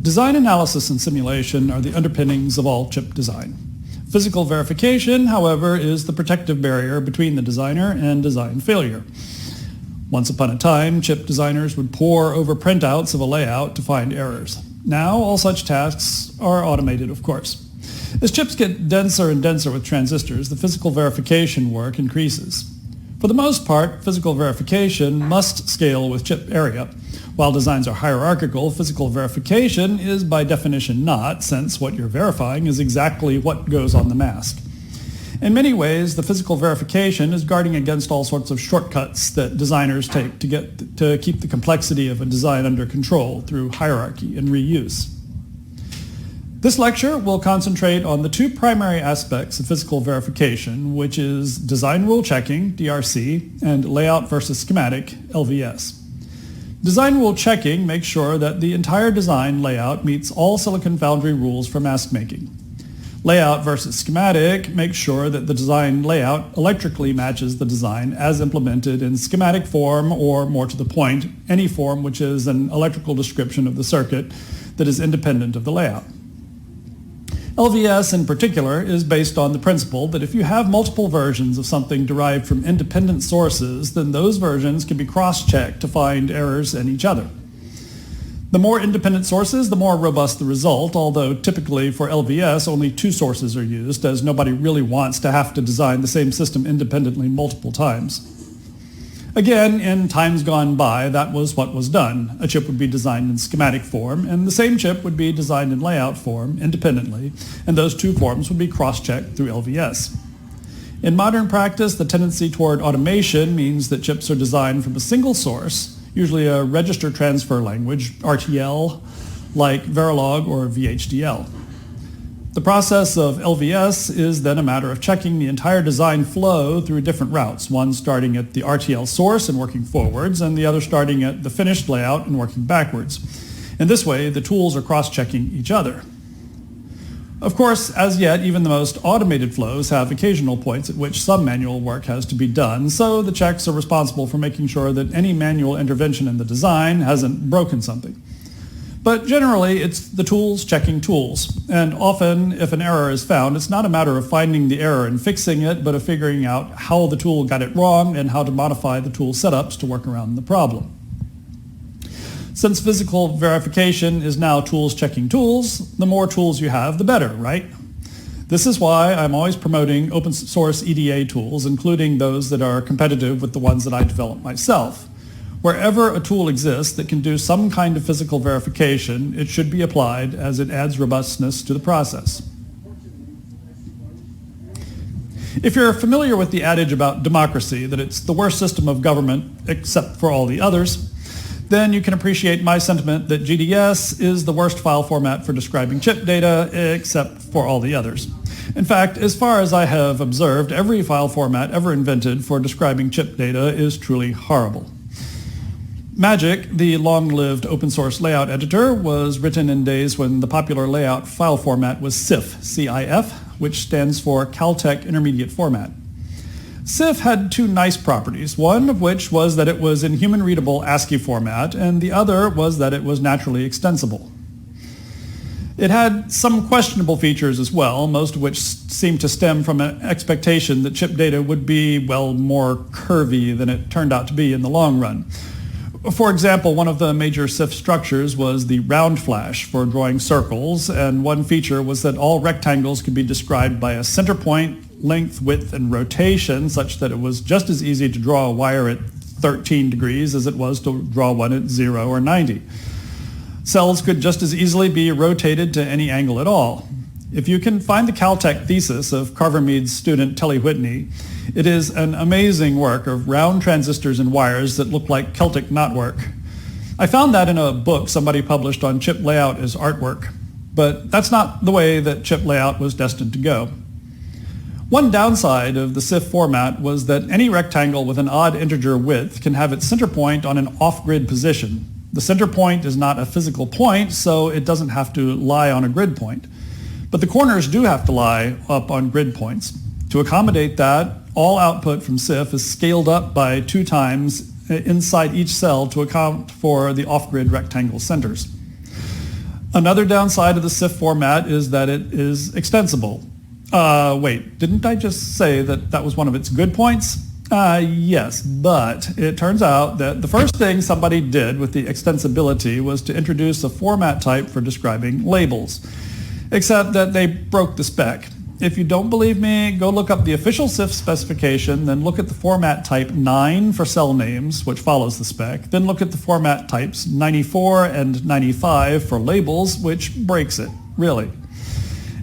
Design analysis and simulation are the underpinnings of all chip design. Physical verification, however, is the protective barrier between the designer and design failure. Once upon a time, chip designers would pore over printouts of a layout to find errors. Now, all such tasks are automated, of course. As chips get denser and denser with transistors, the physical verification work increases. For the most part, physical verification must scale with chip area. While designs are hierarchical, physical verification is by definition not, since what you're verifying is exactly what goes on the mask. In many ways, the physical verification is guarding against all sorts of shortcuts that designers take to keep the complexity of a design under control through hierarchy and reuse. This lecture will concentrate on the two primary aspects of physical verification, which is design rule checking, DRC, and layout versus schematic, LVS. Design rule checking makes sure that the entire design layout meets all Silicon Foundry rules for mask making. Layout versus schematic makes sure that the design layout electrically matches the design as implemented in schematic form, or more to the point, any form which is an electrical description of the circuit that is independent of the layout. LVS in particular is based on the principle that if you have multiple versions of something derived from independent sources, then those versions can be cross-checked to find errors in each other. The more independent sources, the more robust the result, although typically for LVS only two sources are used, as nobody really wants to have to design the same system independently multiple times. Again, in times gone by, that was what was done. A chip would be designed in schematic form, and the same chip would be designed in layout form independently, and those two forms would be cross-checked through LVS. In modern practice, the tendency toward automation means that chips are designed from a single source, usually a register transfer language, RTL, like Verilog or VHDL. The process of LVS is then a matter of checking the entire design flow through different routes, one starting at the RTL source and working forwards, and the other starting at the finished layout and working backwards. In this way, the tools are cross-checking each other. Of course, as yet, even the most automated flows have occasional points at which some manual work has to be done, so the checks are responsible for making sure that any manual intervention in the design hasn't broken something. But generally, it's the tools checking tools. And often, if an error is found, it's not a matter of finding the error and fixing it, but of figuring out how the tool got it wrong and how to modify the tool setups to work around the problem. Since physical verification is now tools checking tools, the more tools you have, the better, right? This is why I'm always promoting open source EDA tools, including those that are competitive with the ones that I develop myself. Wherever a tool exists that can do some kind of physical verification, it should be applied as it adds robustness to the process. If you're familiar with the adage about democracy, that it's the worst system of government except for all the others, then you can appreciate my sentiment that GDS is the worst file format for describing chip data except for all the others. In fact, as far as I have observed, every file format ever invented for describing chip data is truly horrible. Magic, the long-lived open-source layout editor, was written in days when the popular layout file format was CIF, C-I-F, which stands for Caltech Intermediate Format. CIF had two nice properties, one of which was that it was in human-readable ASCII format, and the other was that it was naturally extensible. It had some questionable features as well, most of which seemed to stem from an expectation that chip data would be, well, more curvy than it turned out to be in the long run. For example, one of the major CIF structures was the round flash for drawing circles, and one feature was that all rectangles could be described by a center point, length, width, and rotation, such that it was just as easy to draw a wire at 13 degrees as it was to draw one at 0 or 90. Cells could just as easily be rotated to any angle at all. If you can find the Caltech thesis of Carver-Mead's student Telly Whitney, it is an amazing work of round transistors and wires that look like Celtic knotwork. I found that in a book somebody published on chip layout as artwork, but that's not the way that chip layout was destined to go. One downside of the CIF format was that any rectangle with an odd integer width can have its center point on an off-grid position. The center point is not a physical point, so it doesn't have to lie on a grid point. But the corners do have to lie up on grid points. To accommodate that, all output from CIF is scaled up by 2 times inside each cell to account for the off-grid rectangle centers. Another downside of the CIF format is that it is extensible. Wait, didn't I just say that that was one of its good points? Yes, but it turns out that the first thing somebody did with the extensibility was to introduce a format type for describing labels, except that they broke the spec. If you don't believe me, go look up the official CIF specification, then look at the format type 9 for cell names, which follows the spec, then look at the format types 94 and 95 for labels, which breaks it, really.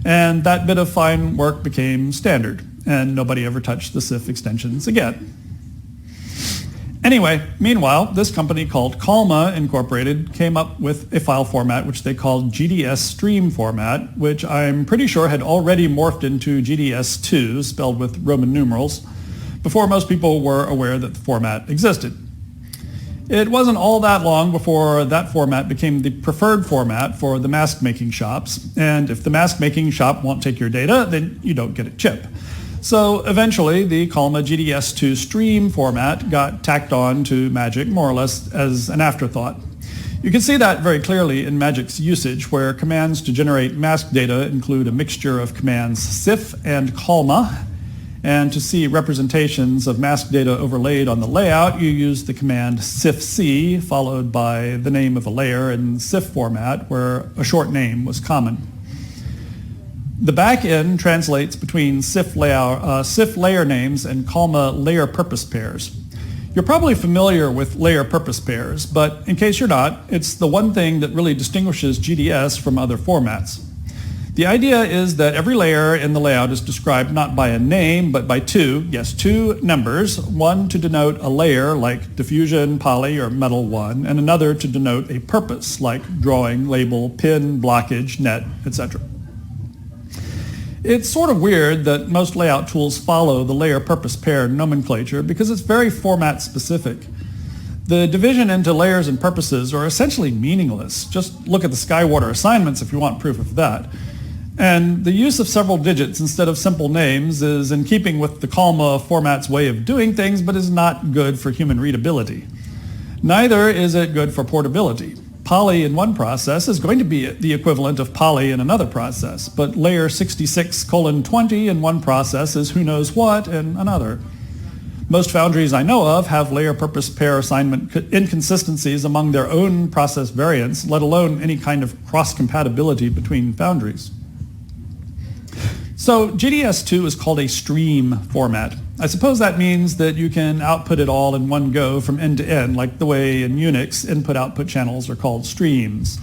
And that bit of fine work became standard, and nobody ever touched the CIF extensions again. Anyway, meanwhile, this company called Calma Incorporated came up with a file format which they called GDS stream format, which I'm pretty sure had already morphed into GDS2, spelled with Roman numerals, before most people were aware that the format existed. It wasn't all that long before that format became the preferred format for the mask making shops, and if the mask making shop won't take your data, then you don't get a chip. So eventually, the Calma GDS2 stream format got tacked on to Magic more or less as an afterthought. You can see that very clearly in Magic's usage, where commands to generate mask data include a mixture of commands CIF and Calma, and to see representations of mask data overlaid on the layout, you use the command CIFC, followed by the name of a layer in CIF format, where a short name was common. The back end translates between CIF layer names and Calma layer purpose pairs. You're probably familiar with layer purpose pairs, but in case you're not, it's the one thing that really distinguishes GDS from other formats. The idea is that every layer in the layout is described not by a name, but by two numbers, one to denote a layer like diffusion, poly, or metal 1, and another to denote a purpose like drawing, label, pin, blockage, net, etc. It's sort of weird that most layout tools follow the layer purpose pair nomenclature because it's very format specific. The division into layers and purposes are essentially meaningless. Just look at the SkyWater assignments if you want proof of that. And the use of several digits instead of simple names is in keeping with the Calma format's way of doing things, but is not good for human readability. Neither is it good for portability. Poly in one process is going to be the equivalent of poly in another process, but layer 66:20 in one process is who knows what in another. Most foundries I know of have layer purpose pair assignment inconsistencies among their own process variants, let alone any kind of cross-compatibility between foundries. So GDS2 is called a stream format. I suppose that means that you can output it all in one go from end to end, like the way in Unix input-output channels are called streams.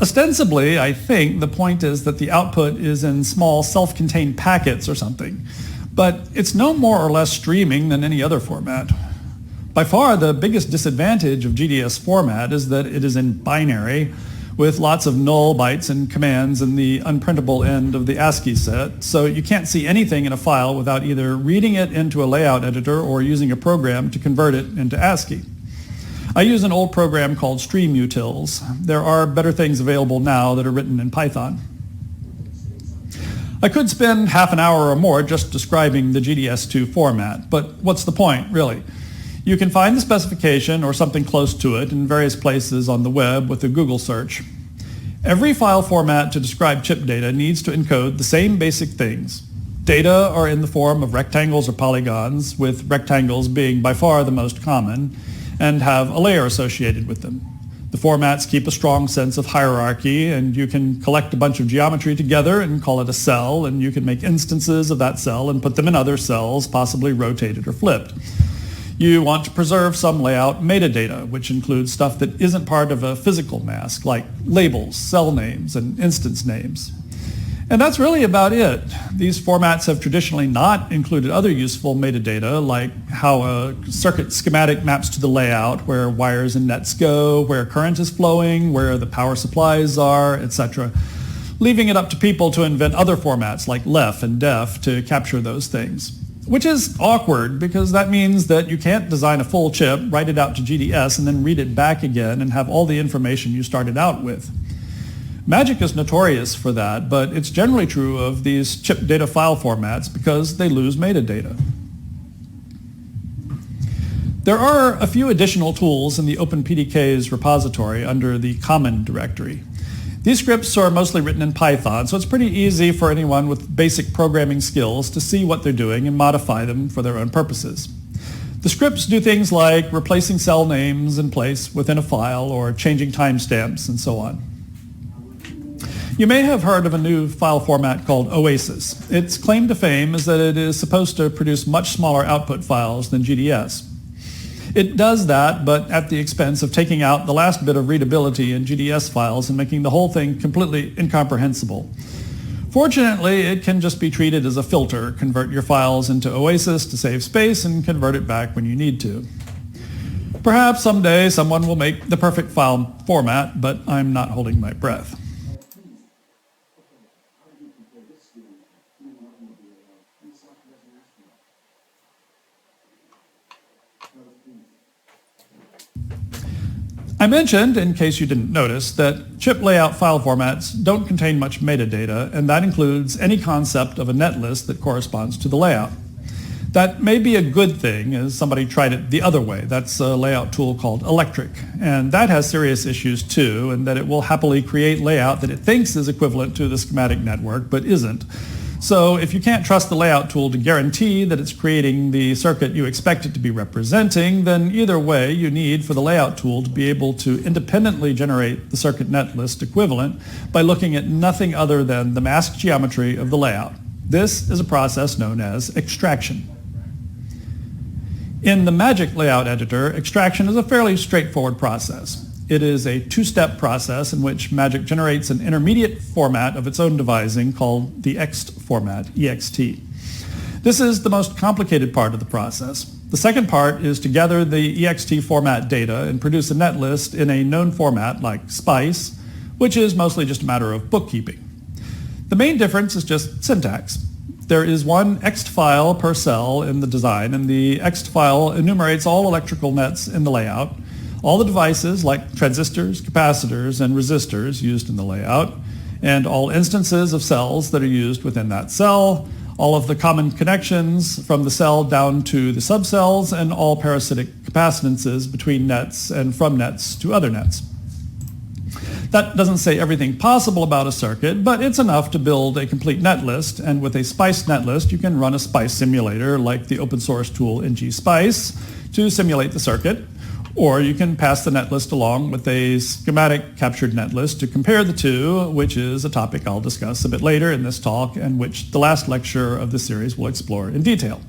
Ostensibly, I think the point is that the output is in small self-contained packets or something, but it's no more or less streaming than any other format. By far, the biggest disadvantage of GDS format is that it is in binary, with lots of null bytes and commands in the unprintable end of the ASCII set, so you can't see anything in a file without either reading it into a layout editor or using a program to convert it into ASCII. I use an old program called streamutils. There are better things available now that are written in Python. I could spend half an hour or more just describing the GDS2 format, but what's the point, really? You can find the specification or something close to it in various places on the web with a Google search. Every file format to describe chip data needs to encode the same basic things. Data are in the form of rectangles or polygons, with rectangles being by far the most common, and have a layer associated with them. The formats keep a strong sense of hierarchy, and you can collect a bunch of geometry together and call it a cell, and you can make instances of that cell and put them in other cells, possibly rotated or flipped. You want to preserve some layout metadata, which includes stuff that isn't part of a physical mask, like labels, cell names, and instance names. And that's really about it. These formats have traditionally not included other useful metadata, like how a circuit schematic maps to the layout, where wires and nets go, where current is flowing, where the power supplies are, etc., leaving it up to people to invent other formats like lef and def to capture those things. Which is awkward, because that means that you can't design a full chip, write it out to GDS, and then read it back again and have all the information you started out with. Magic is notorious for that, but it's generally true of these chip data file formats because they lose metadata. There are a few additional tools in the OpenPDK's repository under the Common directory. These scripts are mostly written in Python, so it's pretty easy for anyone with basic programming skills to see what they're doing and modify them for their own purposes. The scripts do things like replacing cell names in place within a file or changing timestamps and so on. You may have heard of a new file format called Oasis. Its claim to fame is that it is supposed to produce much smaller output files than GDS. It does that, but at the expense of taking out the last bit of readability in GDS files and making the whole thing completely incomprehensible. Fortunately, it can just be treated as a filter. Convert your files into Oasis to save space and convert it back when you need to. Perhaps someday someone will make the perfect file format, but I'm not holding my breath. I mentioned, in case you didn't notice, that chip layout file formats don't contain much metadata, and that includes any concept of a netlist that corresponds to the layout. That may be a good thing, as somebody tried it the other way. That's a layout tool called Electric, and that has serious issues too, in that it will happily create layout that it thinks is equivalent to the schematic network, but isn't. So if you can't trust the layout tool to guarantee that it's creating the circuit you expect it to be representing, then either way you need for the layout tool to be able to independently generate the circuit netlist equivalent by looking at nothing other than the mask geometry of the layout. This is a process known as extraction. In the Magic layout editor, extraction is a fairly straightforward process. It is a two-step process in which Magic generates an intermediate format of its own devising called the ext format, ext. This is the most complicated part of the process. The second part is to gather the ext format data and produce a netlist in a known format like SPICE, which is mostly just a matter of bookkeeping. The main difference is just syntax. There is one ext file per cell in the design, and the ext file enumerates all electrical nets in the layout, all the devices like transistors, capacitors, and resistors used in the layout, and all instances of cells that are used within that cell, all of the common connections from the cell down to the subcells, and all parasitic capacitances between nets and from nets to other nets. That doesn't say everything possible about a circuit, but it's enough to build a complete netlist, and with a SPICE netlist you can run a SPICE simulator like the open source tool ngSpice to simulate the circuit. Or you can pass the netlist along with a schematic captured netlist to compare the two, which is a topic I'll discuss a bit later in this talk and which the last lecture of this series will explore in detail.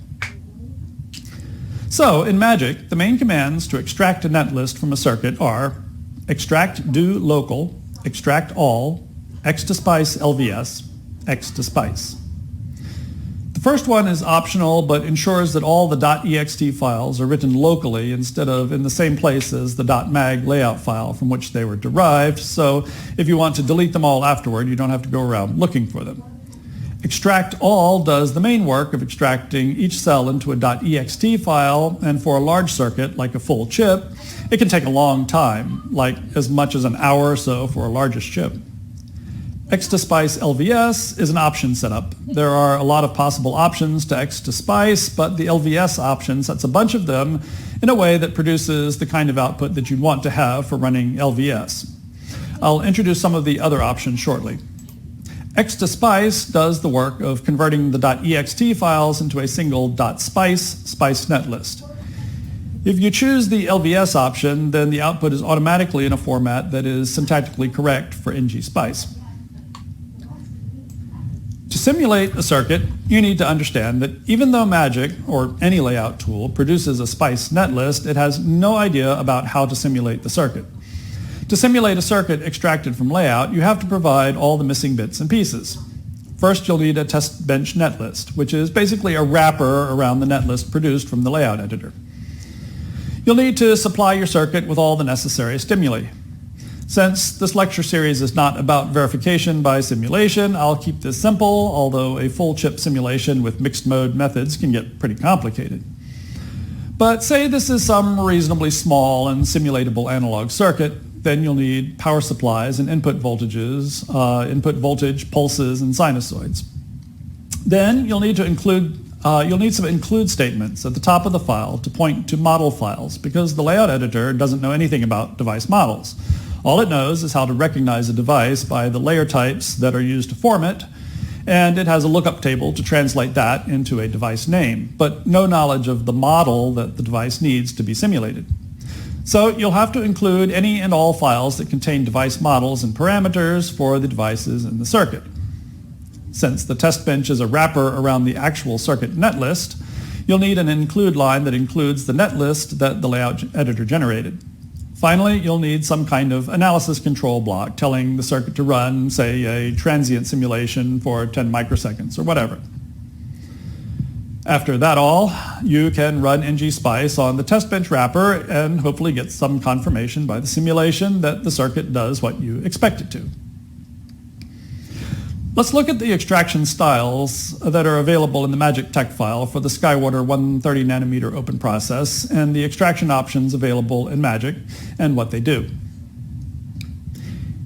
So in Magic, the main commands to extract a netlist from a circuit are extract do local, extract all, x to SPICE LVS, x to SPICE. The first one is optional, but ensures that all the .ext files are written locally instead of in the same place as the .mag layout file from which they were derived, so if you want to delete them all afterward, you don't have to go around looking for them. Extract all does the main work of extracting each cell into a .ext file, and for a large circuit, like a full chip, it can take a long time, like as much as an hour or so for a largest chip. X to SPICE LVS is an option setup. There are a lot of possible options to X to SPICE, but the LVS option sets a bunch of them in a way that produces the kind of output that you'd want to have for running LVS. I'll introduce some of the other options shortly. X to SPICE does the work of converting the .ext files into a single .spice netlist. If you choose the LVS option, then the output is automatically in a format that is syntactically correct for ngSpice. To simulate a circuit, you need to understand that even though Magic, or any layout tool, produces a SPICE netlist, it has no idea about how to simulate the circuit. To simulate a circuit extracted from layout, you have to provide all the missing bits and pieces. First, you'll need a test bench netlist, which is basically a wrapper around the netlist produced from the layout editor. You'll need to supply your circuit with all the necessary stimuli. Since this lecture series is not about verification by simulation, I'll keep this simple, although a full chip simulation with mixed mode methods can get pretty complicated. But say this is some reasonably small and simulatable analog circuit, then you'll need power supplies and input voltages, input voltage, pulses, and sinusoids. Then you'll need some include statements at the top of the file to point to model files, because the layout editor doesn't know anything about device models. All it knows is how to recognize a device by the layer types that are used to form it, and it has a lookup table to translate that into a device name, but no knowledge of the model that the device needs to be simulated. So you'll have to include any and all files that contain device models and parameters for the devices in the circuit. Since the test bench is a wrapper around the actual circuit netlist, you'll need an include line that includes the netlist that the layout editor generated. Finally, you'll need some kind of analysis control block telling the circuit to run, say, a transient simulation for 10 microseconds or whatever. After that all, you can run ngSpice on the test bench wrapper and hopefully get some confirmation by the simulation that the circuit does what you expect it to. Let's look at the extraction styles that are available in the Magic Tech file for the SkyWater 130 nanometer open process and the extraction options available in Magic and what they do.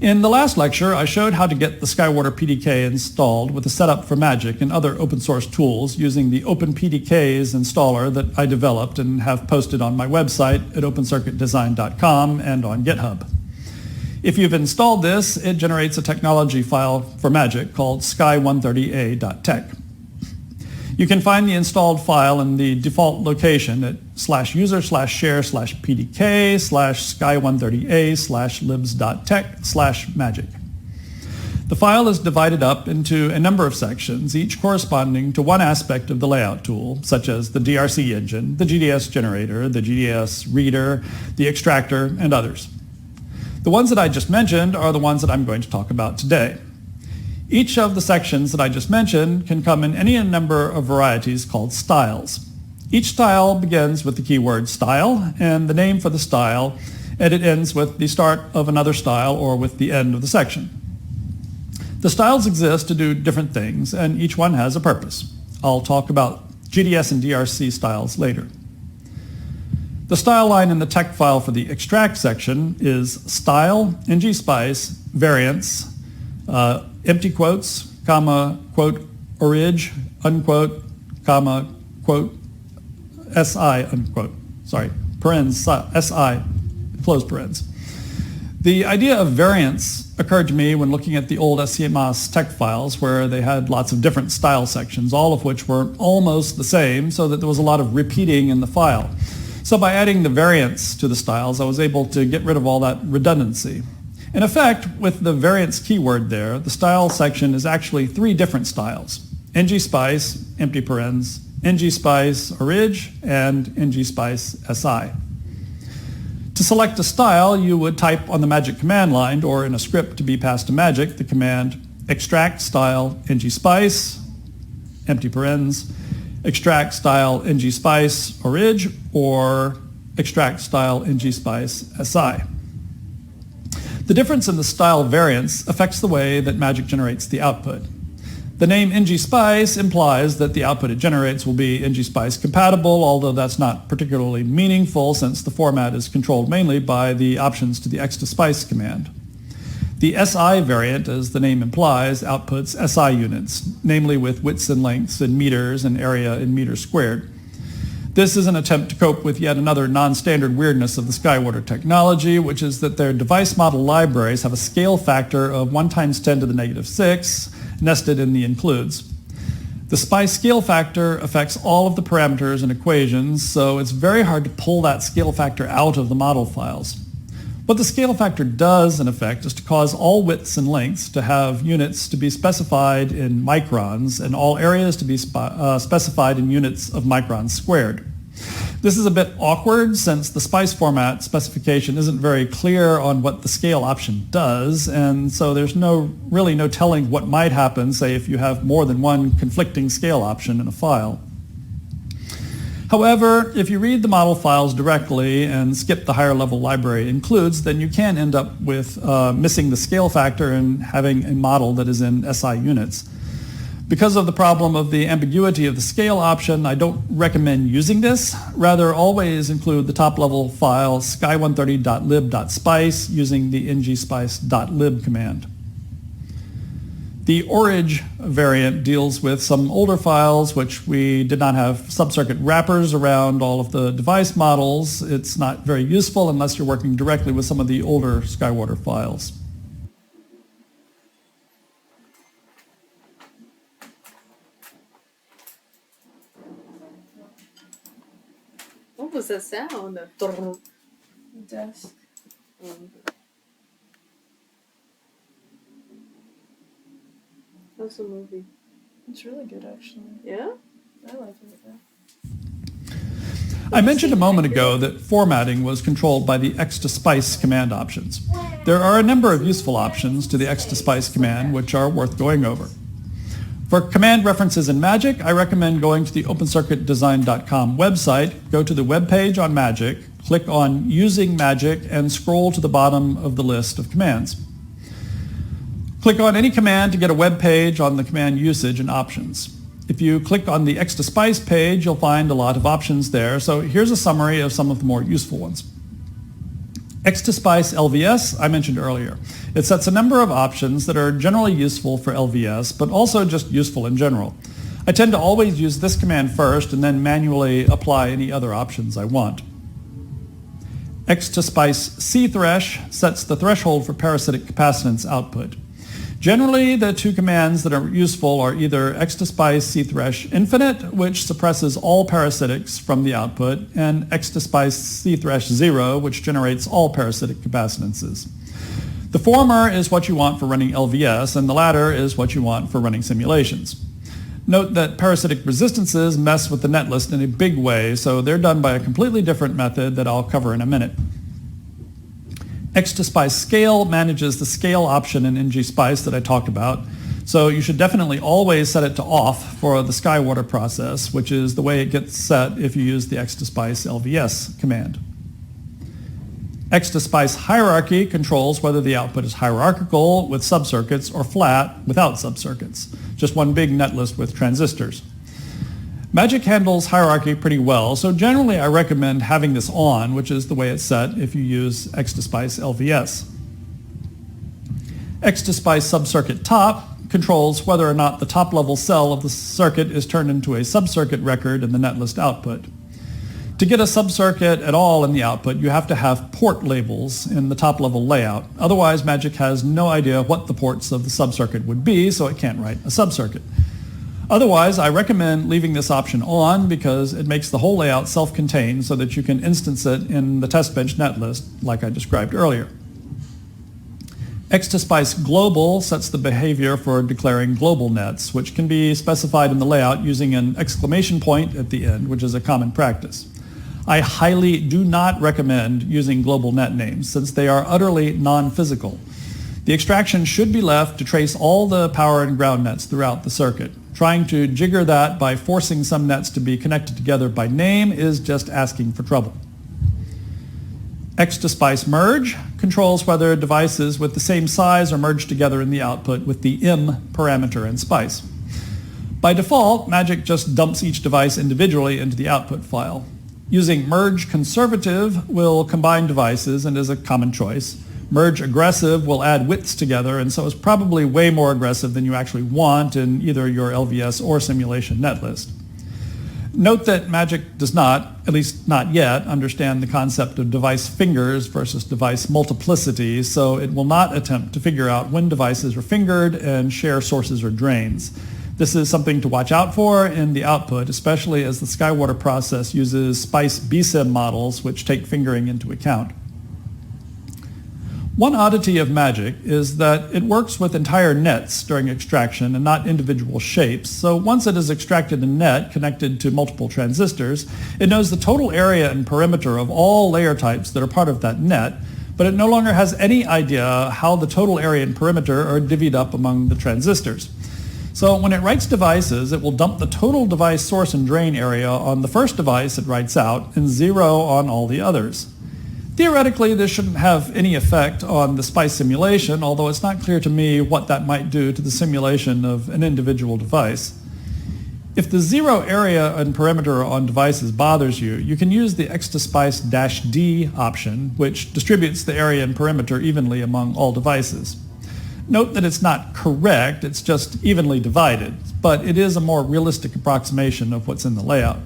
In the last lecture, I showed how to get the SkyWater PDK installed with a setup for Magic and other open source tools using the OpenPDK's installer that I developed and have posted on my website at opencircuitdesign.com and on GitHub. If you've installed this, it generates a technology file for Magic called sky130a.tech. You can find the installed file in the default location at /user/share/pdk/sky130a/libs.tech/magic. The file is divided up into a number of sections, each corresponding to one aspect of the layout tool, such as the DRC engine, the GDS generator, the GDS reader, the extractor, and others. The ones that I just mentioned are the ones that I'm going to talk about today. Each of the sections that I just mentioned can come in any number of varieties called styles. Each style begins with the keyword style and the name for the style, and it ends with the start of another style or with the end of the section. The styles exist to do different things, and each one has a purpose. I'll talk about GDS and DRC styles later. The style line in the tech file for the extract section is style, ngSpice, variants, empty quotes, comma, quote, orig, unquote, comma, quote, si, unquote, sorry, parens, si, close parens. The idea of variants occurred to me when looking at the old SCMOS tech files where they had lots of different style sections, all of which were almost the same, so that there was a lot of repeating in the file. So by adding the variants to the styles, I was able to get rid of all that redundancy. In effect, with the variants keyword there, the style section is actually three different styles: ngSpice, empty parens, ngSpice orig, and ngSpice si. To select a style, you would type on the Magic command line or in a script to be passed to Magic the command extract style ngSpice, empty parens, extract style ngSpice orig, or extract style ngSpice si. The difference in the style variants affects the way that Magic generates the output. The name ngSpice implies that the output it generates will be ngSpice compatible, although that's not particularly meaningful since the format is controlled mainly by the options to the x2spice command. The SI variant, as the name implies, outputs SI units, namely with widths and lengths in meters and area in meters squared. This is an attempt to cope with yet another non-standard weirdness of the SkyWater technology, which is that their device model libraries have a scale factor of 1 × 10⁻⁶ nested in the includes. The SPICE scale factor affects all of the parameters and equations, so it's very hard to pull that scale factor out of the model files. What the scale factor does, in effect, is to cause all widths and lengths to have units to be specified in microns and all areas to be specified in units of microns squared. This is a bit awkward since the SPICE format specification isn't very clear on what the scale option does, and so there's really no telling what might happen, say, if you have more than one conflicting scale option in a file. However, if you read the model files directly and skip the higher level library includes, then you can end up with missing the scale factor and having a model that is in SI units. Because of the problem of the ambiguity of the scale option, I don't recommend using this. Rather, always include the top level file sky130.lib.spice using the ngspice.lib command. The Orig variant deals with some older files which we did not have sub-circuit wrappers around all of the device models. It's not very useful unless you're working directly with some of the older SkyWater files. What was that sound? Desk. How's the movie? It's really good, actually. Yeah? I like it. Yeah. I mentioned a moment ago that formatting was controlled by the x2spice command options. There are a number of useful options to the x2spice command which are worth going over. For command references in Magic, I recommend going to the opencircuitdesign.com website, go to the web page on Magic, click on Using Magic, and scroll to the bottom of the list of commands. Click on any command to get a web page on the command usage and options. If you click on the x2spice page, you'll find a lot of options there, so here's a summary of some of the more useful ones. x2spice LVS, I mentioned earlier. It sets a number of options that are generally useful for LVS, but also just useful in general. I tend to always use this command first and then manually apply any other options I want. x2spice cthresh sets the threshold for parasitic capacitance output. Generally, the two commands that are useful are either x2spice cthresh infinite, which suppresses all parasitics from the output, and x2spice cthresh 0, which generates all parasitic capacitances. The former is what you want for running LVS, and the latter is what you want for running simulations. Note that parasitic resistances mess with the netlist in a big way, so they're done by a completely different method that I'll cover in a minute. x2spice scale manages the scale option in ngSpice that I talked about, so you should definitely always set it to off for the SkyWater process, which is the way it gets set if you use the x2spice LVS command. x2spice hierarchy controls whether the output is hierarchical with subcircuits or flat without subcircuits, just one big netlist with transistors. Magic handles hierarchy pretty well, so generally I recommend having this on, which is the way it's set if you use x2spice LVS. x2spice subcircuit top controls whether or not the top level cell of the circuit is turned into a subcircuit record in the netlist output. To get a subcircuit at all in the output, you have to have port labels in the top level layout. Otherwise, Magic has no idea what the ports of the subcircuit would be, so it can't write a subcircuit. Otherwise, I recommend leaving this option on because it makes the whole layout self-contained so that you can instance it in the test bench netlist like I described earlier. x2spice global sets the behavior for declaring global nets, which can be specified in the layout using an exclamation point at the end, which is a common practice. I highly do not recommend using global net names since they are utterly non-physical. The extraction should be left to trace all the power and ground nets throughout the circuit. Trying to jigger that by forcing some nets to be connected together by name is just asking for trouble. x2spice merge controls whether devices with the same size are merged together in the output with the M parameter in SPICE. By default, Magic just dumps each device individually into the output file. Using merge conservative will combine devices and is a common choice. Merge aggressive will add widths together, and so is probably way more aggressive than you actually want in either your LVS or simulation netlist. Note that Magic does not, at least not yet, understand the concept of device fingers versus device multiplicity, so it will not attempt to figure out when devices are fingered and share sources or drains. This is something to watch out for in the output, especially as the SkyWater process uses SPICE BSIM models which take fingering into account. One oddity of Magic is that it works with entire nets during extraction and not individual shapes, so once it has extracted a net connected to multiple transistors, it knows the total area and perimeter of all layer types that are part of that net, but it no longer has any idea how the total area and perimeter are divvied up among the transistors. So when it writes devices, it will dump the total device source and drain area on the first device it writes out and 0 on all the others. Theoretically, this shouldn't have any effect on the SPICE simulation, although it's not clear to me what that might do to the simulation of an individual device. If the 0 area and perimeter on devices bothers you, you can use the x2spice-d option, which distributes the area and perimeter evenly among all devices. Note that it's not correct, it's just evenly divided, but it is a more realistic approximation of what's in the layout.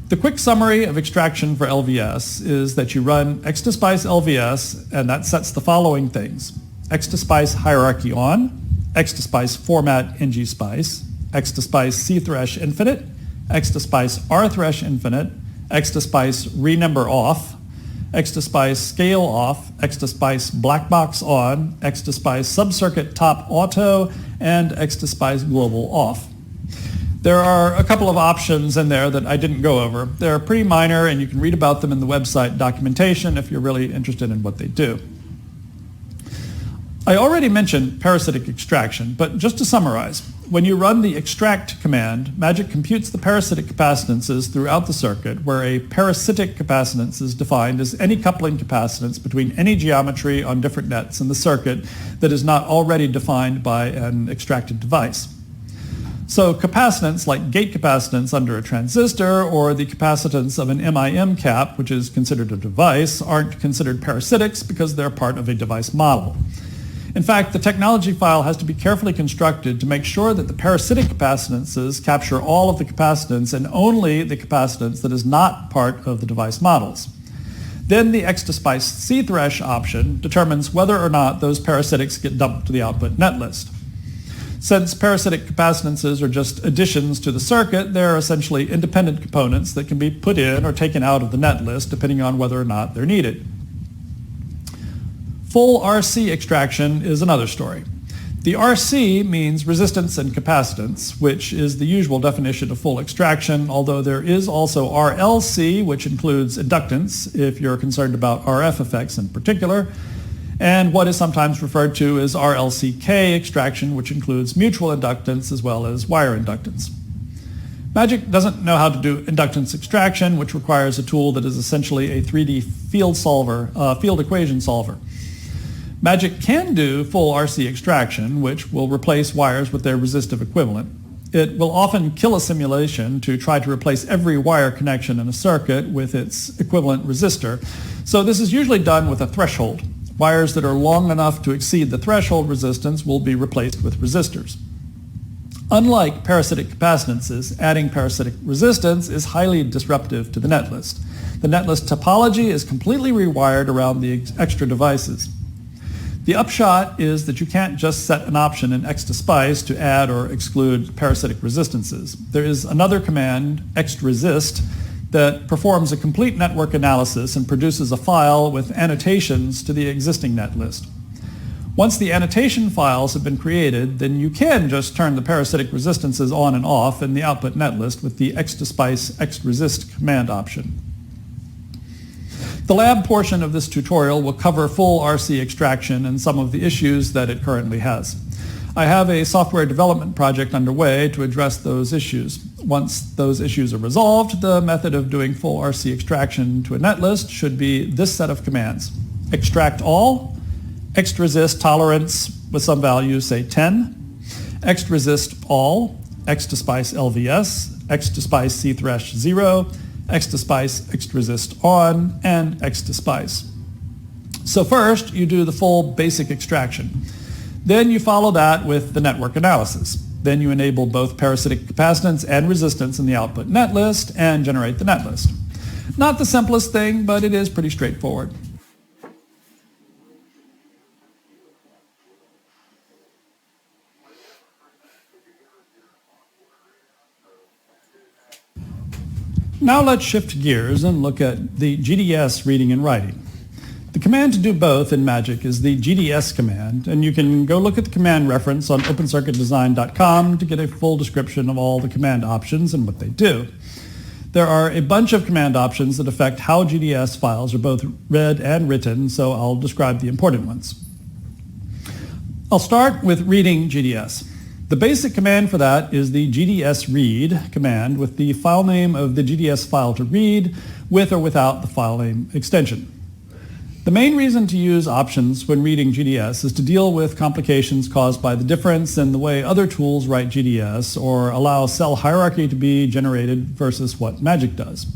The quick summary of extraction for LVS is that you run xtoSpice LVS, and that sets the following things: xtoSpice hierarchy on, xtoSpice format ngSpice, xtoSpice cthresh infinite, xtoSpice rthresh infinite, xtoSpice renumber off, xtoSpice scale off, xtoSpice blackbox on, xtoSpice subcircuit top auto, and xtoSpice global off. There are a couple of options in there that I didn't go over. They're pretty minor, and you can read about them in the website documentation if you're really interested in what they do. I already mentioned parasitic extraction, but just to summarize, when you run the extract command, Magic computes the parasitic capacitances throughout the circuit, where a parasitic capacitance is defined as any coupling capacitance between any geometry on different nets in the circuit that is not already defined by an extracted device. So capacitance like gate capacitance under a transistor or the capacitance of an MIM cap, which is considered a device, aren't considered parasitics because they're part of a device model. In fact, the technology file has to be carefully constructed to make sure that the parasitic capacitances capture all of the capacitance and only the capacitance that is not part of the device models. Then the xtoSpice cthresh option determines whether or not those parasitics get dumped to the output netlist. Since parasitic capacitances are just additions to the circuit, they're essentially independent components that can be put in or taken out of the netlist depending on whether or not they're needed. Full RC extraction is another story. The RC means resistance and capacitance, which is the usual definition of full extraction, although there is also RLC, which includes inductance, if you're concerned about RF effects in particular, and what is sometimes referred to as RLCK extraction, which includes mutual inductance as well as wire inductance. Magic doesn't know how to do inductance extraction, which requires a tool that is essentially a 3D field equation solver. Magic can do full RC extraction, which will replace wires with their resistive equivalent. It will often kill a simulation to try to replace every wire connection in a circuit with its equivalent resistor. So this is usually done with a threshold. Wires that are long enough to exceed the threshold resistance will be replaced with resistors. Unlike parasitic capacitances, adding parasitic resistance is highly disruptive to the netlist. The netlist topology is completely rewired around the extra devices. The upshot is that you can't just set an option in xtoSpice to add or exclude parasitic resistances. There is another command, xtresist, that performs a complete network analysis and produces a file with annotations to the existing netlist. Once the annotation files have been created, then you can just turn the parasitic resistances on and off in the output netlist with the xtoSpice xtresist command option. The lab portion of this tutorial will cover full RC extraction and some of the issues that it currently has. I have a software development project underway to address those issues. Once those issues are resolved, the method of doing full RC extraction to a netlist should be this set of commands: extract all, xtresist tolerance with some value, say 10, xtresist all, xtoSpice LVS, xtoSpice cthresh 0, xtoSpice xtresist on, and xtoSpice. So first, you do the full basic extraction. Then you follow that with the network analysis. Then you enable both parasitic capacitance and resistance in the output netlist and generate the netlist. Not the simplest thing, but it is pretty straightforward. Now let's shift gears and look at the GDS reading and writing. The command to do both in Magic is the GDS command, and you can go look at the command reference on opencircuitdesign.com to get a full description of all the command options and what they do. There are a bunch of command options that affect how GDS files are both read and written, so I'll describe the important ones. I'll start with reading GDS. The basic command for that is the GDS read command with the file name of the GDS file to read with or without the file name extension. The main reason to use options when reading GDS is to deal with complications caused by the difference in the way other tools write GDS or allow cell hierarchy to be generated versus what Magic does.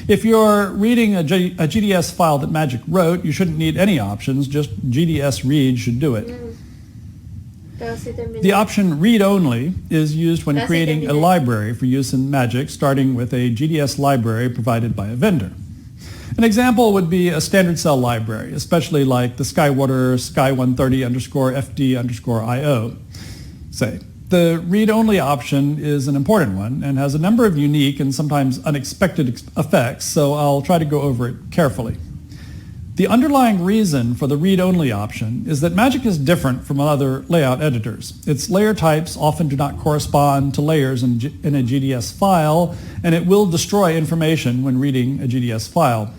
If you're reading a GDS file that Magic wrote, you shouldn't need any options, just GDS read should do it. The option read only is used when creating a library for use in Magic, starting with a GDS library provided by a vendor. An example would be a standard cell library, especially like the SkyWater Sky130_FD_IO, say. The read-only option is an important one and has a number of unique and sometimes unexpected effects, so I'll try to go over it carefully. The underlying reason for the read-only option is that Magic is different from other layout editors. Its layer types often do not correspond to layers in a GDS file, and it will destroy information when reading a GDS file.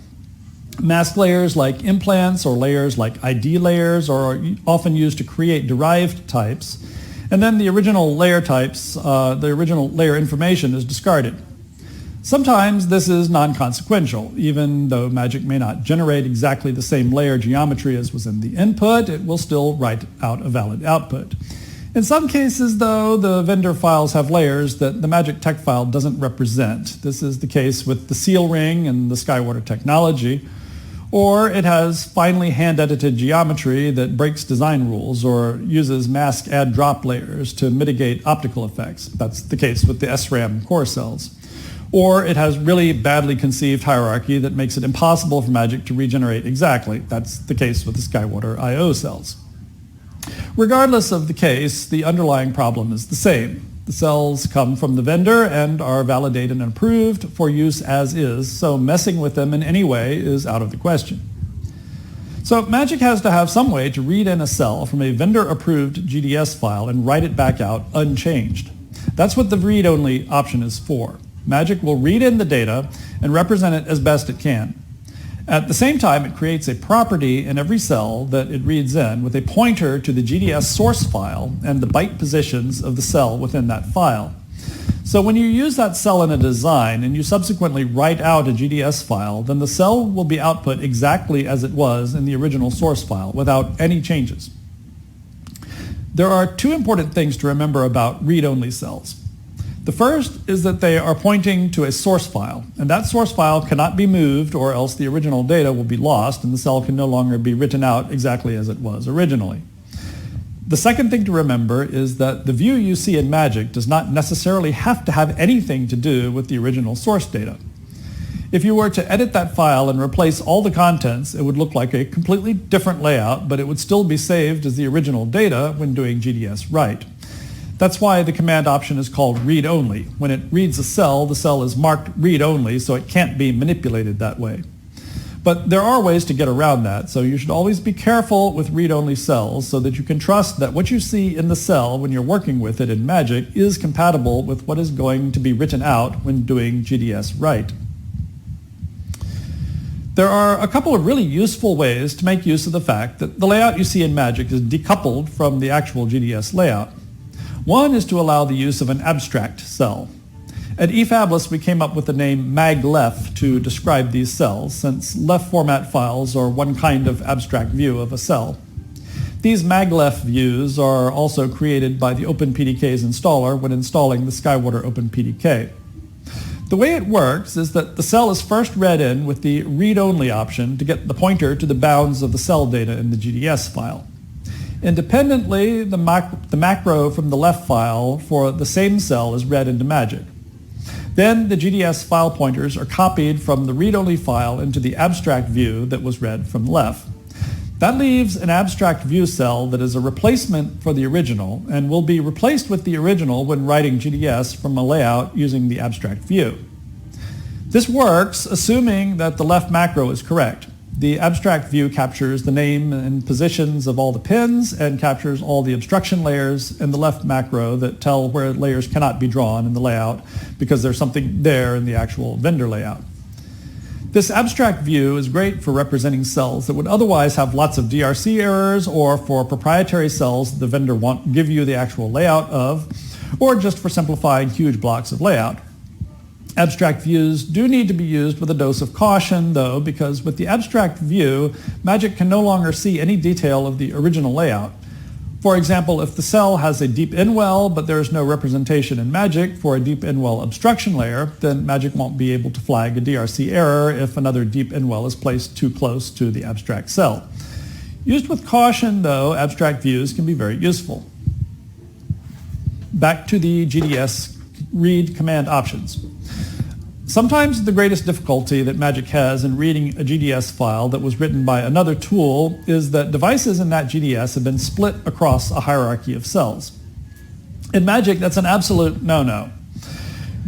Mask layers like implants or layers like ID layers are often used to create derived types, and then the original layer types, the original layer information is discarded. Sometimes this is non-consequential. Even though Magic may not generate exactly the same layer geometry as was in the input, it will still write out a valid output. In some cases, though, the vendor files have layers that the Magic text file doesn't represent. This is the case with the seal ring and the SkyWater technology. Or it has finely hand-edited geometry that breaks design rules or uses mask add-drop layers to mitigate optical effects. That's the case with the SRAM core cells. Or it has really badly conceived hierarchy that makes it impossible for Magic to regenerate exactly. That's the case with the SkyWater I/O cells. Regardless of the case, the underlying problem is the same. The cells come from the vendor and are validated and approved for use as is, so messing with them in any way is out of the question. So Magic has to have some way to read in a cell from a vendor-approved GDS file and write it back out unchanged. That's what the read-only option is for. Magic will read in the data and represent it as best it can. At the same time, it creates a property in every cell that it reads in with a pointer to the GDS source file and the byte positions of the cell within that file. So when you use that cell in a design and you subsequently write out a GDS file, then the cell will be output exactly as it was in the original source file without any changes. There are two important things to remember about read-only cells. The first is that they are pointing to a source file, and that source file cannot be moved or else the original data will be lost and the cell can no longer be written out exactly as it was originally. The second thing to remember is that the view you see in Magic does not necessarily have to have anything to do with the original source data. If you were to edit that file and replace all the contents, it would look like a completely different layout, but it would still be saved as the original data when doing GDS write. That's why the command option is called read-only. When it reads a cell, the cell is marked read-only, so it can't be manipulated that way. But there are ways to get around that, so you should always be careful with read-only cells so that you can trust that what you see in the cell when you're working with it in Magic is compatible with what is going to be written out when doing GDS write. There are a couple of really useful ways to make use of the fact that the layout you see in Magic is decoupled from the actual GDS layout. One is to allow the use of an abstract cell. At eFabless, we came up with the name maglef to describe these cells, since left format files are one kind of abstract view of a cell. These maglef views are also created by the OpenPDK's installer when installing the SkyWater OpenPDK. The way it works is that the cell is first read in with the read-only option to get the pointer to the bounds of the cell data in the GDS file. Independently, the macro from the left file for the same cell is read into Magic. Then the GDS file pointers are copied from the read-only file into the abstract view that was read from left. That leaves an abstract view cell that is a replacement for the original and will be replaced with the original when writing GDS from a layout using the abstract view. This works assuming that the left macro is correct. The abstract view captures the name and positions of all the pins and captures all the obstruction layers in the left macro that tell where layers cannot be drawn in the layout because there's something there in the actual vendor layout. This abstract view is great for representing cells that would otherwise have lots of DRC errors, or for proprietary cells the vendor won't give you the actual layout of, or just for simplifying huge blocks of layout. Abstract views do need to be used with a dose of caution, though, because with the abstract view, Magic can no longer see any detail of the original layout. For example, if the cell has a deep in-well, but there is no representation in Magic for a deep in-well obstruction layer, then Magic won't be able to flag a DRC error if another deep in-well is placed too close to the abstract cell. Used with caution, though, abstract views can be very useful. Back to the GDS read command options. Sometimes the greatest difficulty that Magic has in reading a GDS file that was written by another tool is that devices in that GDS have been split across a hierarchy of cells. In Magic, that's an absolute no-no.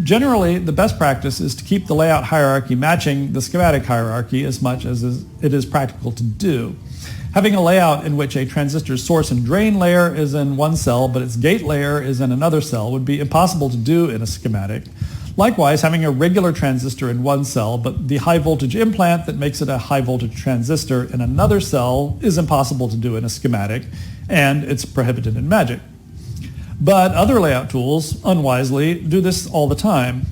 Generally, the best practice is to keep the layout hierarchy matching the schematic hierarchy as much as it is practical to do. Having a layout in which a transistor's source and drain layer is in one cell, but its gate layer is in another cell would be impossible to do in a schematic. Likewise, having a regular transistor in one cell, but the high voltage implant that makes it a high voltage transistor in another cell is impossible to do in a schematic, and it's prohibited in Magic. But other layout tools, unwisely, do this all the time.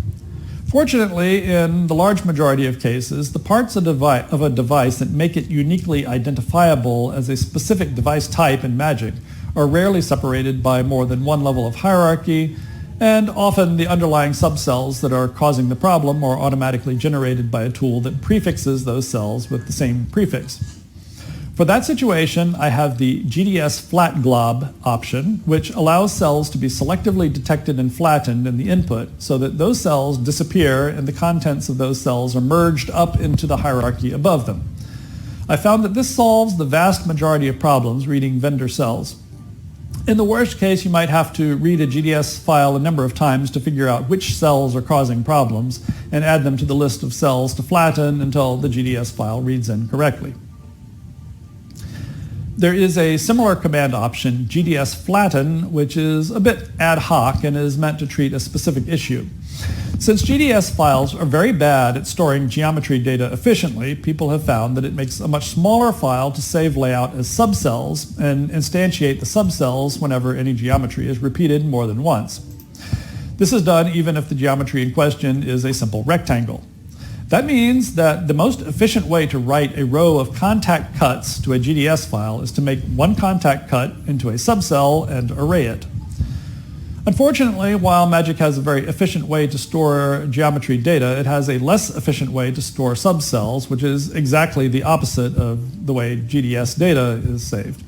Fortunately, in the large majority of cases, the parts of a device that make it uniquely identifiable as a specific device type in Magic are rarely separated by more than one level of hierarchy, and often the underlying subcells that are causing the problem are automatically generated by a tool that prefixes those cells with the same prefix. For that situation, I have the GDS flat glob option, which allows cells to be selectively detected and flattened in the input so that those cells disappear and the contents of those cells are merged up into the hierarchy above them. I found that this solves the vast majority of problems reading vendor cells. In the worst case, you might have to read a GDS file a number of times to figure out which cells are causing problems and add them to the list of cells to flatten until the GDS file reads in correctly. There is a similar command option, GDS flatten, which is a bit ad hoc and is meant to treat a specific issue. Since GDS files are very bad at storing geometry data efficiently, people have found that it makes a much smaller file to save layout as subcells and instantiate the subcells whenever any geometry is repeated more than once. This is done even if the geometry in question is a simple rectangle. That means that the most efficient way to write a row of contact cuts to a GDS file is to make one contact cut into a subcell and array it. Unfortunately, while Magic has a very efficient way to store geometry data, it has a less efficient way to store subcells, which is exactly the opposite of the way GDS data is saved.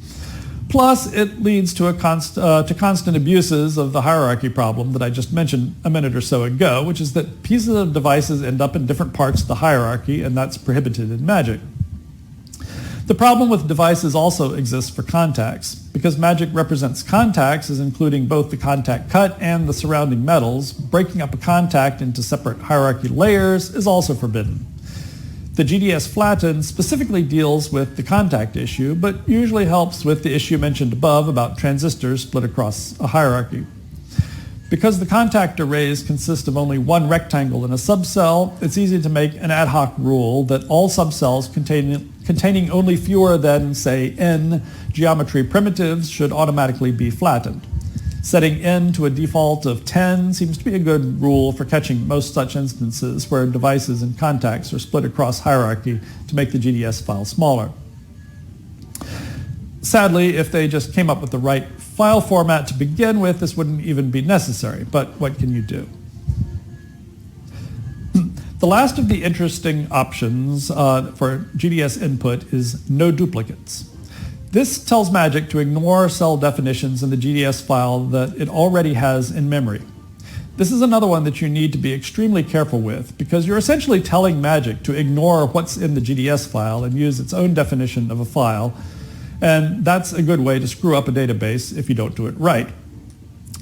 Plus, it leads to constant abuses of the hierarchy problem that I just mentioned a minute or so ago, which is that pieces of devices end up in different parts of the hierarchy, and that's prohibited in Magic. The problem with devices also exists for contacts. Because Magic represents contacts as including both the contact cut and the surrounding metals, breaking up a contact into separate hierarchy layers is also forbidden. The GDS flatten specifically deals with the contact issue, but usually helps with the issue mentioned above about transistors split across a hierarchy. Because the contact arrays consist of only one rectangle in a subcell, it's easy to make an ad hoc rule that all subcells containing only fewer than, say, n geometry primitives should automatically be flattened. Setting n to a default of 10 seems to be a good rule for catching most such instances where devices and contacts are split across hierarchy to make the GDS file smaller. Sadly, if they just came up with the right file format to begin with, this wouldn't even be necessary, but what can you do? The last of the interesting options for GDS input is no duplicates. This tells Magic to ignore cell definitions in the GDS file that it already has in memory. This is another one that you need to be extremely careful with because you're essentially telling Magic to ignore what's in the GDS file and use its own definition of a file, and that's a good way to screw up a database if you don't do it right.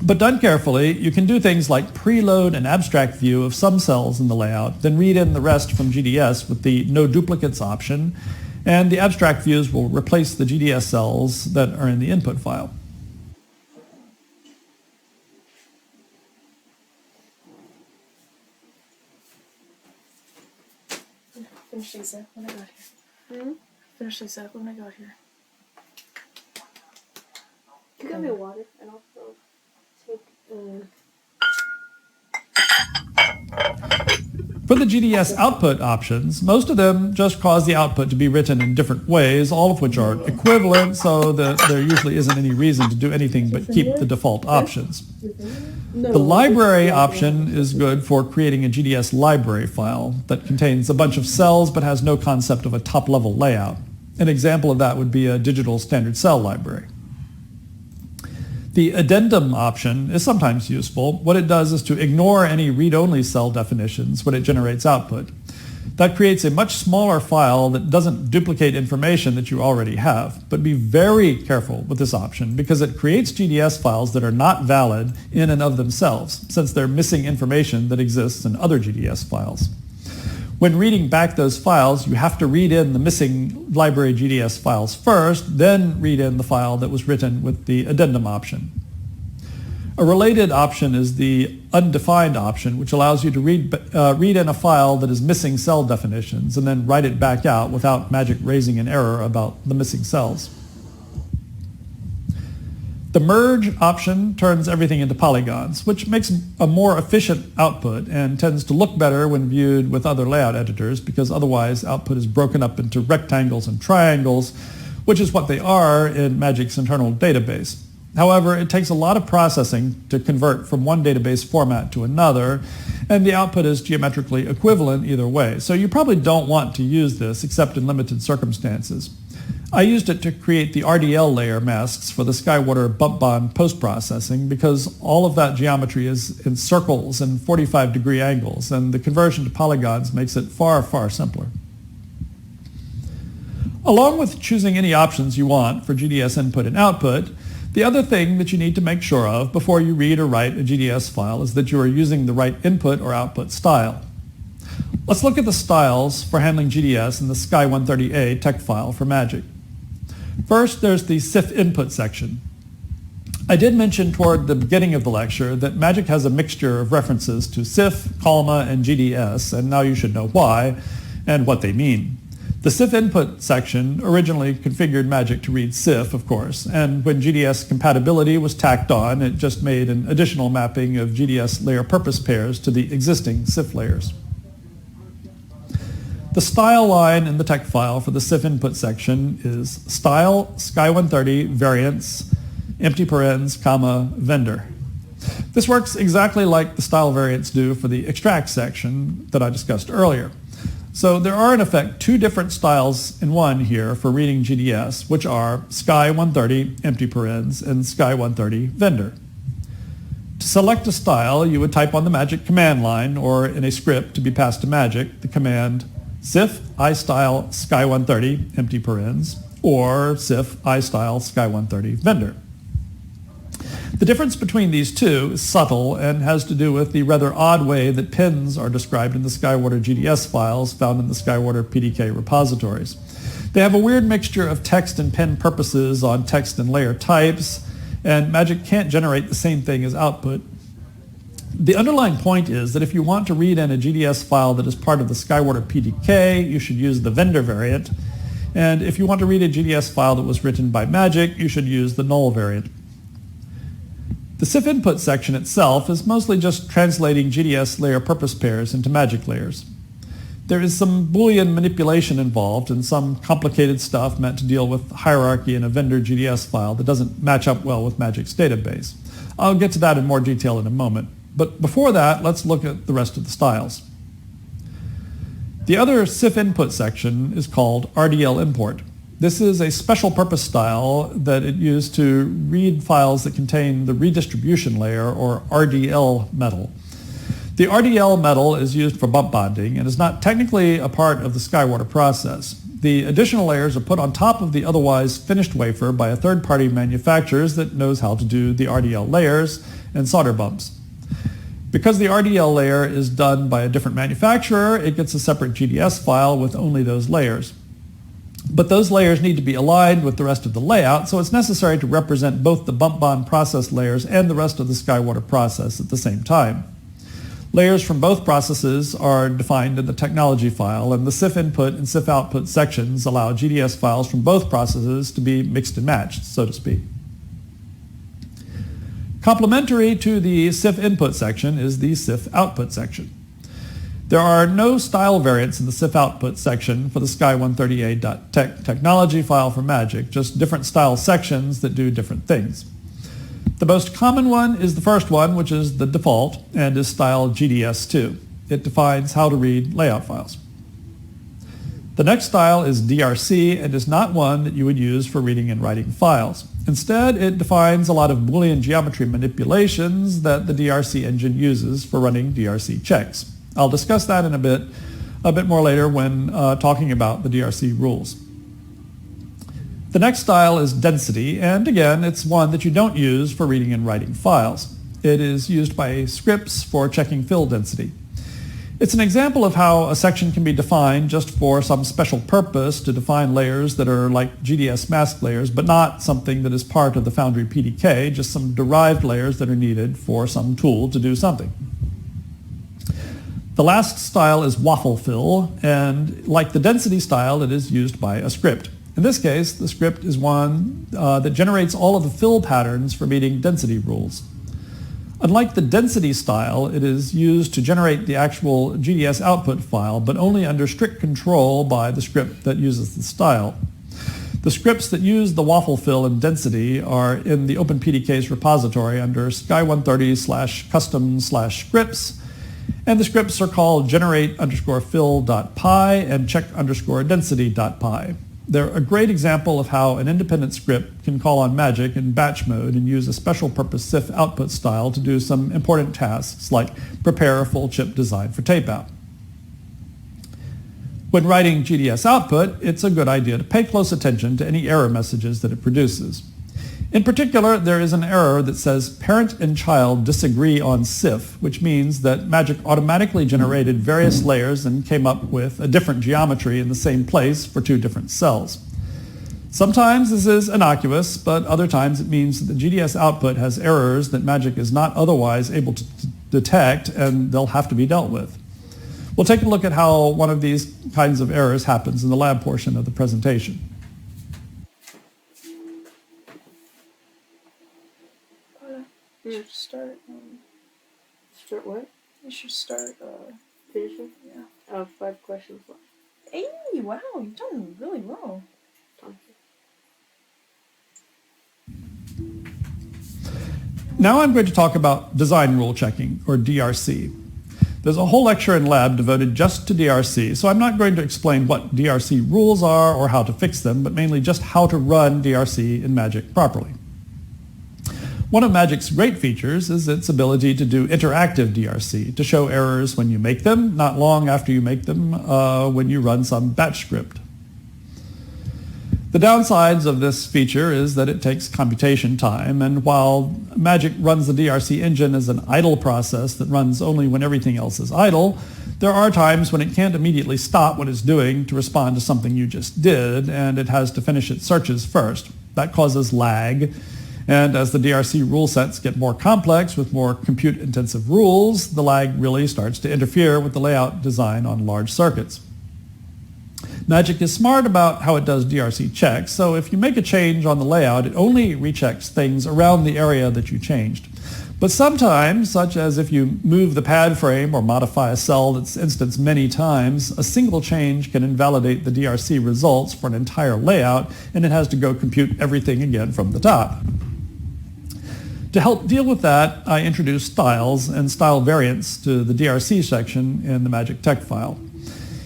But done carefully, you can do things like preload an abstract view of some cells in the layout, then read in the rest from GDS with the no duplicates option, and the abstract views will replace the GDS cells that are in the input file. Finish these up when I got here. Finish these up when I got here. You got me water and I'll take For the GDS output options, most of them just cause the output to be written in different ways, all of which are equivalent, so that there usually isn't any reason to do anything but keep the default options. The library option is good for creating a GDS library file that contains a bunch of cells but has no concept of a top-level layout. An example of that would be a digital standard cell library. The addendum option is sometimes useful. What it does is to ignore any read-only cell definitions when it generates output. That creates a much smaller file that doesn't duplicate information that you already have. But be very careful with this option because it creates GDS files that are not valid in and of themselves, since they're missing information that exists in other GDS files. When reading back those files, you have to read in the missing library GDS files first, then read in the file that was written with the addendum option. A related option is the undefined option, which allows you to read in a file that is missing cell definitions and then write it back out without magic raising an error about the missing cells. The merge option turns everything into polygons, which makes a more efficient output and tends to look better when viewed with other layout editors because otherwise output is broken up into rectangles and triangles, which is what they are in Magic's internal database. However, it takes a lot of processing to convert from one database format to another, and the output is geometrically equivalent either way. So you probably don't want to use this except in limited circumstances. I used it to create the RDL layer masks for the SkyWater bump bond post-processing because all of that geometry is in circles and 45-degree angles, and the conversion to polygons makes it far, far simpler. Along with choosing any options you want for GDS input and output, the other thing that you need to make sure of before you read or write a GDS file is that you are using the right input or output style. Let's look at the styles for handling GDS in the Sky130A text file for Magic. First, there's the CIF input section. I did mention toward the beginning of the lecture that Magic has a mixture of references to CIF, Calma, and GDS, and now you should know why and what they mean. The CIF input section originally configured Magic to read CIF, of course, and when GDS compatibility was tacked on, it just made an additional mapping of GDS layer purpose pairs to the existing CIF layers. The style line in the text file for the CIF input section is style Sky130 variants empty parens, comma, vendor. This works exactly like the style variants do for the extract section that I discussed earlier. So there are in effect two different styles in one here for reading GDS, which are Sky130 empty parens and Sky130 vendor. To select a style, you would type on the Magic command line or in a script to be passed to Magic the command CIF iStyle Sky130 empty parens or CIF iStyle Sky130 vendor. The difference between these two is subtle and has to do with the rather odd way that pins are described in the SkyWater GDS files found in the SkyWater PDK repositories. They have a weird mixture of text and pin purposes on text and layer types, and Magic can't generate the same thing as output. The underlying point is that if you want to read in a GDS file that is part of the SkyWater PDK, you should use the vendor variant, and if you want to read a GDS file that was written by Magic, you should use the null variant. The CIF input section itself is mostly just translating GDS layer purpose pairs into Magic layers. There is some Boolean manipulation involved and some complicated stuff meant to deal with hierarchy in a vendor GDS file that doesn't match up well with Magic's database. I'll get to that in more detail in a moment. But before that, let's look at the rest of the styles. The other CIF input section is called RDL import. This is a special purpose style that it used to read files that contain the redistribution layer or RDL metal. The RDL metal is used for bump bonding and is not technically a part of the SkyWater process. The additional layers are put on top of the otherwise finished wafer by a third-party manufacturer that knows how to do the RDL layers and solder bumps. Because the RDL layer is done by a different manufacturer, it gets a separate GDS file with only those layers. But those layers need to be aligned with the rest of the layout, so it's necessary to represent both the bump bond process layers and the rest of the SkyWater process at the same time. Layers from both processes are defined in the technology file, and the CIF input and CIF output sections allow GDS files from both processes to be mixed and matched, so to speak. Complementary to the CIF input section is the CIF output section. There are no style variants in the CIF output section for the SkyWater technology file for Magic, just different style sections that do different things. The most common one is the first one, which is the default, and is style GDS2. It defines how to read layout files. The next style is DRC and is not one that you would use for reading and writing files. Instead, it defines a lot of Boolean geometry manipulations that the DRC engine uses for running DRC checks. I'll discuss that in a bit more later when talking about the DRC rules. The next style is density, and again, it's one that you don't use for reading and writing files. It is used by scripts for checking fill density. It's an example of how a section can be defined just for some special purpose to define layers that are like GDS mask layers, but not something that is part of the Foundry PDK, just some derived layers that are needed for some tool to do something. The last style is waffle fill, and like the density style, it is used by a script. In this case, the script is one that generates all of the fill patterns for meeting density rules. Unlike the density style, it is used to generate the actual GDS output file, but only under strict control by the script that uses the style. The scripts that use the waffle fill and density are in the OpenPDK's repository under sky130/custom/scripts, and the scripts are called generate_fill.py and check_density.py. They're a great example of how an independent script can call on Magic in batch mode and use a special purpose CIF output style to do some important tasks like prepare a full chip design for tape out. When writing GDS output, it's a good idea to pay close attention to any error messages that it produces. In particular, there is an error that says parent and child disagree on CIF, which means that Magic automatically generated various layers and came up with a different geometry in the same place for two different cells. Sometimes this is innocuous, but other times it means that the GDS output has errors that Magic is not otherwise able to detect, and they'll have to be dealt with. We'll take a look at how one of these kinds of errors happens in the lab portion of the presentation. You should start. Start what? You should start. Finishing? Yeah. 5 questions left. Hey! Wow, you've done really well. Thank you. Now I'm going to talk about design rule checking, or DRC. There's a whole lecture in lab devoted just to DRC, so I'm not going to explain what DRC rules are or how to fix them, but mainly just how to run DRC in Magic properly. One of Magic's great features is its ability to do interactive DRC, to show errors when you make them, not long after you make them when you run some batch script. The downsides of this feature is that it takes computation time, and while Magic runs the DRC engine as an idle process that runs only when everything else is idle, there are times when it can't immediately stop what it's doing to respond to something you just did, and it has to finish its searches first. That causes lag. And as the DRC rule sets get more complex with more compute-intensive rules, the lag really starts to interfere with the layout design on large circuits. Magic is smart about how it does DRC checks, so if you make a change on the layout, it only rechecks things around the area that you changed. But sometimes, such as if you move the pad frame or modify a cell that's instanced many times, a single change can invalidate the DRC results for an entire layout, and it has to go compute everything again from the top. To help deal with that, I introduced styles and style variants to the DRC section in the Magic tech file.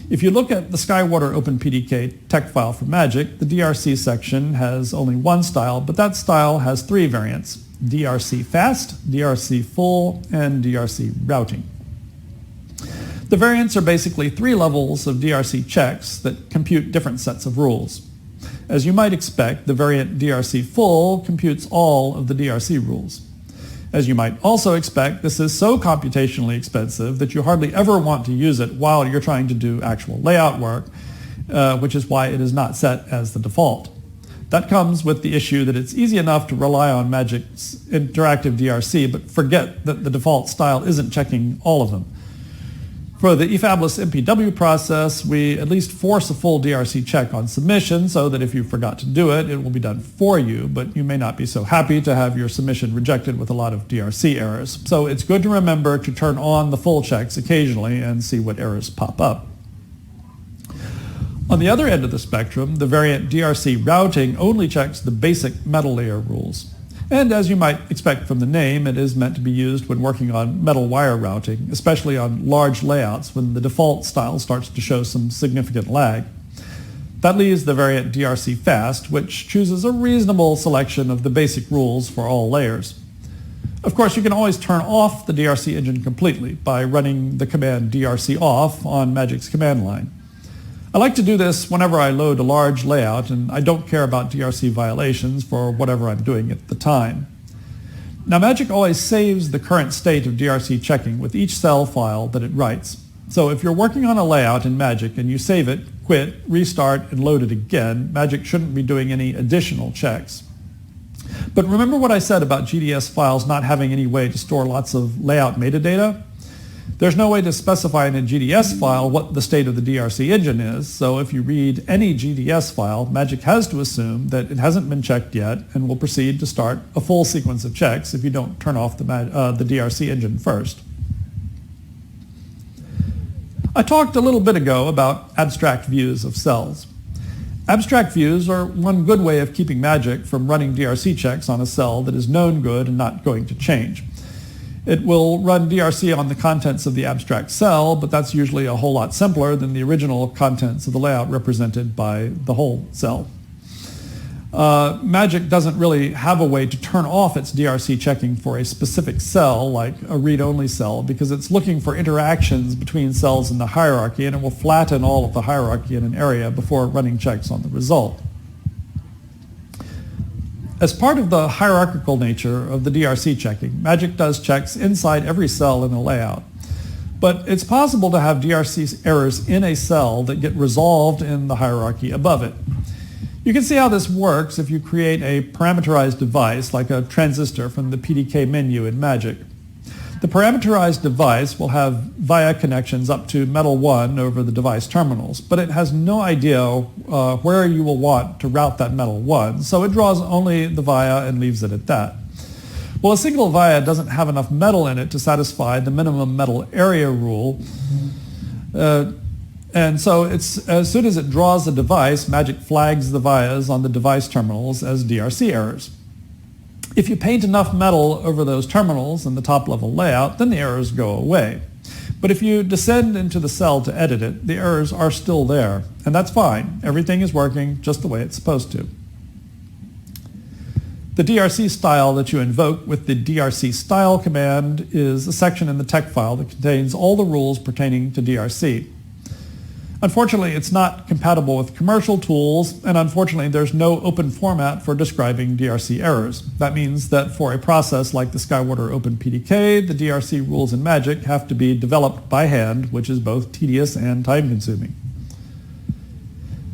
If you look at the SkyWater OpenPDK tech file for Magic, the DRC section has only one style, but that style has 3 variants: DRC fast, DRC full, and DRC routing. The variants are basically 3 levels of DRC checks that compute different sets of rules. As you might expect, the variant DRC full computes all of the DRC rules. As you might also expect, this is so computationally expensive that you hardly ever want to use it while you're trying to do actual layout work, which is why it is not set as the default. That comes with the issue that it's easy enough to rely on Magic's interactive DRC, but forget that the default style isn't checking all of them. For the eFabless MPW process, we at least force a full DRC check on submission so that if you forgot to do it, it will be done for you, but you may not be so happy to have your submission rejected with a lot of DRC errors. So it's good to remember to turn on the full checks occasionally and see what errors pop up. On the other end of the spectrum, the variant DRC routing only checks the basic metal layer rules. And as you might expect from the name, it is meant to be used when working on metal wire routing, especially on large layouts when the default style starts to show some significant lag. That leaves the variant DRC Fast, which chooses a reasonable selection of the basic rules for all layers. Of course, you can always turn off the DRC engine completely by running the command DRC off on Magic's command line. I like to do this whenever I load a large layout, and I don't care about DRC violations for whatever I'm doing at the time. Now, Magic always saves the current state of DRC checking with each cell file that it writes. So if you're working on a layout in Magic and you save it, quit, restart, and load it again, Magic shouldn't be doing any additional checks. But remember what I said about GDS files not having any way to store lots of layout metadata? There's no way to specify in a GDS file what the state of the DRC engine is, so if you read any GDS file, Magic has to assume that it hasn't been checked yet and will proceed to start a full sequence of checks if you don't turn off the DRC engine first. I talked a little bit ago about abstract views of cells. Abstract views are one good way of keeping Magic from running DRC checks on a cell that is known good and not going to change. It will run DRC on the contents of the abstract cell, but that's usually a whole lot simpler than the original contents of the layout represented by the whole cell. Magic doesn't really have a way to turn off its DRC checking for a specific cell, like a read-only cell, because it's looking for interactions between cells in the hierarchy, and it will flatten all of the hierarchy in an area before running checks on the result. As part of the hierarchical nature of the DRC checking, Magic does checks inside every cell in a layout. But it's possible to have DRC errors in a cell that get resolved in the hierarchy above it. You can see how this works if you create a parameterized device like a transistor from the PDK menu in Magic. The parameterized device will have via connections up to metal 1 over the device terminals, but it has no idea where you will want to route that metal 1, so it draws only the via and leaves it at that. Well, a single via doesn't have enough metal in it to satisfy the minimum metal area rule, and so as soon as it draws the device, Magic flags the vias on the device terminals as DRC errors. If you paint enough metal over those terminals in the top-level layout, then the errors go away. But if you descend into the cell to edit it, the errors are still there, and that's fine. Everything is working just the way it's supposed to. The DRC style that you invoke with the DRC style command is a section in the tex file that contains all the rules pertaining to DRC. Unfortunately, it's not compatible with commercial tools, and unfortunately, there's no open format for describing DRC errors. That means that for a process like the SkyWater PDK, the DRC rules in Magic have to be developed by hand, which is both tedious and time-consuming.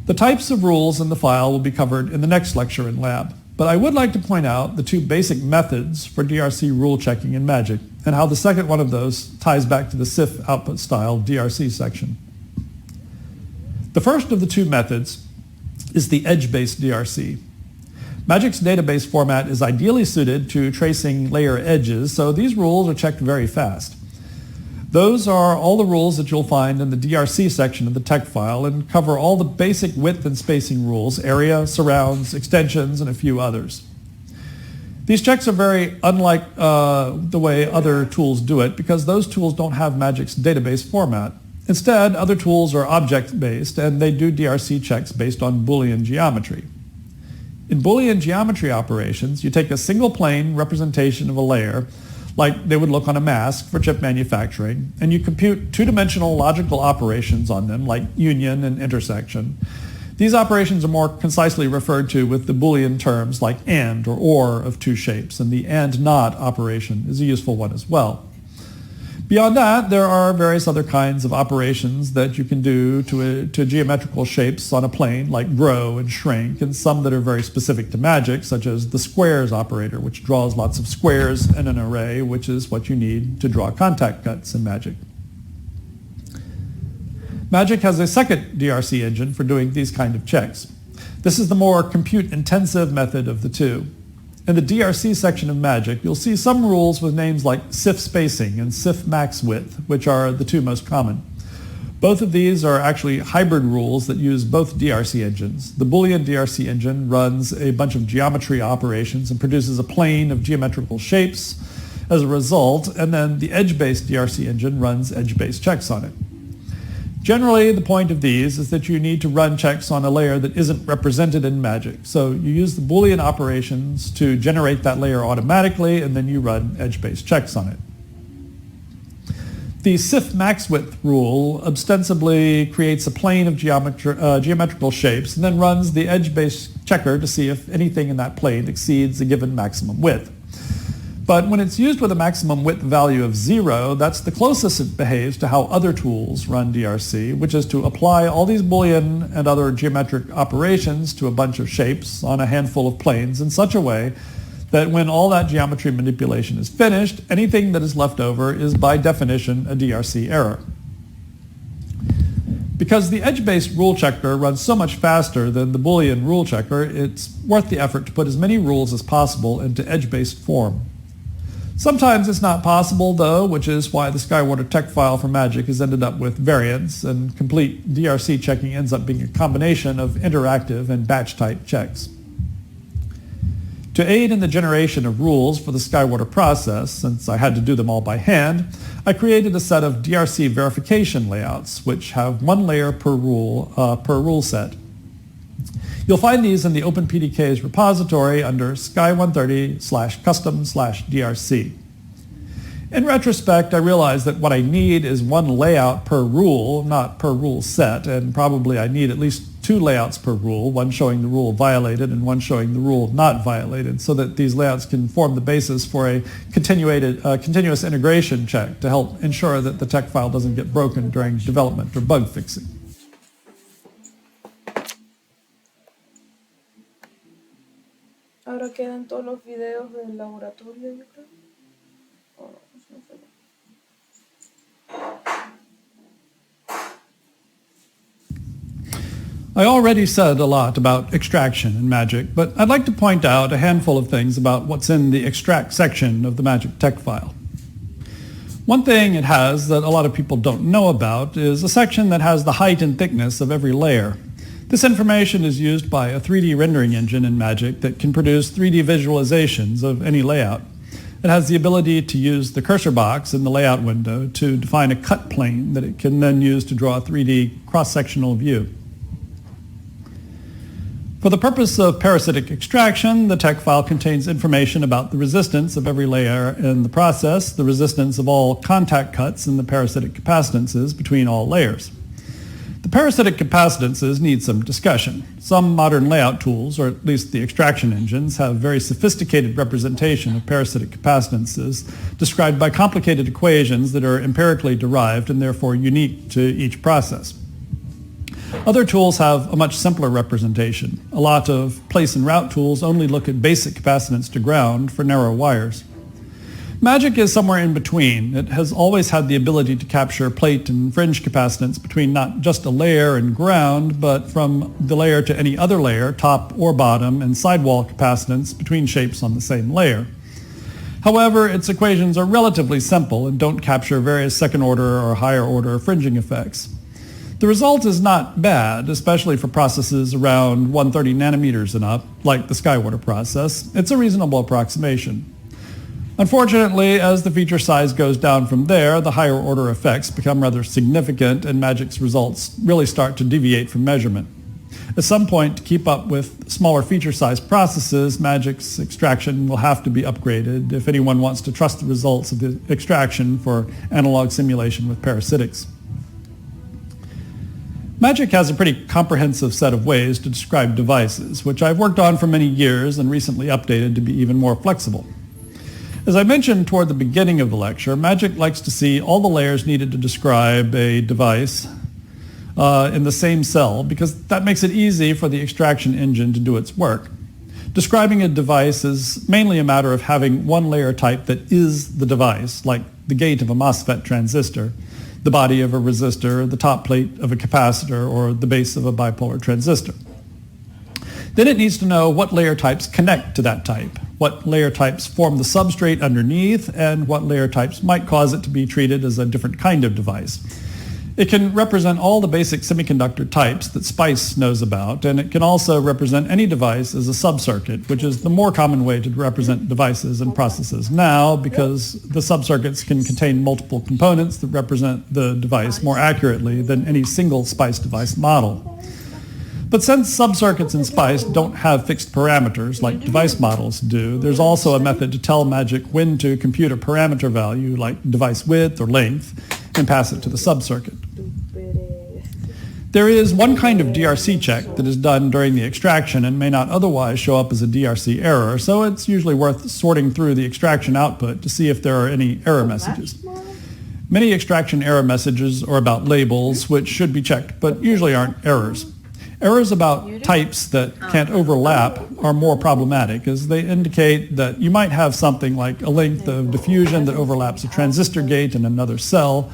The types of rules in the file will be covered in the next lecture in lab, but I would like to point out the two basic methods for DRC rule checking in Magic, and how the second one of those ties back to the CIF output style DRC section. The first of the two methods is the edge-based DRC. Magic's database format is ideally suited to tracing layer edges, so these rules are checked very fast. Those are all the rules that you'll find in the DRC section of the tex file and cover all the basic width and spacing rules, area, surrounds, extensions, and a few others. These checks are very unlike the way other tools do it because those tools don't have Magic's database format. Instead, other tools are object-based, and they do DRC checks based on Boolean geometry. In Boolean geometry operations, you take a single plane representation of a layer, like they would look on a mask for chip manufacturing, and you compute two-dimensional logical operations on them, like union and intersection. These operations are more concisely referred to with the Boolean terms like and or of two shapes, and the and not operation is a useful one as well. Beyond that, there are various other kinds of operations that you can do to geometrical shapes on a plane, like grow and shrink, and some that are very specific to Magic, such as the squares operator, which draws lots of squares in an array, which is what you need to draw contact cuts in Magic. Magic has a second DRC engine for doing these kind of checks. This is the more compute-intensive method of the two. In the DRC section of Magic, you'll see some rules with names like SIF spacing and SIF max width, which are the two most common. Both of these are actually hybrid rules that use both DRC engines. The Boolean DRC engine runs a bunch of geometry operations and produces a plane of geometrical shapes as a result, and then the edge-based DRC engine runs edge-based checks on it. Generally, the point of these is that you need to run checks on a layer that isn't represented in Magic. So you use the Boolean operations to generate that layer automatically, and then you run edge-based checks on it. The SIF max width rule ostensibly creates a plane of geometrical shapes and then runs the edge-based checker to see if anything in that plane exceeds a given maximum width. But when it's used with a maximum width value of 0, that's the closest it behaves to how other tools run DRC, which is to apply all these Boolean and other geometric operations to a bunch of shapes on a handful of planes in such a way that when all that geometry manipulation is finished, anything that is left over is by definition a DRC error. Because the edge-based rule checker runs so much faster than the Boolean rule checker, it's worth the effort to put as many rules as possible into edge-based form. Sometimes it's not possible, though, which is why the SkyWater text file for Magic has ended up with variants, and complete DRC checking ends up being a combination of interactive and batch-type checks. To aid in the generation of rules for the SkyWater process, since I had to do them all by hand, I created a set of DRC verification layouts, which have one layer per rule set. You'll find these in the OpenPDK's repository under sky130/custom/DRC. In retrospect, I realized that what I need is one layout per rule, not per rule set, and probably I need at least two layouts per rule, one showing the rule violated and one showing the rule not violated, so that these layouts can form the basis for a continuous integration check to help ensure that the text file doesn't get broken during development or bug fixing. Ahora quedan todos los videos del laboratorio, yo creo. Oh, no, eso no fue. I already said a lot about extraction in Magic, but I'd like to point out a handful of things about what's in the extract section of the Magic text file. One thing it has that a lot of people don't know about is a section that has the height and thickness of every layer. This information is used by a 3D rendering engine in Magic that can produce 3D visualizations of any layout. It has the ability to use the cursor box in the layout window to define a cut plane that it can then use to draw a 3D cross-sectional view. For the purpose of parasitic extraction, the text file contains information about the resistance of every layer in the process, the resistance of all contact cuts, and the parasitic capacitances between all layers. The parasitic capacitances need some discussion. Some modern layout tools, or at least the extraction engines, have very sophisticated representation of parasitic capacitances described by complicated equations that are empirically derived and therefore unique to each process. Other tools have a much simpler representation. A lot of place and route tools only look at basic capacitance to ground for narrow wires. Magic is somewhere in between. It has always had the ability to capture plate and fringe capacitance between not just a layer and ground, but from the layer to any other layer, top or bottom, and sidewall capacitance between shapes on the same layer. However, its equations are relatively simple and don't capture various second-order or higher-order fringing effects. The result is not bad, especially for processes around 130 nanometers and up, like the SkyWater process. It's a reasonable approximation. Unfortunately, as the feature size goes down from there, the higher order effects become rather significant and Magic's results really start to deviate from measurement. At some point, to keep up with smaller feature size processes, Magic's extraction will have to be upgraded if anyone wants to trust the results of the extraction for analog simulation with parasitics. Magic has a pretty comprehensive set of ways to describe devices, which I've worked on for many years and recently updated to be even more flexible. As I mentioned toward the beginning of the lecture, Magic likes to see all the layers needed to describe a device in the same cell because that makes it easy for the extraction engine to do its work. Describing a device is mainly a matter of having one layer type that is the device, like the gate of a MOSFET transistor, the body of a resistor, the top plate of a capacitor, or the base of a bipolar transistor. Then it needs to know what layer types connect to that type, what layer types form the substrate underneath, and what layer types might cause it to be treated as a different kind of device. It can represent all the basic semiconductor types that SPICE knows about, and it can also represent any device as a subcircuit, which is the more common way to represent devices and processes now, because the subcircuits can contain multiple components that represent the device more accurately than any single SPICE device model. But since subcircuits in SPICE don't have fixed parameters like device models do, there's also a method to tell Magic when to compute a parameter value like device width or length and pass it to the subcircuit. There is one kind of DRC check that is done during the extraction and may not otherwise show up as a DRC error, so it's usually worth sorting through the extraction output to see if there are any error messages. Many extraction error messages are about labels, which should be checked, but usually aren't errors. Errors about types that can't overlap are more problematic, as they indicate that you might have something like a length of diffusion that overlaps a transistor gate in another cell.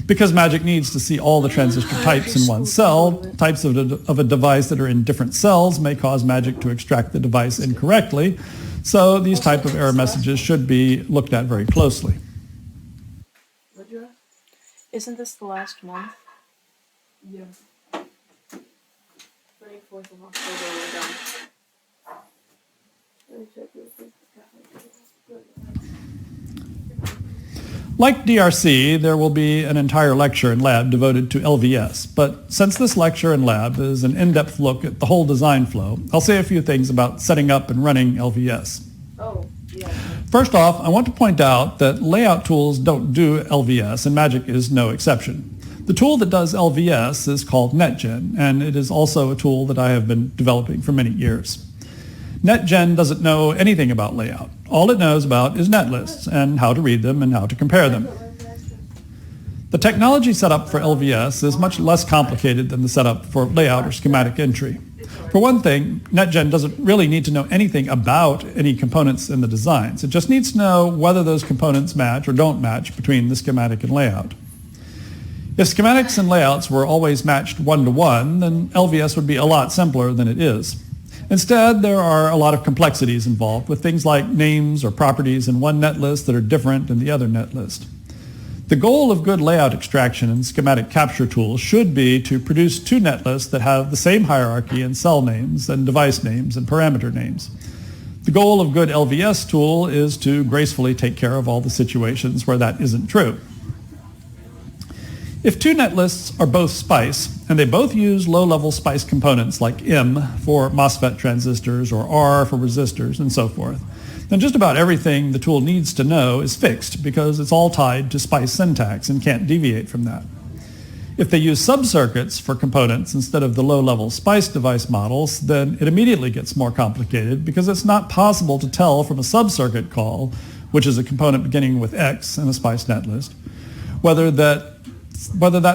Because Magic needs to see all the transistor types in one cell, types of a device that are in different cells may cause Magic to extract the device incorrectly, so these type of error messages should be looked at very closely. Isn't this the last month? Yeah. 24th of October, we're done. Like DRC, there will be an entire lecture and lab devoted to LVS, but since this lecture and lab is an in-depth look at the whole design flow, I'll say a few things about setting up and running LVS. Oh, yeah. First off, I want to point out that layout tools don't do LVS, and Magic is no exception. The tool that does LVS is called NetGen, and it is also a tool that I have been developing for many years. NetGen doesn't know anything about layout. All it knows about is netlists and how to read them and how to compare them. The technology setup for LVS is much less complicated than the setup for layout or schematic entry. For one thing, NetGen doesn't really need to know anything about any components in the designs. It just needs to know whether those components match or don't match between the schematic and layout. If schematics and layouts were always matched one-to-one, then LVS would be a lot simpler than it is. Instead, there are a lot of complexities involved with things like names or properties in one netlist that are different in the other netlist. The goal of good layout extraction and schematic capture tools should be to produce two netlists that have the same hierarchy in cell names and device names and parameter names. The goal of good LVS tool is to gracefully take care of all the situations where that isn't true. If two netlists are both SPICE, and they both use low-level SPICE components like M for MOSFET transistors or R for resistors and so forth, then just about everything the tool needs to know is fixed because it's all tied to SPICE syntax and can't deviate from that. If they use subcircuits for components instead of the low-level SPICE device models, then it immediately gets more complicated because it's not possible to tell from a subcircuit call, which is a component beginning with X in a SPICE netlist, whether that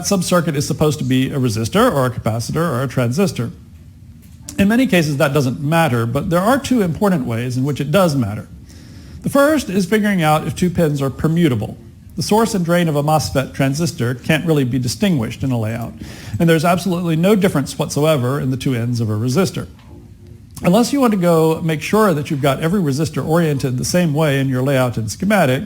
subcircuit is supposed to be a resistor or a capacitor or a transistor. In many cases that doesn't matter, but there are two important ways in which it does matter. The first is figuring out if two pins are permutable. The source and drain of a MOSFET transistor can't really be distinguished in a layout, and there's absolutely no difference whatsoever in the two ends of a resistor. Unless you want to go make sure that you've got every resistor oriented the same way in your layout and schematic,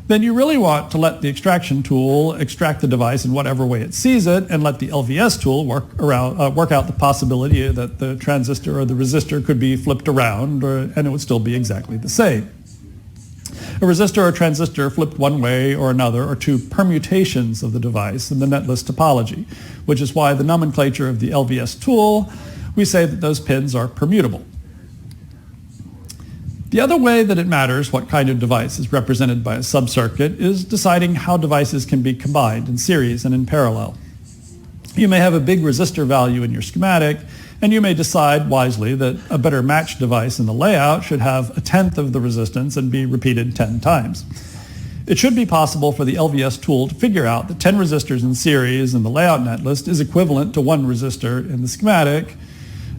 then you really want to let the extraction tool extract the device in whatever way it sees it and let the LVS tool work out the possibility that the transistor or the resistor could be flipped around and it would still be exactly the same. A resistor or transistor flipped one way or another are two permutations of the device in the netlist topology, which is why the nomenclature of the LVS tool, we say that those pins are permutable. The other way that it matters what kind of device is represented by a subcircuit is deciding how devices can be combined in series and in parallel. You may have a big resistor value in your schematic, and you may decide wisely that a better matched device in the layout should have 1/10 of the resistance and be repeated 10 times. It should be possible for the LVS tool to figure out that 10 resistors in series in the layout netlist is equivalent to 1 resistor in the schematic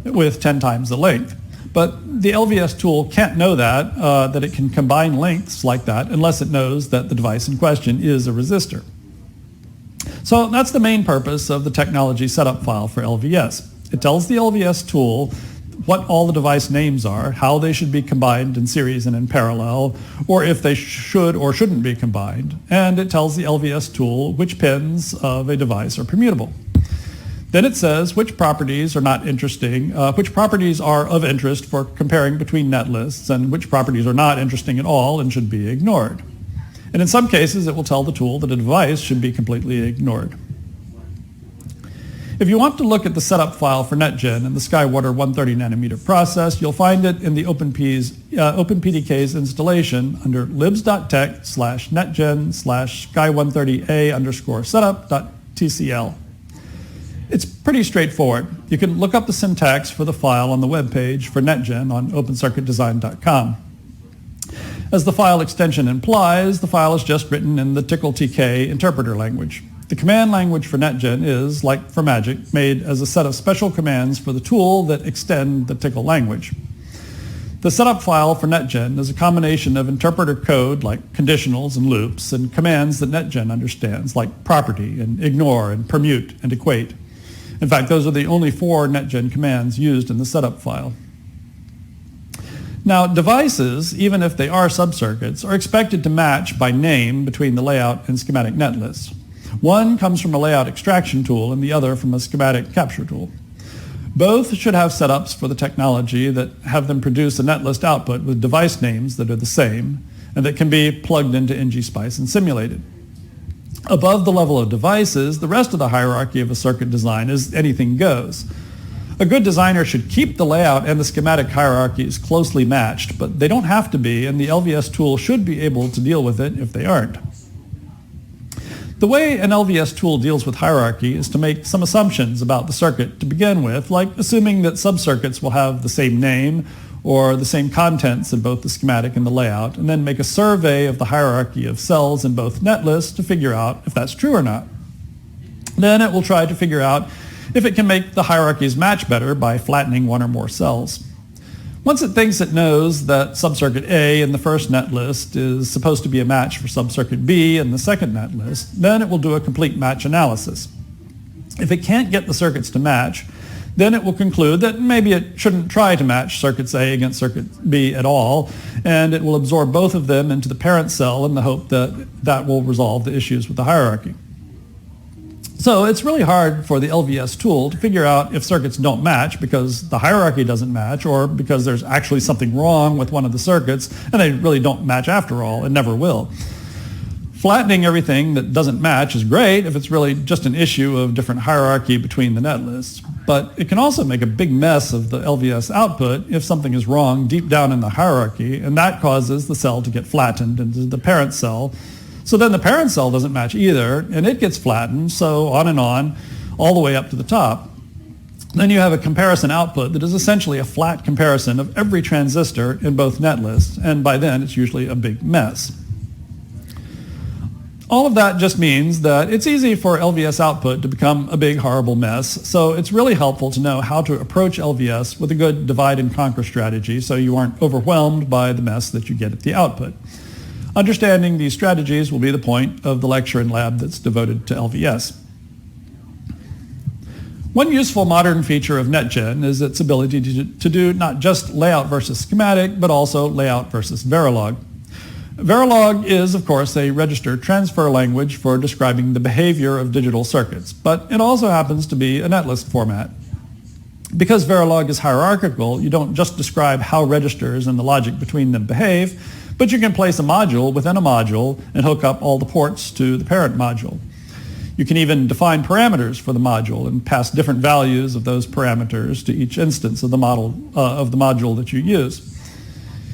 with 10 times the length. But the LVS tool can't know that it can combine lengths like that unless it knows that the device in question is a resistor. So that's the main purpose of the technology setup file for LVS. It tells the LVS tool what all the device names are, how they should be combined in series and in parallel, or if they should or shouldn't be combined, and it tells the LVS tool which pins of a device are permutable. Then it says which properties are not interesting, which properties are of interest for comparing between netlists, and which properties are not interesting at all and should be ignored. And in some cases, it will tell the tool that a device should be completely ignored. If you want to look at the setup file for NetGen and the SkyWater 130 nanometer process, you'll find it in the OpenPDK's installation under libs.tech/netgen/sky130a_setup.tcl. It's pretty straightforward. You can look up the syntax for the file on the web page for NetGen on opencircuitdesign.com. As the file extension implies, the file is just written in the TickleTK interpreter language. The command language for NetGen is, like for Magic, made as a set of special commands for the tool that extend the Tickle language. The setup file for NetGen is a combination of interpreter code like conditionals and loops and commands that NetGen understands like property and ignore and permute and equate. In fact, those are the only 4 NetGen commands used in the setup file. Now, devices, even if they are subcircuits, are expected to match by name between the layout and schematic netlists. One comes from a layout extraction tool and the other from a schematic capture tool. Both should have setups for the technology that have them produce a netlist output with device names that are the same and that can be plugged into ngSpice and simulated. Above the level of devices, the rest of the hierarchy of a circuit design is anything goes. A good designer should keep the layout and the schematic hierarchies closely matched, but they don't have to be, and the LVS tool should be able to deal with it if they aren't. The way an LVS tool deals with hierarchy is to make some assumptions about the circuit to begin with, like assuming that subcircuits will have the same name or the same contents in both the schematic and the layout, and then make a survey of the hierarchy of cells in both netlists to figure out if that's true or not. Then it will try to figure out if it can make the hierarchies match better by flattening one or more cells. Once it thinks it knows that subcircuit A in the first netlist is supposed to be a match for subcircuit B in the second netlist, then it will do a complete match analysis. If it can't get the circuits to match, then it will conclude that maybe it shouldn't try to match circuits A against circuit B at all, and it will absorb both of them into the parent cell in the hope that that will resolve the issues with the hierarchy. So it's really hard for the LVS tool to figure out if circuits don't match because the hierarchy doesn't match or because there's actually something wrong with one of the circuits and they really don't match after all and never will. Flattening everything that doesn't match is great if it's really just an issue of different hierarchy between the netlists, but it can also make a big mess of the LVS output if something is wrong deep down in the hierarchy, and that causes the cell to get flattened into the parent cell. So then the parent cell doesn't match either, and it gets flattened, so on and on, all the way up to the top. Then you have a comparison output that is essentially a flat comparison of every transistor in both netlists, and by then it's usually a big mess. All of that just means that it's easy for LVS output to become a big, horrible mess, so it's really helpful to know how to approach LVS with a good divide and conquer strategy so you aren't overwhelmed by the mess that you get at the output. Understanding these strategies will be the point of the lecture and lab that's devoted to LVS. One useful modern feature of NetGen is its ability to do not just layout versus schematic, but also layout versus Verilog. Verilog is, of course, a register transfer language for describing the behavior of digital circuits, but it also happens to be a netlist format. Because Verilog is hierarchical, you don't just describe how registers and the logic between them behave, but you can place a module within a module and hook up all the ports to the parent module. You can even define parameters for the module and pass different values of those parameters to each instance of the module that you use.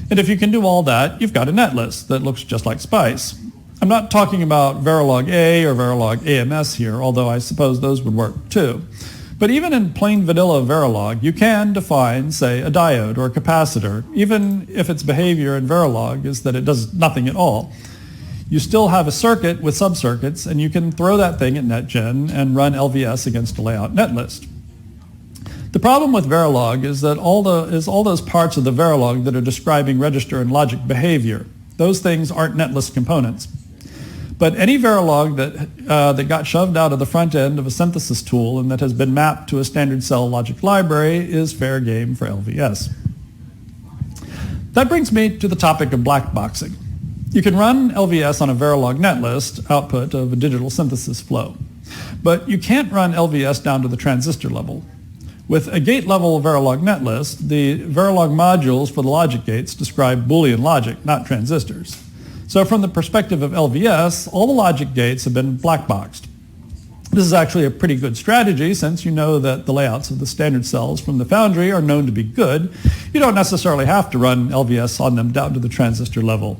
And if you can do all that, you've got a netlist that looks just like Spice. I'm not talking about Verilog A or Verilog AMS here, although I suppose those would work too. But even in plain vanilla Verilog, you can define, say, a diode or a capacitor, even if its behavior in Verilog is that it does nothing at all. You still have a circuit with subcircuits, and you can throw that thing at NetGen and run LVS against a layout netlist. The problem with Verilog is that all those parts of the Verilog that are describing register and logic behavior. Those things aren't netlist components. But any Verilog that got shoved out of the front end of a synthesis tool and that has been mapped to a standard cell logic library is fair game for LVS. That brings me to the topic of black boxing. You can run LVS on a Verilog netlist, output of a digital synthesis flow. But you can't run LVS down to the transistor level. With a gate-level Verilog netlist, the Verilog modules for the logic gates describe Boolean logic, not transistors. So from the perspective of LVS, all the logic gates have been black boxed. This is actually a pretty good strategy since you know that the layouts of the standard cells from the foundry are known to be good. You don't necessarily have to run LVS on them down to the transistor level.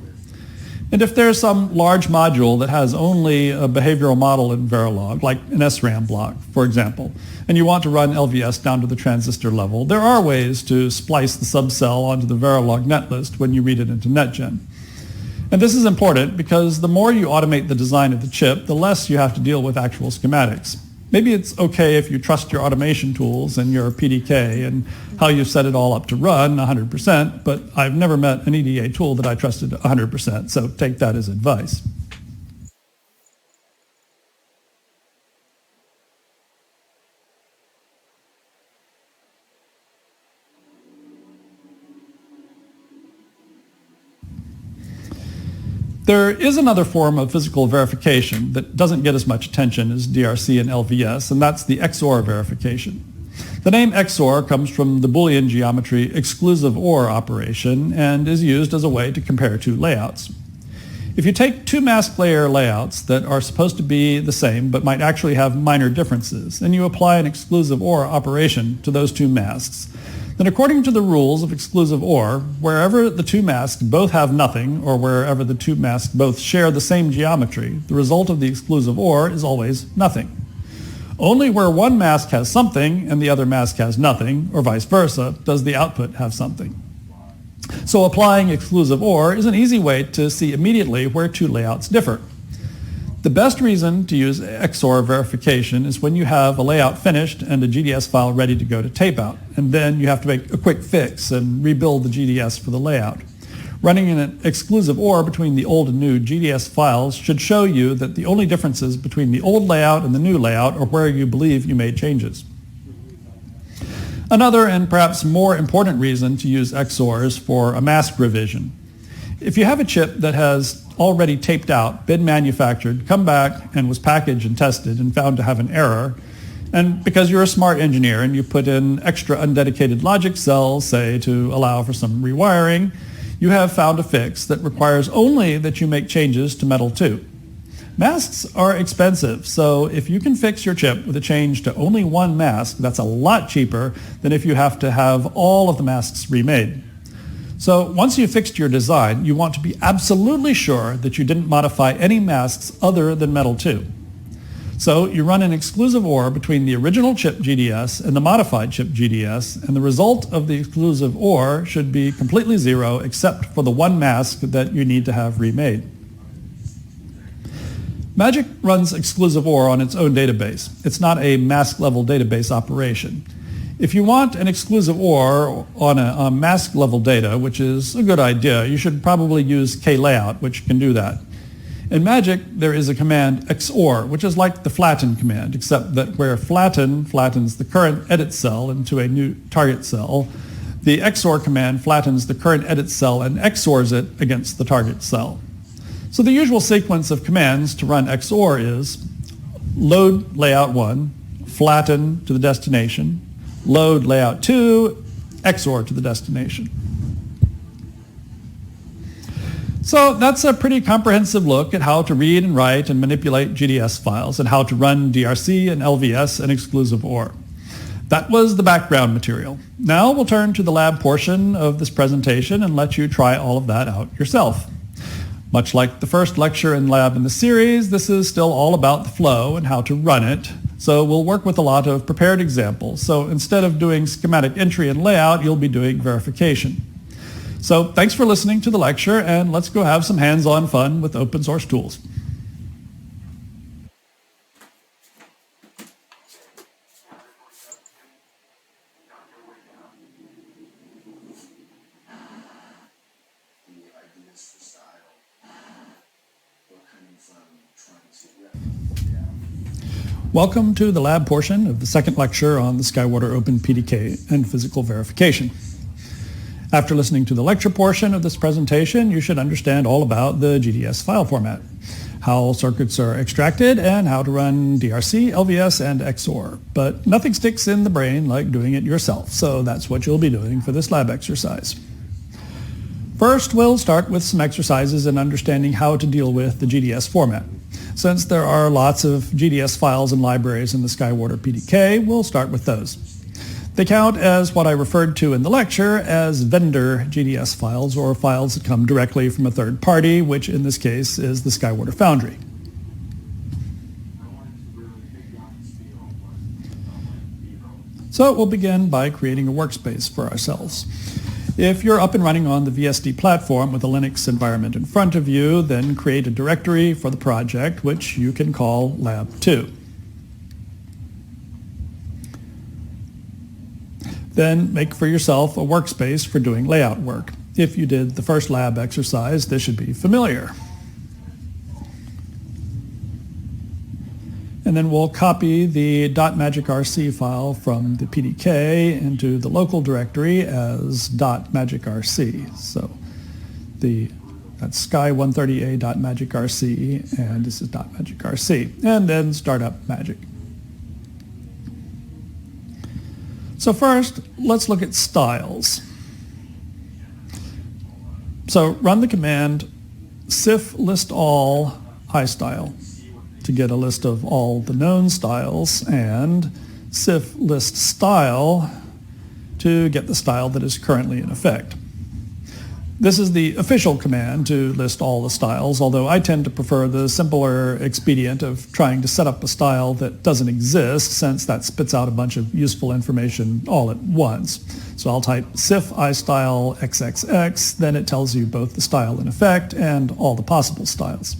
And if there's some large module that has only a behavioral model in Verilog, like an SRAM block, for example, and you want to run LVS down to the transistor level, there are ways to splice the subcell onto the Verilog netlist when you read it into NetGen. And this is important because the more you automate the design of the chip, the less you have to deal with actual schematics. Maybe it's okay if you trust your automation tools and your PDK and how you set it all up to run 100%, but I've never met an EDA tool that I trusted 100%, so take that as advice. There is another form of physical verification that doesn't get as much attention as DRC and LVS, and that's the XOR verification. The name XOR comes from the Boolean geometry exclusive OR operation and is used as a way to compare two layouts. If you take two mask layer layouts that are supposed to be the same but might actually have minor differences, and you apply an exclusive OR operation to those two masks, then according to the rules of exclusive OR, wherever the two masks both have nothing, or wherever the two masks both share the same geometry, the result of the exclusive OR is always nothing. Only where one mask has something and the other mask has nothing, or vice versa, does the output have something. So applying exclusive OR is an easy way to see immediately where two layouts differ. The best reason to use XOR verification is when you have a layout finished and a GDS file ready to go to tape out, and then you have to make a quick fix and rebuild the GDS for the layout. Running an exclusive OR between the old and new GDS files should show you that the only differences between the old layout and the new layout are where you believe you made changes. Another and perhaps more important reason to use XOR is for a mask revision. If you have a chip that has already taped out, been manufactured, come back and was packaged and tested and found to have an error, and because you're a smart engineer and you put in extra undedicated logic cells, say, to allow for some rewiring, you have found a fix that requires only that you make changes to metal 2. Masks are expensive, so if you can fix your chip with a change to only one mask, that's a lot cheaper than if you have to have all of the masks remade. So once you've fixed your design, you want to be absolutely sure that you didn't modify any masks other than metal 2. So you run an exclusive OR between the original chip GDS and the modified chip GDS, and the result of the exclusive OR should be completely zero except for the one mask that you need to have remade. Magic runs exclusive OR on its own database. It's not a mask-level database operation. If you want an exclusive OR on a mask-level data, which is a good idea, you should probably use klayout, which can do that. In Magic, there is a command XOR, which is like the flatten command, except that where flatten flattens the current edit cell into a new target cell, the XOR command flattens the current edit cell and XORs it against the target cell. So the usual sequence of commands to run XOR is load layout 1, flatten to the destination, load layout 2, XOR to the destination. So that's a pretty comprehensive look at how to read and write and manipulate GDS files and how to run DRC and LVS and exclusive OR. That was the background material. Now we'll turn to the lab portion of this presentation and let you try all of that out yourself. Much like the first lecture and lab in the series, this is still all about the flow and how to run it. So we'll work with a lot of prepared examples. So instead of doing schematic entry and layout, you'll be doing verification. So thanks for listening to the lecture, and let's go have some hands-on fun with open source tools. The ideas for style were coming from Welcome to the lab portion of the second lecture on the SkyWater Open PDK and physical verification. After listening to the lecture portion of this presentation, you should understand all about the GDS file format, how circuits are extracted, and how to run DRC, LVS, and XOR. But nothing sticks in the brain like doing it yourself, so that's what you'll be doing for this lab exercise. First, we'll start with some exercises in understanding how to deal with the GDS format. Since there are lots of GDS files and libraries in the SkyWater PDK, we'll start with those. They count as what I referred to in the lecture as vendor GDS files, or files that come directly from a third party, which in this case is the SkyWater Foundry. So we'll begin by creating a workspace for ourselves. If you're up and running on the VSD platform with a Linux environment in front of you, then create a directory for the project, which you can call Lab 2. Then make for yourself a workspace for doing layout work. If you did the first lab exercise, this should be familiar. And then we'll copy the .magicrc file from the PDK into the local directory as .magicrc. So that's sky130a.magicrc, and this is .magicrc. And then start up Magic. So first, let's look at styles. So run the command sif list all istyle to get a list of all the known styles, and sif list style to get the style that is currently in effect. This is the official command to list all the styles, although I tend to prefer the simpler expedient of trying to set up a style that doesn't exist, since that spits out a bunch of useful information all at once. So I'll type sif istyle xxx, then it tells you both the style in effect and all the possible styles.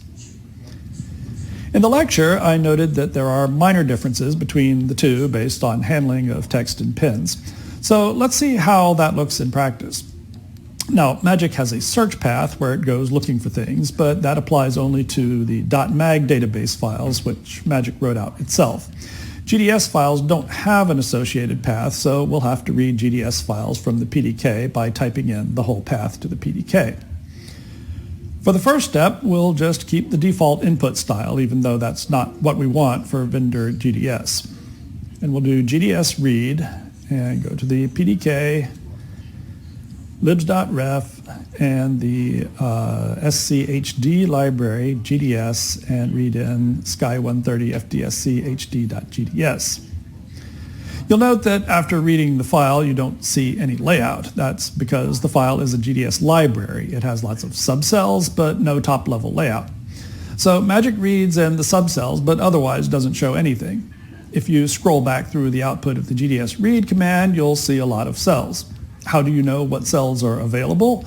In the lecture, I noted that there are minor differences between the two based on handling of text and pins. So let's see how that looks in practice. Now, Magic has a search path where it goes looking for things, but that applies only to the .mag database files, which Magic wrote out itself. GDS files don't have an associated path, so we'll have to read GDS files from the PDK by typing in the whole path to the PDK. For the first step, we'll just keep the default input style, even though that's not what we want for vendor GDS. And we'll do GDS read and go to the PDK, libs.ref, and the SCHD library GDS, and read in sky130 fdsc hd.gds. You'll note that after reading the file, you don't see any layout. That's because the file is a GDS library. It has lots of subcells, but no top-level layout. So Magic reads in the subcells, but otherwise doesn't show anything. If you scroll back through the output of the GDS read command, you'll see a lot of cells. How do you know what cells are available?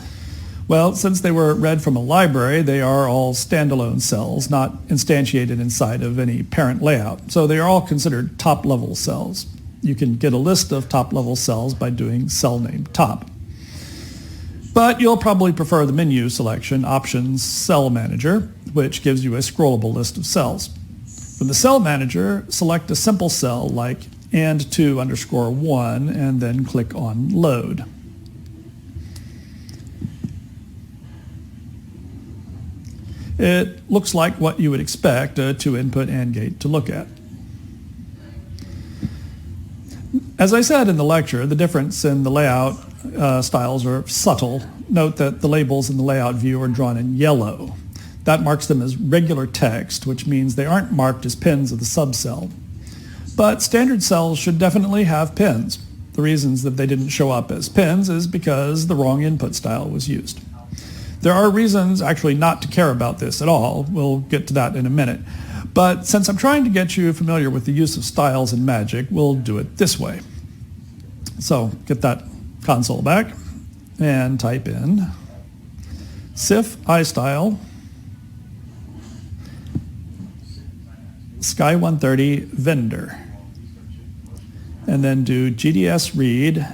Well, since they were read from a library, they are all standalone cells, not instantiated inside of any parent layout. So they are all considered top-level cells. You can get a list of top-level cells by doing cell name top. But you'll probably prefer the menu selection, Options Cell Manager, which gives you a scrollable list of cells. From the Cell Manager, select a simple cell like and2_1, and then click on Load. It looks like what you would expect a 2-input AND gate to look at. As I said in the lecture, the difference in the layout styles are subtle. Note that the labels in the layout view are drawn in yellow. That marks them as regular text, which means they aren't marked as pins of the subcell. But standard cells should definitely have pins. The reasons that they didn't show up as pins is because the wrong input style was used. There are reasons actually not to care about this at all. We'll get to that in a minute. But since I'm trying to get you familiar with the use of styles in Magic, we'll do it this way. So get that console back and type in sif istyle sky130 vendor, and then do GDS read,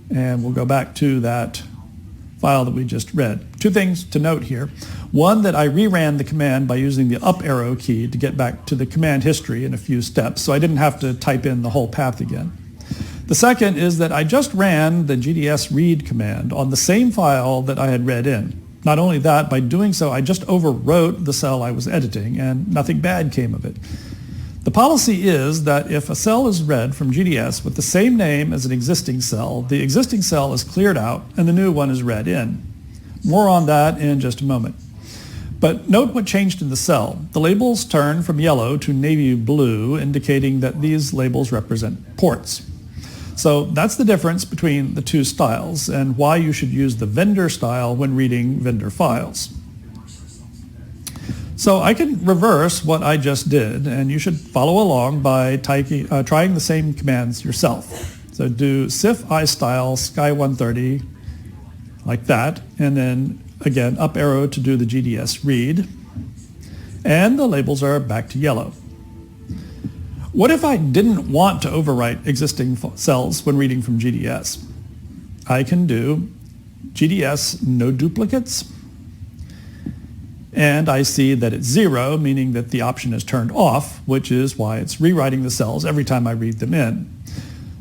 and we'll go back to that file that we just read. Two things to note here. One, that I reran the command by using the up arrow key to get back to the command history in a few steps, so I didn't have to type in the whole path again. The second is that I just ran the GDS read command on the same file that I had read in. Not only that, by doing so, I just overwrote the cell I was editing, and nothing bad came of it. The policy is that if a cell is read from GDS with the same name as an existing cell, the existing cell is cleared out and the new one is read in. More on that in just a moment. But note what changed in the cell. The labels turned from yellow to navy blue, indicating that these labels represent ports. So that's the difference between the two styles and why you should use the vendor style when reading vendor files. So I can reverse what I just did, and you should follow along by trying the same commands yourself. So do sif istyle sky130 like that, and then again up arrow to do the GDS read, and the labels are back to yellow. What if I didn't want to overwrite existing cells when reading from GDS? I can do GDS no duplicates, and I see that it's 0, meaning that the option is turned off, which is why it's rewriting the cells every time I read them in.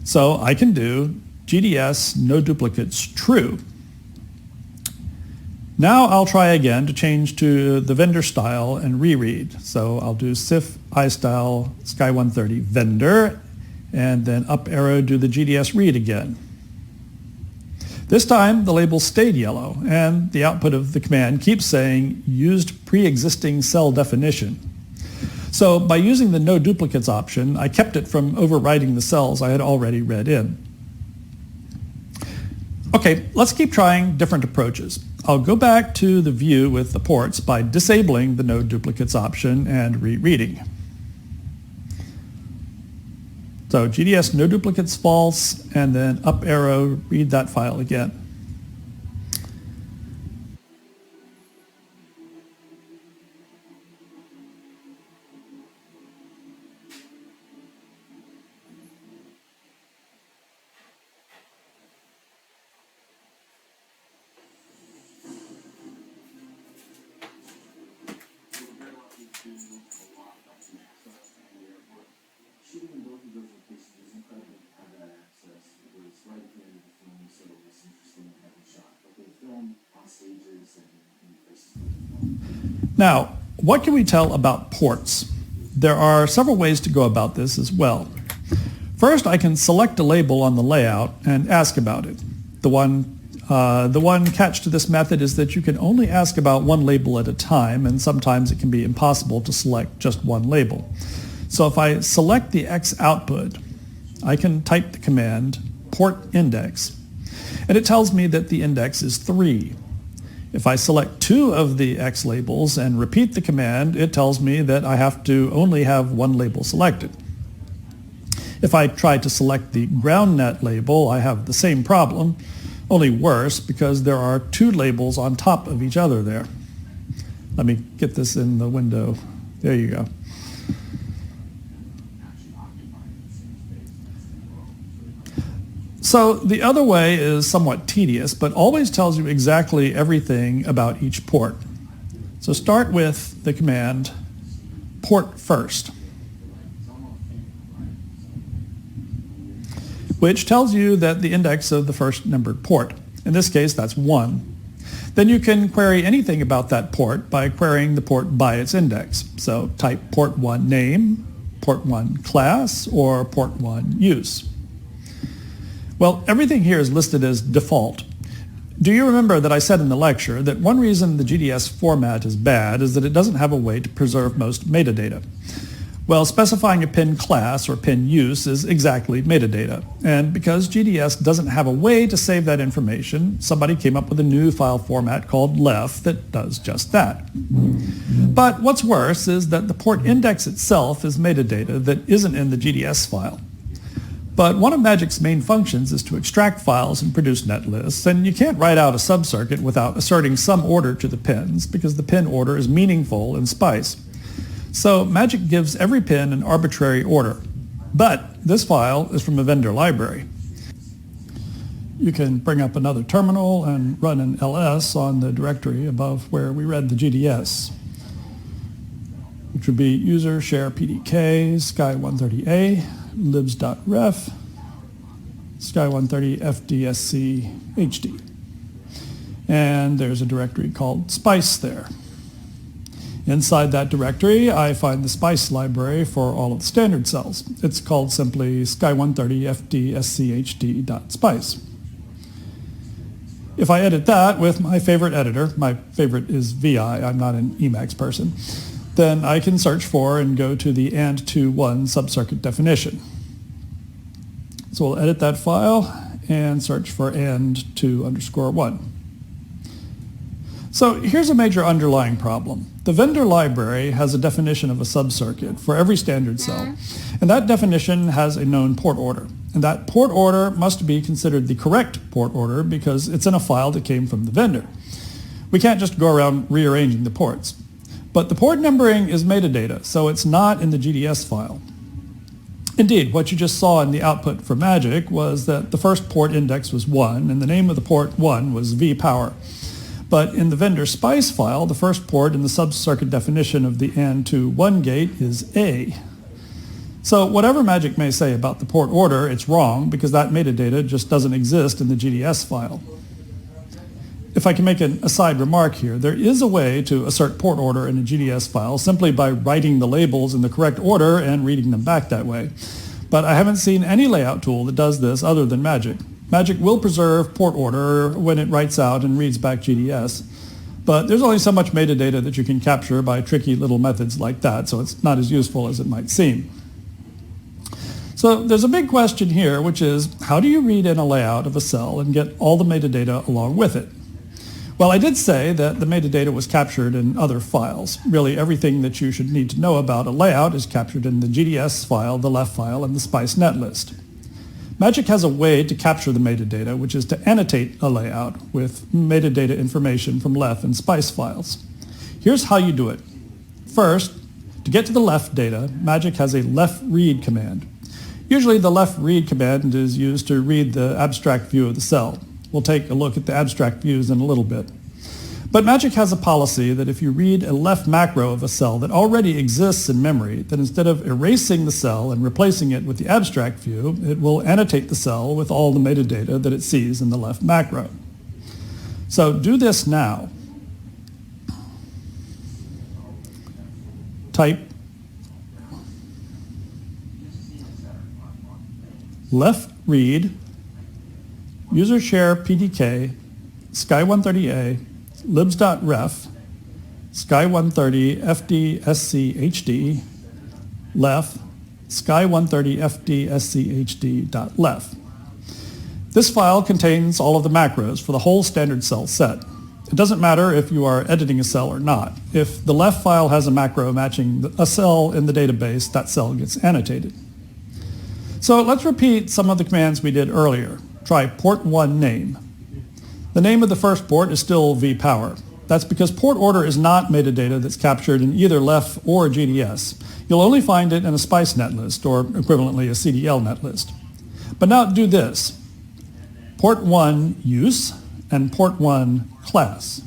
So I can do GDS no duplicates true. Now I'll try again to change to the vendor style and reread. So I'll do sif istyle sky130 vendor, and then up arrow do the GDS read again. This time the label stayed yellow, and the output of the command keeps saying used pre-existing cell definition. So by using the no duplicates option, I kept it from overwriting the cells I had already read in. Okay, let's keep trying different approaches. I'll go back to the view with the ports by disabling the no duplicates option and rereading. So GDS no duplicates false, and then up arrow, read that file again. Shooting in both of those locations was incredible to have that access. It was right at the end of the film, so it was interesting to have them shot. But they film on stages and in places where they film. Now, what can we tell about ports? There are several ways to go about this as well. First, I can select a label on the layout and ask about it. The one catch to this method is that you can only ask about one label at a time, and sometimes it can be impossible to select just one label. So if I select the X output, I can type the command port index, and it tells me that the index is 3. If I select 2 of the X labels and repeat the command, it tells me that I have to only have one label selected. If I try to select the ground net label, I have the same problem, only worse because there are 2 labels on top of each other there. Let me get this in the window. There you go. So the other way is somewhat tedious, but always tells you exactly everything about each port. So start with the command port first, which tells you that the index of the first numbered port. In this case, that's 1. Then you can query anything about that port by querying the port by its index. So type port 1 name, port 1 class, or port 1 use. Well, everything here is listed as default. Do you remember that I said in the lecture that one reason the GDS format is bad is that it doesn't have a way to preserve most metadata? Well, specifying a pin class or pin use is exactly metadata. And because GDS doesn't have a way to save that information, somebody came up with a new file format called lef that does just that. But what's worse is that the port index itself is metadata that isn't in the GDS file. But one of Magic's main functions is to extract files and produce net lists, and you can't write out a subcircuit without asserting some order to the pins, because the pin order is meaningful in SPICE. So Magic gives every pin an arbitrary order. But this file is from a vendor library. You can bring up another terminal and run an ls on the directory above where we read the GDS, which would be user share PDK, sky130a, libs.ref, sky130 fdsc hd. And there's a directory called spice there. Inside that directory, I find the spice library for all of the standard cells. It's called simply sky130 fdschd.spice. If I edit that with my favorite editor, my favorite is VI, I'm not an Emacs person, then I can search for and go to the and2.1 subcircuit definition. So we'll edit that file and search for and2_1. So here's a major underlying problem. The vendor library has a definition of a subcircuit for every standard cell, and that definition has a known port order. And that port order must be considered the correct port order because it's in a file that came from the vendor. We can't just go around rearranging the ports. But the port numbering is metadata, so it's not in the GDS file. Indeed, what you just saw in the output for Magic was that the first port index was 1, and the name of the port 1 was vpower. But in the vendor spice file, the first port in the subcircuit definition of the and2.1 gate is A. So whatever Magic may say about the port order, it's wrong because that metadata just doesn't exist in the GDS file. If I can make an aside remark here, there is a way to assert port order in a GDS file simply by writing the labels in the correct order and reading them back that way. But I haven't seen any layout tool that does this other than Magic. Magic will preserve port order when it writes out and reads back GDS. But there's only so much metadata that you can capture by tricky little methods like that, so it's not as useful as it might seem. So there's a big question here, which is, how do you read in a layout of a cell and get all the metadata along with it? Well, I did say that the metadata was captured in other files. Really, everything that you should need to know about a layout is captured in the GDS file, the left file, and the spice netlist. Magic has a way to capture the metadata, which is to annotate a layout with metadata information from left and spice files. Here's how you do it. First, to get to the left data, Magic has a left read command. Usually the left read command is used to read the abstract view of the cell. We'll take a look at the abstract views in a little bit. But Magic has a policy that if you read a left macro of a cell that already exists in memory, then instead of erasing the cell and replacing it with the abstract view, it will annotate the cell with all the metadata that it sees in the left macro. So do this now. Type left read user share PDK sky130a libs.ref sky130 fdsc.hd left sky130 fdsc.hd.left. This file contains all of the macros for the whole standard cell set. It doesn't matter if you are editing a cell or not. If the left file has a macro matching a cell in the database, that cell gets annotated. So let's repeat some of the commands we did earlier. Try port 1 name. The name of the first port is still vpower. That's because port order is not metadata that's captured in either left or GDS. You'll only find it in a spice netlist, or equivalently a CDL netlist. But now do this. Port 1 use and port 1 class.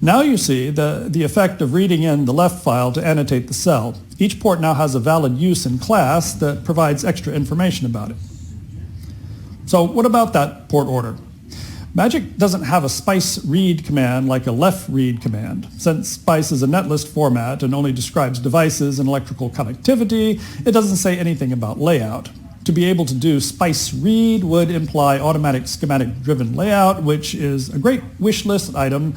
Now you see the effect of reading in the left file to annotate the cell. Each port now has a valid use and class that provides extra information about it. So what about that port order? Magic doesn't have a spice read command like a left read command. Since spice is a netlist format and only describes devices and electrical connectivity, it doesn't say anything about layout. To be able to do spice read would imply automatic schematic driven layout, which is a great wish list item.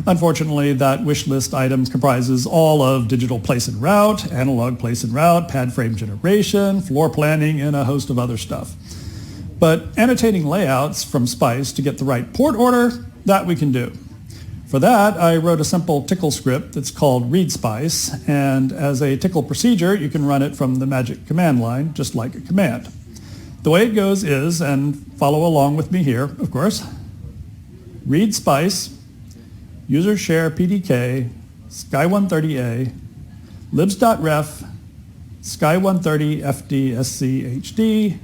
Unfortunately, that wish list item comprises all of digital place and route, analog place and route, pad frame generation, floor planning, and a host of other stuff. But annotating layouts from spice to get the right port order, that we can do. For that, I wrote a simple tickle script that's called readSpice, and as a tickle procedure, you can run it from the Magic command line, just like a command. The way it goes is, and follow along with me here, of course, readSpice, user share PDK, sky130a, libs.ref, sky130 fdsc.hd,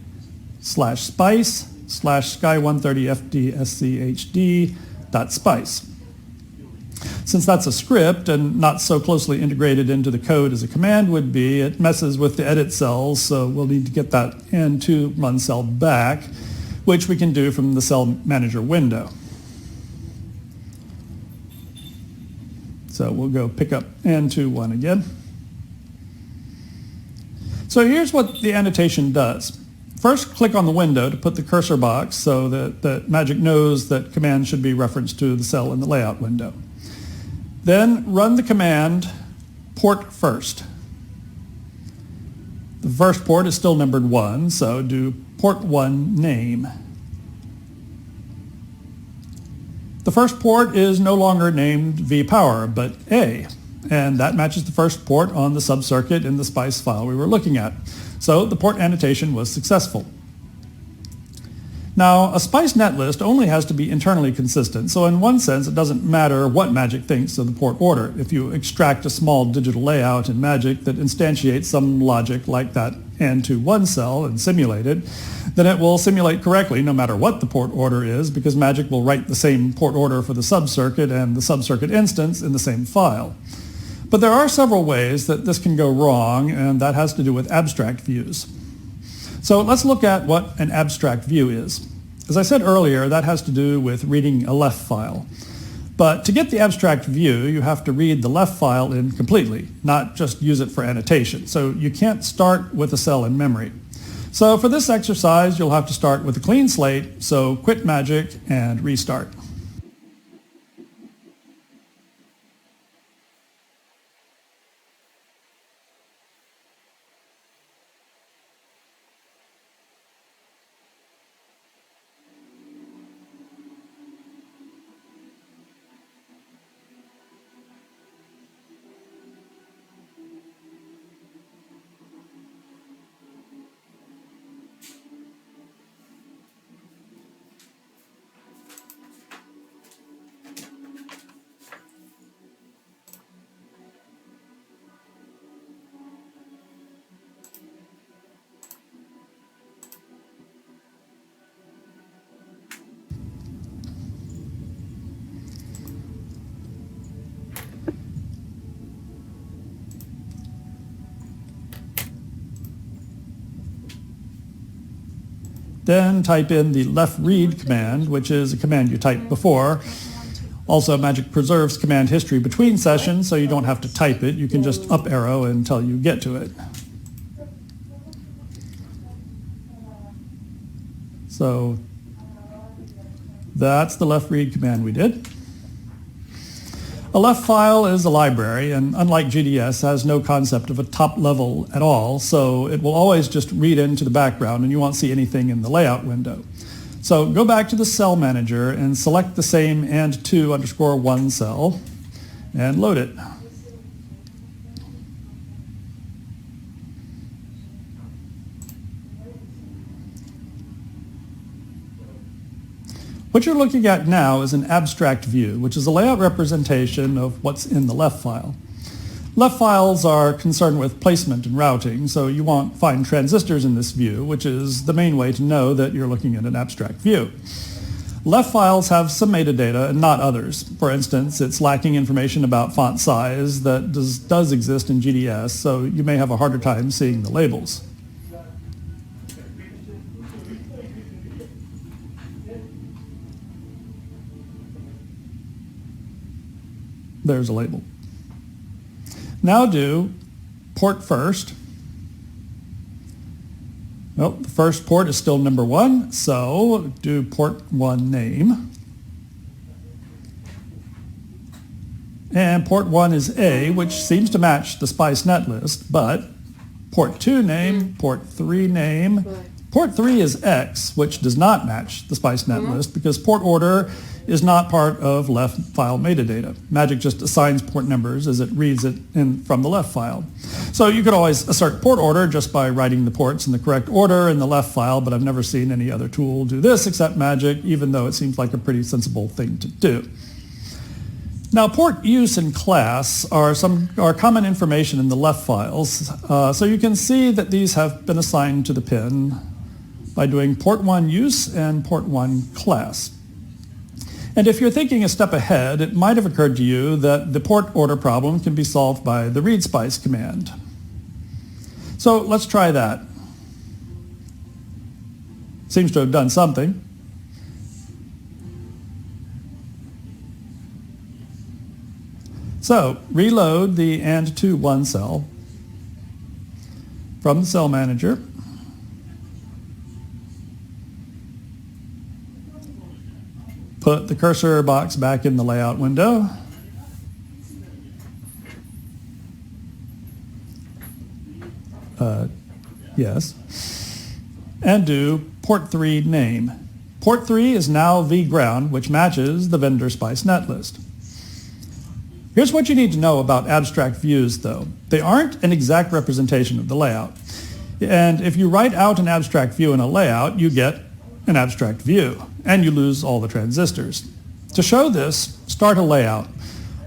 /spice, /sky130fdschd.spice. Since that's a script and not so closely integrated into the code as a command would be, it messes with the edit cells, so we'll need to get that N2 run cell back, which we can do from the cell manager window. So we'll go pick up N2 again. So here's what the annotation does. First, click on the window to put the cursor box so that Magic knows that command should be referenced to the cell in the layout window. Then run the command port first. The first port is still numbered 1, so do port 1 name. The first port is no longer named vPower, but A, and that matches the first port on the subcircuit in the SPICE file we were looking at. So the port annotation was successful. Now, a SPICE netlist only has to be internally consistent, so in one sense it doesn't matter what Magic thinks of the port order. If you extract a small digital layout in Magic that instantiates some logic like that N21 cell and simulate it, then it will simulate correctly no matter what the port order is, because Magic will write the same port order for the subcircuit and the subcircuit instance in the same file. But there are several ways that this can go wrong, and that has to do with abstract views. So let's look at what an abstract view is. As I said earlier, that has to do with reading a left file. But to get the abstract view, you have to read the left file in completely, not just use it for annotation. So you can't start with a cell in memory. So for this exercise, you'll have to start with a clean slate, so quit Magic and restart. Then type in the left read command, which is a command you typed before. Also, Magic preserves command history between sessions, so you don't have to type it. You can just up arrow until you get to it. So that's the left read command we did. A left file is a library, and unlike GDS, has no concept of a top level at all, so it will always just read into the background and you won't see anything in the layout window. So go back to the cell manager and select the same and2_1 cell and load it. What you're looking at now is an abstract view, which is a layout representation of what's in the left file. Left files are concerned with placement and routing, so you won't find transistors in this view, which is the main way to know that you're looking at an abstract view. Left files have some metadata and not others. For instance, it's lacking information about font size that does exist in GDS, so you may have a harder time seeing the labels. There's a label. Now do port first. Well, the first port is still number 1, so do port 1 name. And port 1 is A, which seems to match the SPICE netlist, but port 2 name, port 3 name. Port 3 is X, which does not match the SPICE netlist because port order is not part of left file metadata. Magic just assigns port numbers as it reads it from the left file. So you could always assert port order just by writing the ports in the correct order in the left file, but I've never seen any other tool do this except Magic, even though it seems like a pretty sensible thing to do. Now, port use and class are common information in the left files, so you can see that these have been assigned to the pin by doing port 1 use and port 1 class. And if you're thinking a step ahead, it might have occurred to you that the port order problem can be solved by the readSpice command. So let's try that. Seems to have done something. So reload the AND2 cell from the cell manager. Put the cursor box back in the layout window. Yes. And do port 3 name. Port 3 is now vground, which matches the vendor SPICE netlist. Here's what you need to know about abstract views, though. They aren't an exact representation of the layout. And if you write out an abstract view in a layout, you get an abstract view, and you lose all the transistors. To show this, start a layout.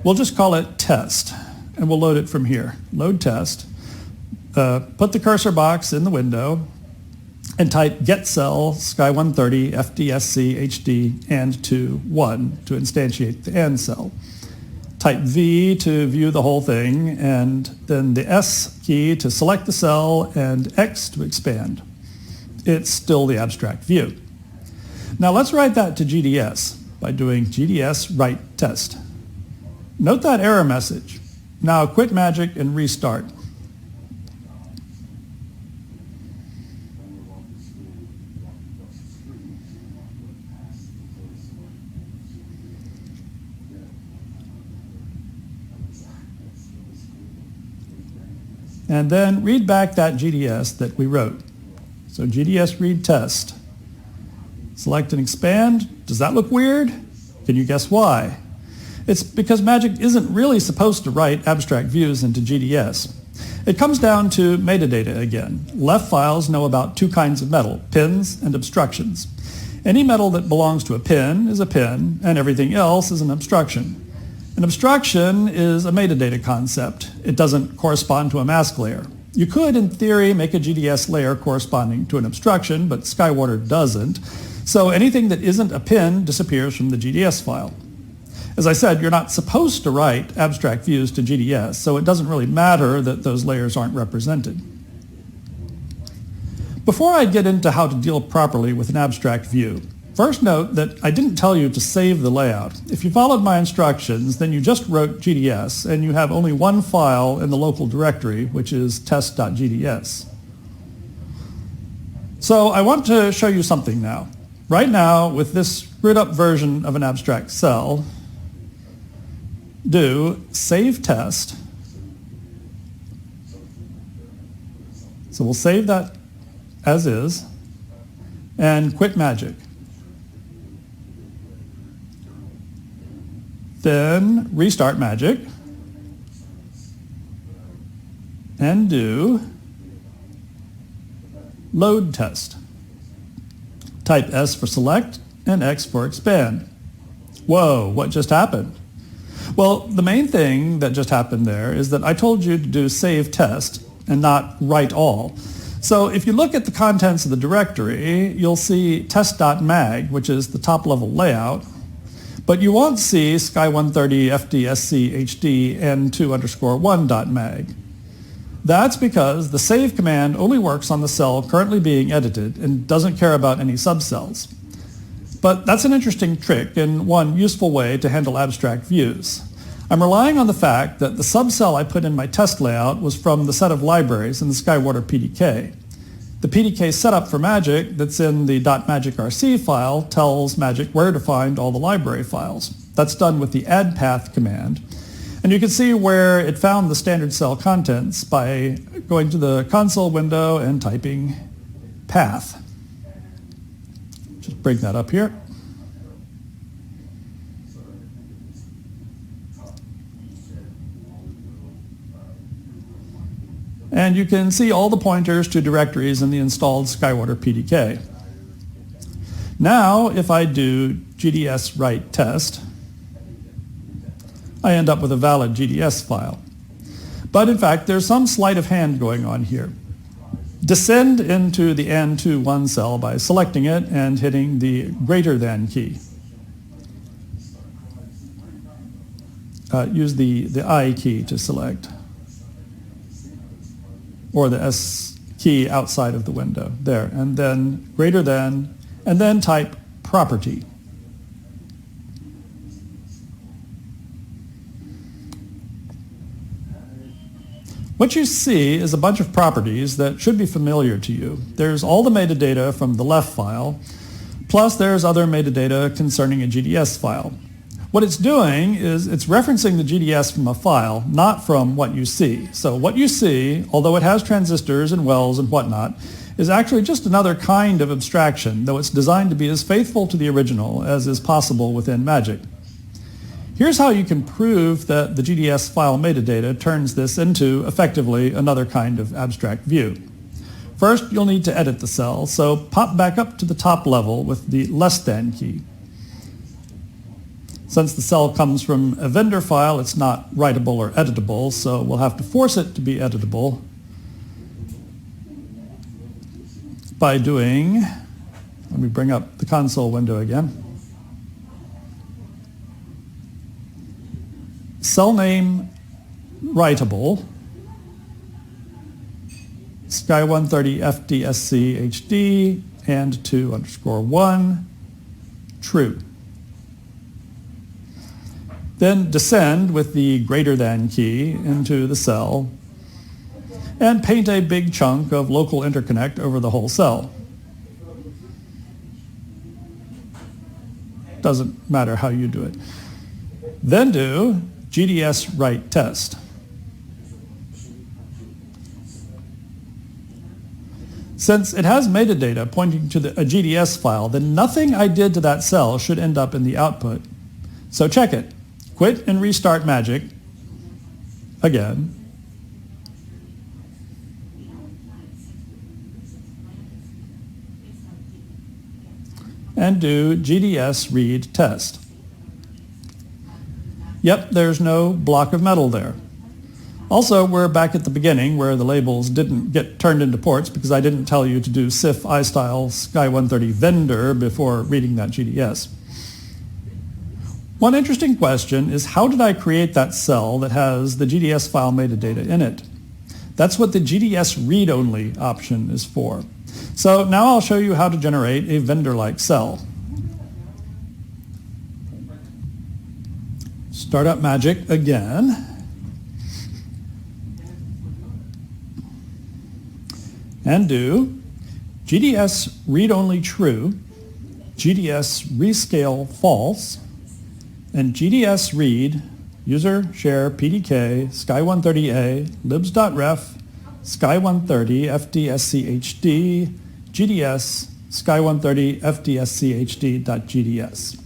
We'll just call it test, and we'll load it from here. Load test. Put the cursor box in the window, and type get cell SKY130 FDSC HD AND2 1 to instantiate the AND cell. Type V to view the whole thing, and then the S key to select the cell, and X to expand. It's still the abstract view. Now let's write that to GDS by doing GDS write test. Note that error message. Now quit Magic and restart. And then read back that GDS that we wrote. So GDS read test. Select and expand. Does that look weird? Can you guess why? It's because Magic isn't really supposed to write abstract views into GDS. It comes down to metadata again. Left files know about two kinds of metal, pins and obstructions. Any metal that belongs to a pin is a pin, and everything else is an obstruction. An obstruction is a metadata concept. It doesn't correspond to a mask layer. You could, in theory, make a GDS layer corresponding to an obstruction, but SkyWater doesn't. So anything that isn't a pin disappears from the GDS file. As I said, you're not supposed to write abstract views to GDS, so it doesn't really matter that those layers aren't represented. Before I get into how to deal properly with an abstract view, first note that I didn't tell you to save the layout. If you followed my instructions, then you just wrote GDS, and you have only one file in the local directory, which is test.gds. So I want to show you something now. Right now, with this screwed up version of an abstract cell, do save test. So we'll save that as is, and quit Magic. Then restart Magic and do load test. Type S for select and X for expand. Whoa, what just happened? Well, the main thing that just happened there is that I told you to do save test and not write all. So if you look at the contents of the directory, you'll see test.mag, which is the top level layout, but you won't see SKY130 FDSC HD N2_1.mag. That's because the save command only works on the cell currently being edited and doesn't care about any subcells. But that's an interesting trick and one useful way to handle abstract views. I'm relying on the fact that the subcell I put in my test layout was from the set of libraries in the SkyWater PDK. The PDK setup for Magic that's in the .magicrc file tells Magic where to find all the library files. That's done with the add path command. And you can see where it found the standard cell contents by going to the console window and typing path. Just bring that up here. And you can see all the pointers to directories in the installed SkyWater PDK. Now, if I do GDS write test, I end up with a valid GDS file. But in fact, there's some sleight of hand going on here. Descend into the N21 cell by selecting it and hitting the greater than key. Use the I key to select, or the S key outside of the window. There, and then greater than, and then type property. What you see is a bunch of properties that should be familiar to you. There's all the metadata from the left file, plus there's other metadata concerning a GDS file. What it's doing is it's referencing the GDS from a file, not from what you see. So what you see, although it has transistors and wells and whatnot, is actually just another kind of abstraction, though it's designed to be as faithful to the original as is possible within Magic. Here's how you can prove that the GDS file metadata turns this into, effectively, another kind of abstract view. First, you'll need to edit the cell, so pop back up to the top level with the less than key. Since the cell comes from a vendor file, it's not writable or editable, so we'll have to force it to be editable by doing, let me bring up the console window again. Cell name writable, Sky130 FDSC HD and 2_1 true. Then descend with the greater than key into the cell and paint a big chunk of local interconnect over the whole cell. Doesn't matter how you do it. Then do GDS write test. Since it has metadata pointing to a GDS file, then nothing I did to that cell should end up in the output. So check it. Quit and restart Magic again. And do GDS read test. Yep, there's no block of metal there. Also, we're back at the beginning where the labels didn't get turned into ports because I didn't tell you to do CIF iStyle Sky130 vendor before reading that GDS. One interesting question is, how did I create that cell that has the GDS file metadata in it? That's what the GDS read-only option is for. So now I'll show you how to generate a vendor-like cell. Start up Magic again. And do GDS read-only true, GDS rescale false, and GDS read user share PDK Sky130A libs.ref Sky130 FDSCHD GDS Sky130 FDSCHD.GDS.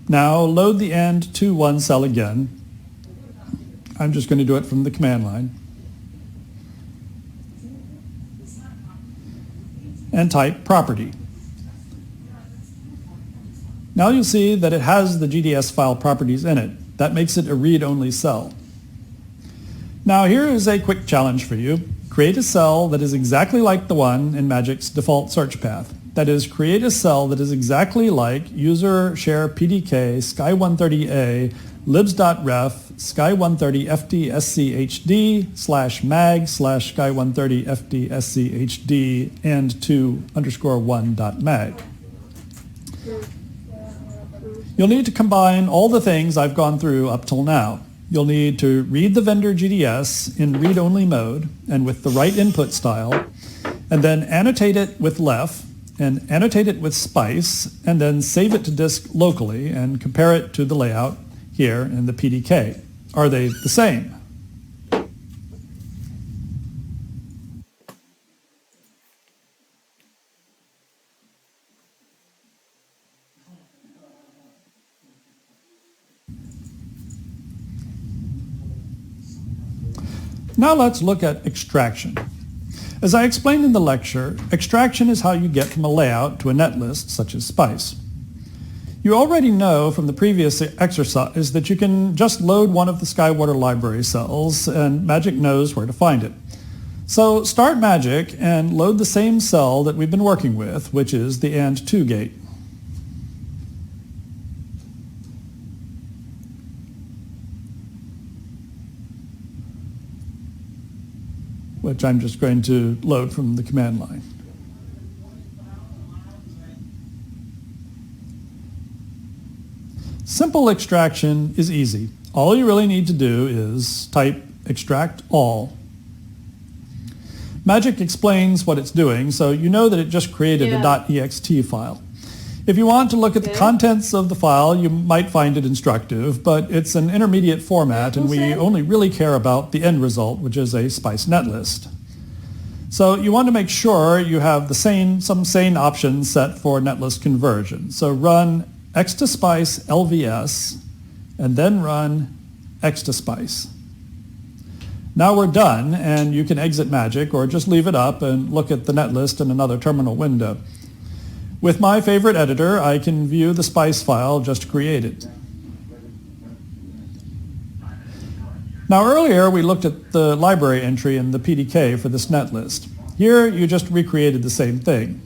Now load the N21 cell again. I'm just going to do it from the command line. And type property. Now you'll see that it has the GDS file properties in it. That makes it a read-only cell. Now here is a quick challenge for you. Create a cell that is exactly like the one in Magic's default search path. That is, create a cell that is exactly like user share PDK Sky130A libs.ref Sky130 FDSCHD /mag /Sky130 FDSCHD and 2_1.mag. You'll need to combine all the things I've gone through up till now. You'll need to read the vendor GDS in read-only mode and with the right input style, and then annotate it with lef, and annotate it with spice, and then save it to disk locally and compare it to the layout here in the PDK. Are they the same? Now let's look at extraction. As I explained in the lecture, extraction is how you get from a layout to a netlist, such as spice. You already know from the previous exercise that you can just load one of the SkyWater library cells and Magic knows where to find it. So start Magic and load the same cell that we've been working with, which is the AND2 gate. Which I'm just going to load from the command line. Simple extraction is easy. All you really need to do is type extract all. Magic explains what it's doing, so you know that it just created a .ext file. If you want to look at the contents of the file, you might find it instructive, but it's an intermediate format, and we only really care about the end result, which is a SPICE netlist. So you want to make sure you have some sane options set for netlist conversion. So run x2spice lvs, and then run x2spice. Now we're done, and you can exit Magic or just leave it up and look at the netlist in another terminal window. With my favorite editor, I can view the SPICE file just created. Now earlier we looked at the library entry in the PDK for this netlist. Here you just recreated the same thing.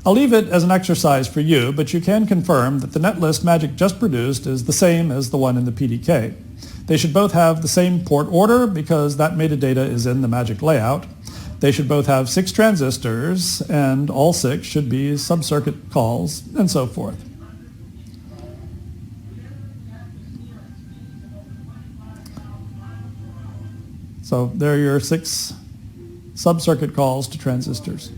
I'll leave it as an exercise for you, but you can confirm that the netlist Magic just produced is the same as the one in the PDK. They should both have the same port order because that metadata is in the Magic layout. They should both have 6 transistors, and all 6 should be sub-circuit calls, and so forth. So there are your 6 sub-circuit calls to transistors.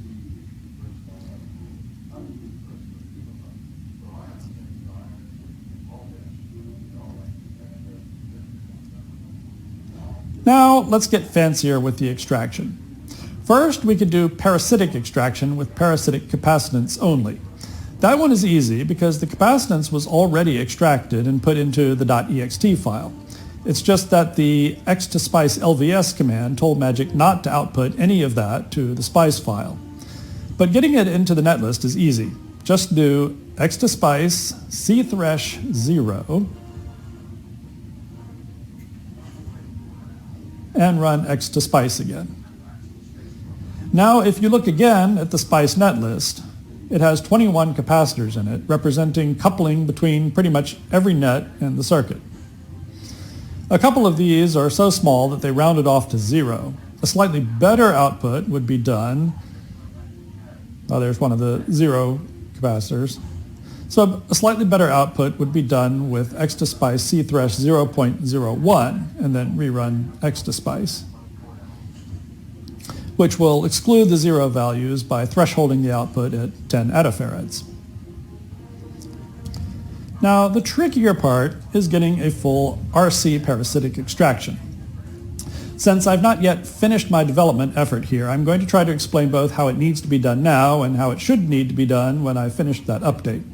Now let's get fancier with the extraction. First, we could do parasitic extraction with parasitic capacitance only. That one is easy because the capacitance was already extracted and put into the .ext file. It's just that the x2spice lvs command told Magic not to output any of that to the SPICE file. But getting it into the netlist is easy. Just do x2spice cthresh 0 and run x2spice again. Now if you look again at the SPICE netlist, it has 21 capacitors in it, representing coupling between pretty much every net in the circuit. A couple of these are so small that they rounded off to 0. A slightly better output would be done, there's one of the 0 capacitors. So a slightly better output would be done with x2spice cthresh 0.01 and then rerun x2spice, which will exclude the 0 values by thresholding the output at 10 attofarads. Now the trickier part is getting a full RC parasitic extraction. Since I've not yet finished my development effort here, I'm going to try to explain both how it needs to be done now and how it should need to be done when I finish that update.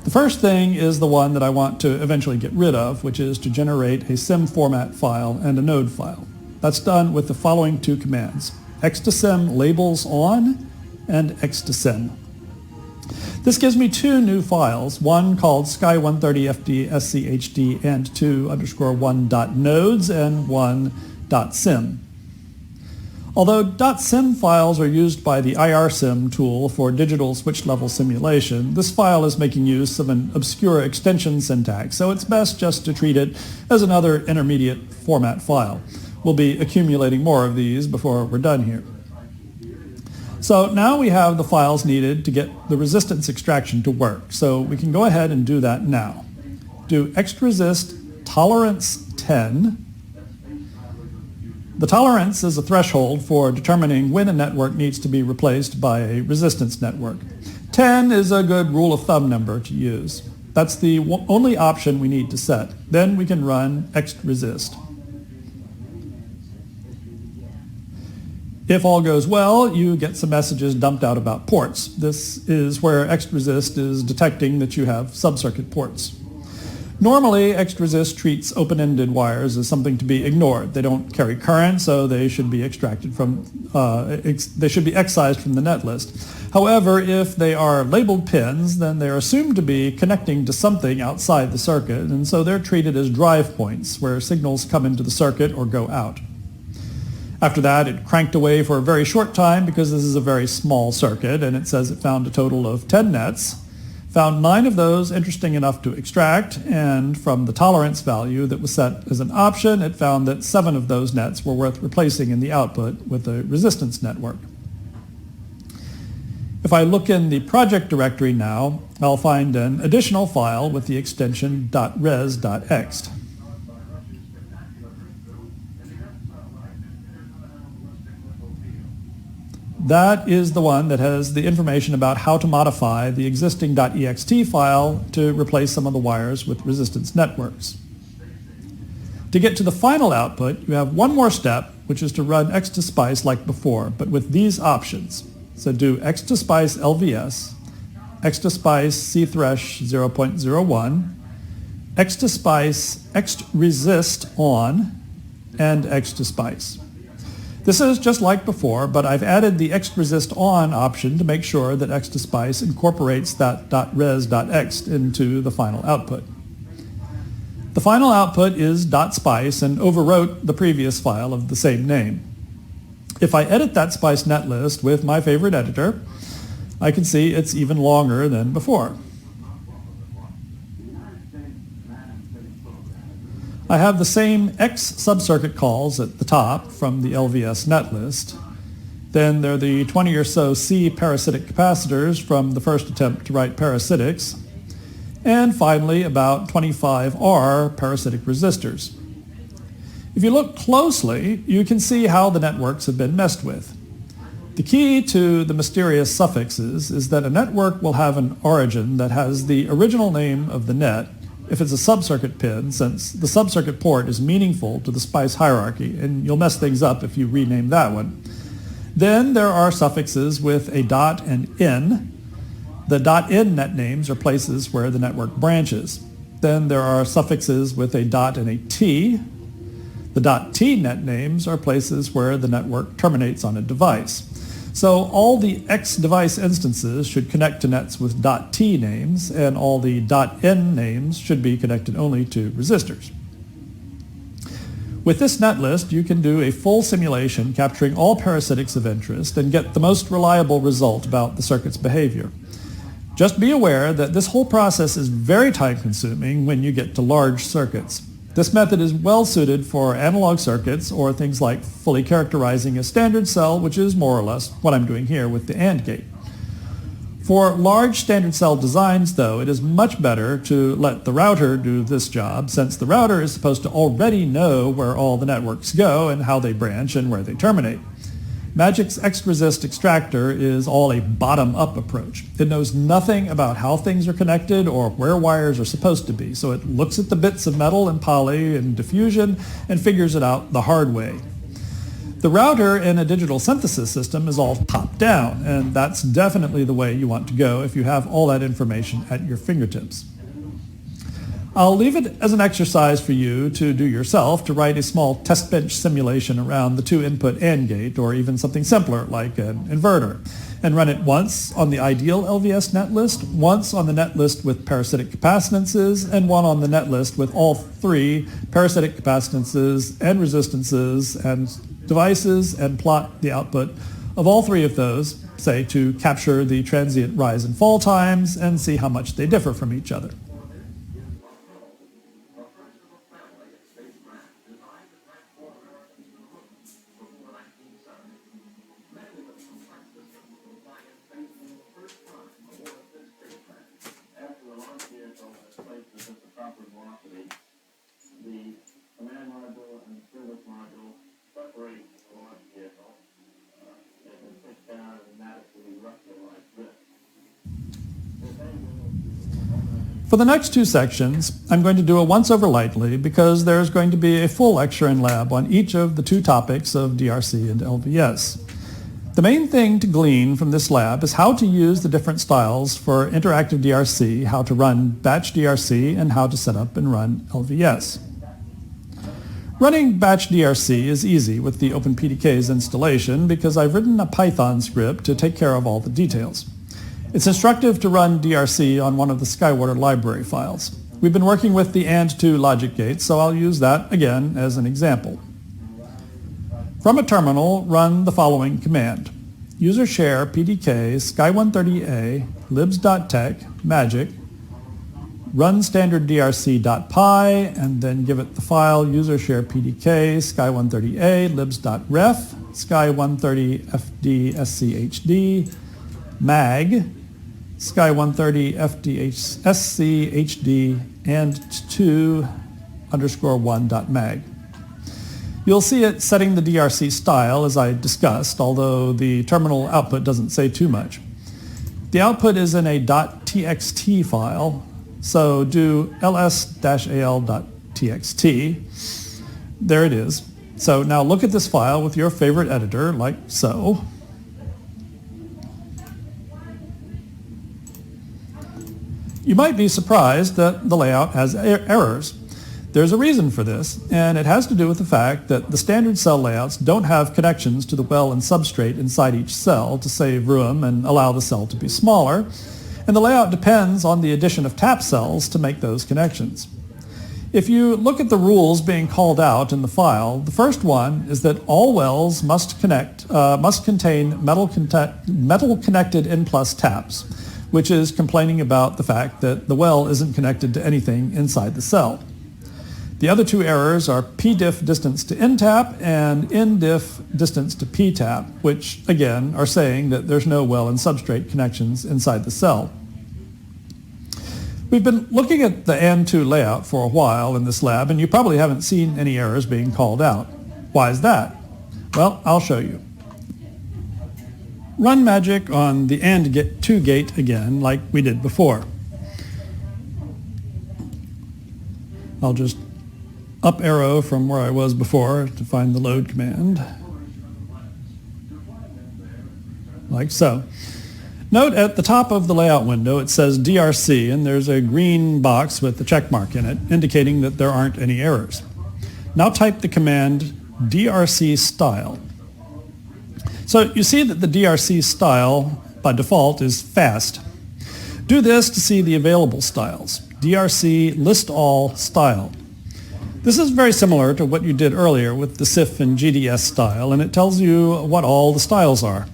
The first thing is the one that I want to eventually get rid of, which is to generate a sim format file and a node file. That's done with the following 2 commands: x2sim labels on and x2sim. This gives me 2 new files, one called sky130fd.schd and 2_1.nodes and 1.sim. Although .sim files are used by the IRSim tool for digital switch level simulation, this file is making use of an obscure extension syntax, so it's best just to treat it as another intermediate format file. We'll be accumulating more of these before we're done here. So now we have the files needed to get the resistance extraction to work, so we can go ahead and do that now. Do xresist tolerance 10. The tolerance is a threshold for determining when a network needs to be replaced by a resistance network. 10 is a good rule of thumb number to use. That's the only option we need to set. Then we can run xresist. If all goes well, you get some messages dumped out about ports. This is where xresist is detecting that you have sub-circuit ports. Normally, xresist treats open-ended wires as something to be ignored. They don't carry current, so they should be extracted from, they should be excised from the netlist. However, if they are labeled pins, then they're assumed to be connecting to something outside the circuit, and so they're treated as drive points, where signals come into the circuit or go out. After that, it cranked away for a very short time because this is a very small circuit, and it says it found a total of 10 nets, found 9 of those interesting enough to extract, and from the tolerance value that was set as an option, it found that 7 of those nets were worth replacing in the output with a resistance network. If I look in the project directory now, I'll find an additional file with the extension .res.ext. That is the one that has the information about how to modify the existing .ext file to replace some of the wires with resistance networks. To get to the final output, you have one more step, which is to run x2spice like before, but with these options. So do x2spice LVS, x2spice cthresh 0.01, x2spice xresist on, and x2spice. This is just like before, but I've added the xresist on option to make sure that x2spice incorporates that .res.ext into the final output. The final output is .spice and overwrote the previous file of the same name. If I edit that spice netlist with my favorite editor, I can see it's even longer than before. I have the same X subcircuit calls at the top from the LVS netlist. Then there are the 20 or so C parasitic capacitors from the first attempt to write parasitics. And finally, about 25 R parasitic resistors. If you look closely, you can see how the networks have been messed with. The key to the mysterious suffixes is that a network will have an origin that has the original name of the net if it's a subcircuit pin, since the subcircuit port is meaningful to the SPICE hierarchy, and you'll mess things up if you rename that one. Then there are suffixes with a dot and in. The .in net names are places where the network branches. Then there are suffixes with a dot and a t. The .t net names are places where the network terminates on a device. So all the X device instances should connect to nets with .t names, and all the .n names should be connected only to resistors. With this netlist, you can do a full simulation capturing all parasitics of interest and get the most reliable result about the circuit's behavior. Just be aware that this whole process is very time-consuming when you get to large circuits. This method is well suited for analog circuits or things like fully characterizing a standard cell, which is more or less what I'm doing here with the AND gate. For large standard cell designs, though, it is much better to let the router do this job, since the router is supposed to already know where all the networks go and how they branch and where they terminate. Magic's xresist extractor is all a bottom-up approach. It knows nothing about how things are connected or where wires are supposed to be, so it looks at the bits of metal and poly and diffusion and figures it out the hard way. The router in a digital synthesis system is all top-down, and that's definitely the way you want to go if you have all that information at your fingertips. I'll leave it as an exercise for you to do yourself to write a small test bench simulation around the 2-input AND gate, or even something simpler like an inverter, and run it once on the ideal LVS netlist, once on the netlist with parasitic capacitances, and one on the netlist with all 3 parasitic capacitances and resistances and devices, and plot the output of all 3 of those, say, to capture the transient rise and fall times and see how much they differ from each other. For the next 2 sections, I'm going to do a once-over lightly because there's going to be a full lecture in lab on each of the 2 topics of DRC and LVS. The main thing to glean from this lab is how to use the different styles for interactive DRC, how to run batch DRC, and how to set up and run LVS. Running batch DRC is easy with the OpenPDK's installation because I've written a Python script to take care of all the details. It's instructive to run DRC on one of the SkyWater library files. We've been working with the AND2 logic gate, so I'll use that again as an example. From a terminal, run the following command. User share PDK sky130a libs.tech magic run standard drc.py and then give it the file user share PDK sky130a libs.ref sky130fdschd mag sky130fdschd and 2_1.mag. You'll see it setting the DRC style as I discussed, although the terminal output doesn't say too much. The output is in a .txt file, so do ls-al.txt. There it is. So now look at this file with your favorite editor, like so. You might be surprised that the layout has errors. There's a reason for this, and it has to do with the fact that the standard cell layouts don't have connections to the well and substrate inside each cell to save room and allow the cell to be smaller, and the layout depends on the addition of tap cells to make those connections. If you look at the rules being called out in the file, the first one is that all wells must contain metal-connected N+ taps, which is complaining about the fact that the well isn't connected to anything inside the cell. The other two errors are pdiff distance to ntap and ndiff distance to ptap, which again are saying that there's no well and substrate connections inside the cell. We've been looking at the AND2 layout for a while in this lab, and you probably haven't seen any errors being called out. Why is that? Well, I'll show you. Run magic on the AND2 gate again, like we did before. I'll just up arrow from where I was before to find the load command, like so. Note at the top of the layout window it says DRC, and there's a green box with the check mark in it indicating that there aren't any errors. Now type the command DRC style. So you see that the DRC style by default is fast. Do this to see the available styles. DRC list all style. This is very similar to what you did earlier with the CIF and GDS style, and it tells you what all the styles are.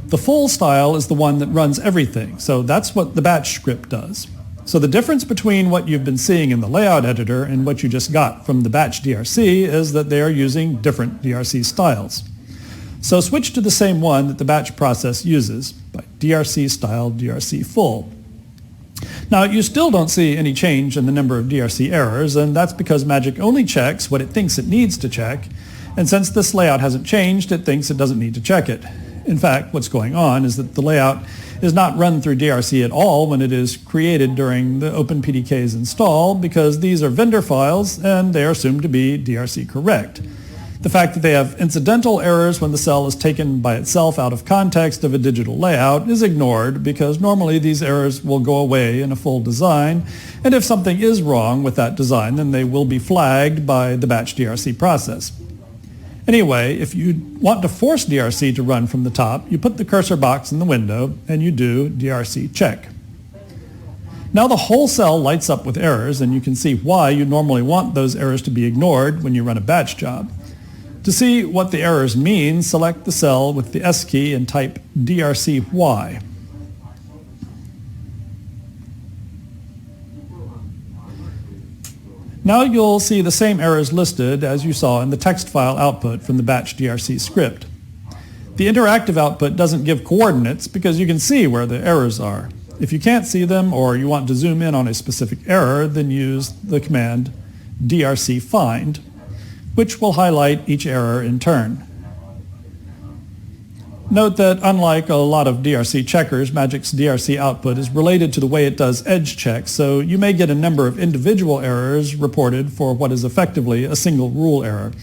The full style is the one that runs everything, so that's what the batch script does. So the difference between what you've been seeing in the layout editor and what you just got from the batch DRC is that they are using different DRC styles. So switch to the same one that the batch process uses, by DRC style DRC full. Now you still don't see any change in the number of DRC errors, and that's because Magic only checks what it thinks it needs to check, and since this layout hasn't changed, it thinks it doesn't need to check it. In fact, what's going on is that the layout is not run through DRC at all when it is created during the OpenPDK's install, because these are vendor files and they are assumed to be DRC correct. The fact that they have incidental errors when the cell is taken by itself out of context of a digital layout is ignored, because normally these errors will go away in a full design, and if something is wrong with that design, then they will be flagged by the batch DRC process. Anyway, if you want to force DRC to run from the top, you put the cursor box in the window and you do DRC check. Now the whole cell lights up with errors, and you can see why you normally want those errors to be ignored when you run a batch job. To see what the errors mean, select the cell with the S key and type DRC-Y. Now you'll see the same errors listed as you saw in the text file output from the batch DRC script. The interactive output doesn't give coordinates because you can see where the errors are. If you can't see them or you want to zoom in on a specific error, then use the command DRC find, which will highlight each error in turn. Note that unlike a lot of DRC checkers, Magic's DRC output is related to the way it does edge checks, so you may get a number of individual errors reported for what is effectively a single rule error.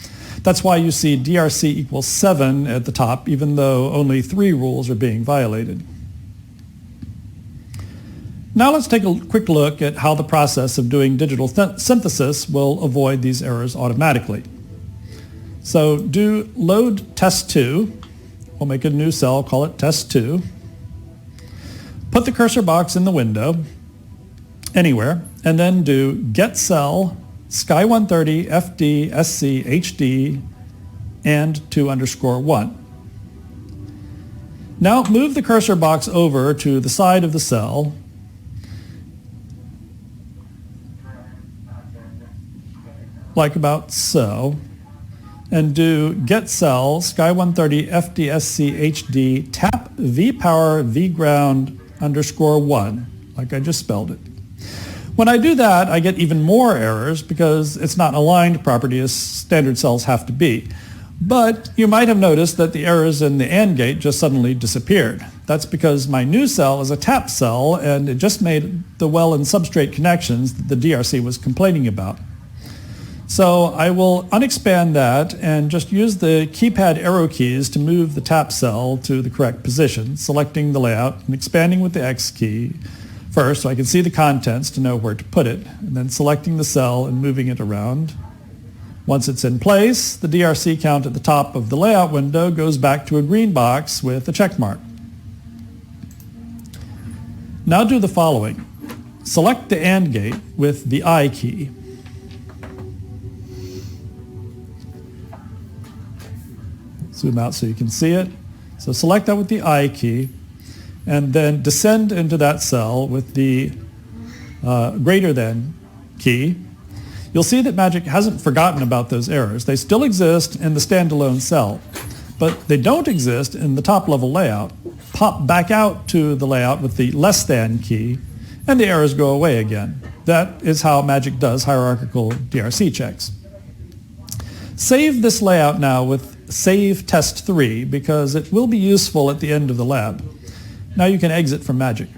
That's why you see DRC equals 7 at the top, even though only 3 rules are being violated. Now let's take a quick look at how the process of doing digital synthesis will avoid these errors automatically. So do load test2. We'll make a new cell, call it test2. Put the cursor box in the window, anywhere, and then do get cell sky130 fd sc hd and 2_1. Now move the cursor box over to the side of the cell like about so, and do get cell Sky130 FDSC HD tap vpower vground _1, like I just spelled it. When I do that, I get even more errors because it's not aligned properly as standard cells have to be. But you might have noticed that the errors in the AND gate just suddenly disappeared. That's because my new cell is a tap cell and it just made the well and substrate connections that the DRC was complaining about. So I will unexpand that and just use the keypad arrow keys to move the tap cell to the correct position, selecting the layout and expanding with the X key first so I can see the contents to know where to put it, and then selecting the cell and moving it around. Once it's in place, the DRC count at the top of the layout window goes back to a green box with a check mark. Now do the following. Select the AND gate with the I key. Zoom out so you can see it. So select that with the I key, and then descend into that cell with the greater than key. You'll see that Magic hasn't forgotten about those errors. They still exist in the standalone cell, but they don't exist in the top level layout. Pop back out to the layout with the less than key, and the errors go away again. That is how Magic does hierarchical DRC checks. Save this layout now with Save Test 3 because it will be useful at the end of the lab. Now you can exit from Magic.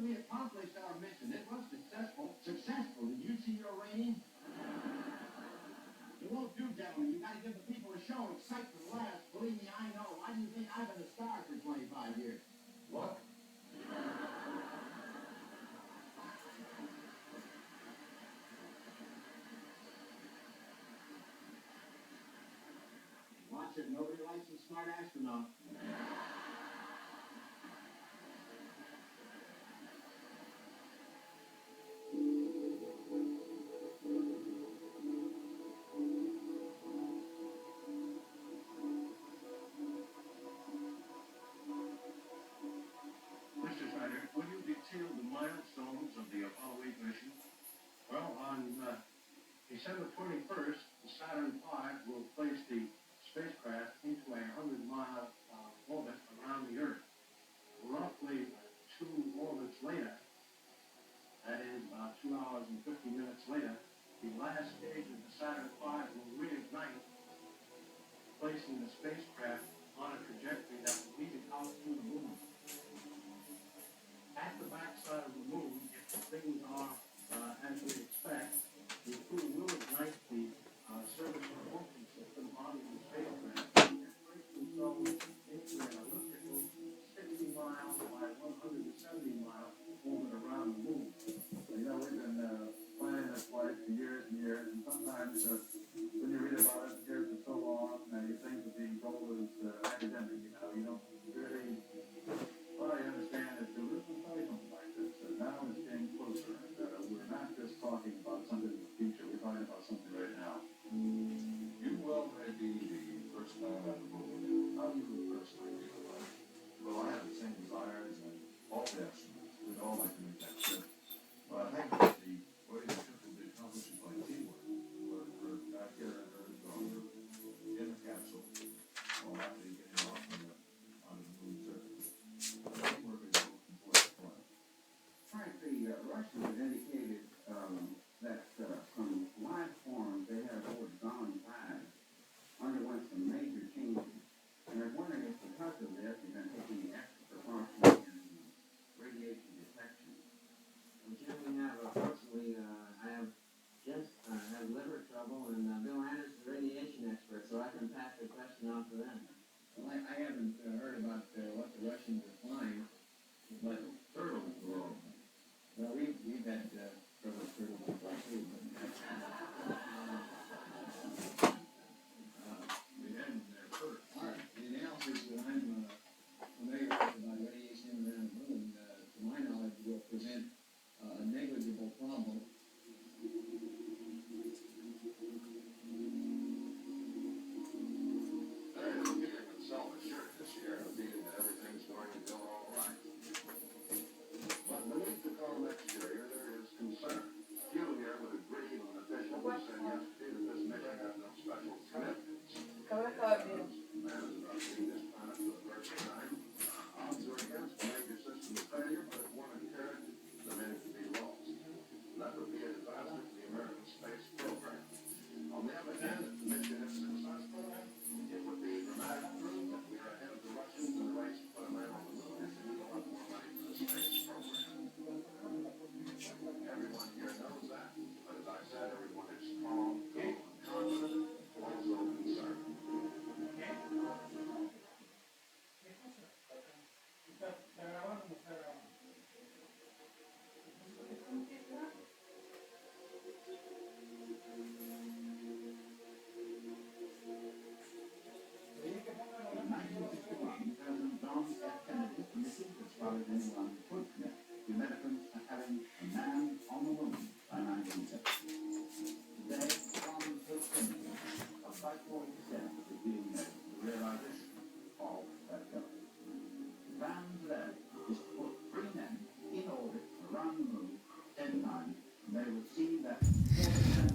we accomplished our mission. It was successful. Successful. Did you see your rating? It won't do, gentlemen. You got to give the people a show. Excitement lasts. Believe me, I know. Why do you think I've been a star for 25 years? What? Watch it. Nobody likes a smart astronaut. Mr. Schneider, will you detail the milestones of the Apollo 8 mission? Well, on December 21st, the Saturn V will place the spacecraft into a 100-mile orbit around the Earth. Roughly 2 orbits later, that is about 2 hours and 50 minutes later, the last stage of the Saturn V will reignite, placing the spacecraft on a trajectory that will lead it out to the moon. At the backside of the moon, if things are as we expect, the crew will ignite the service propulsion system on the spacecraft and place themselves into an elliptical 60 miles by 170 miles orbit around the moon. You know, we've been planning this flight for years and years, and sometimes when you read about it here for so long, you think that the goal is academic. You don't really understand that there is something like this. Now it's getting closer, and we're not just talking about something in the future. We're talking about something right now. You will maybe be the first man on the moon. How do you personally feel about it? Well, I have the same desires and all the astronauts. We'd all like to make that trip. But I think that the way the trip will be accomplished is by teamwork. We're back here on Earth, or we're in the capsule, or actually getting off on the moon surface. Teamwork is the most important point. Frank, the Russians have indicated that from life forms they have overgone time, underwent some major changes. And I was wondering if because of this, you're going to take any extra precautions in radiation detection. Well, Jim, we have, fortunately, I have liver trouble, and Bill Anderson is a radiation expert, so I can pass the question on to them. Well, I haven't heard about what the Russians are flying, but turtles were all. Well, we've had trouble with turtles before too, but we had them there first. All right. The analysis that I'm familiar with about radiation around the moon, to my knowledge, will present a negligible problem. This year, meaning that everything's going to go all right. But beneath the calm exterior, there is concern. Few here would agree with an official who said yesterday that this mission has no special significance. Man is about seeing this planet for the first time. Odds are against a major system failure, but if one occurred, the many could be lost. And that would be a disaster for the American space program. On the other hand, if the mission is successful, it would be dramatic proof that we are ahead of the Russians in the race to put a man on the moon, and we will have more money for the space program. Everyone here knows that, but as I said, everyone is calm, cool, and confident, also concerned.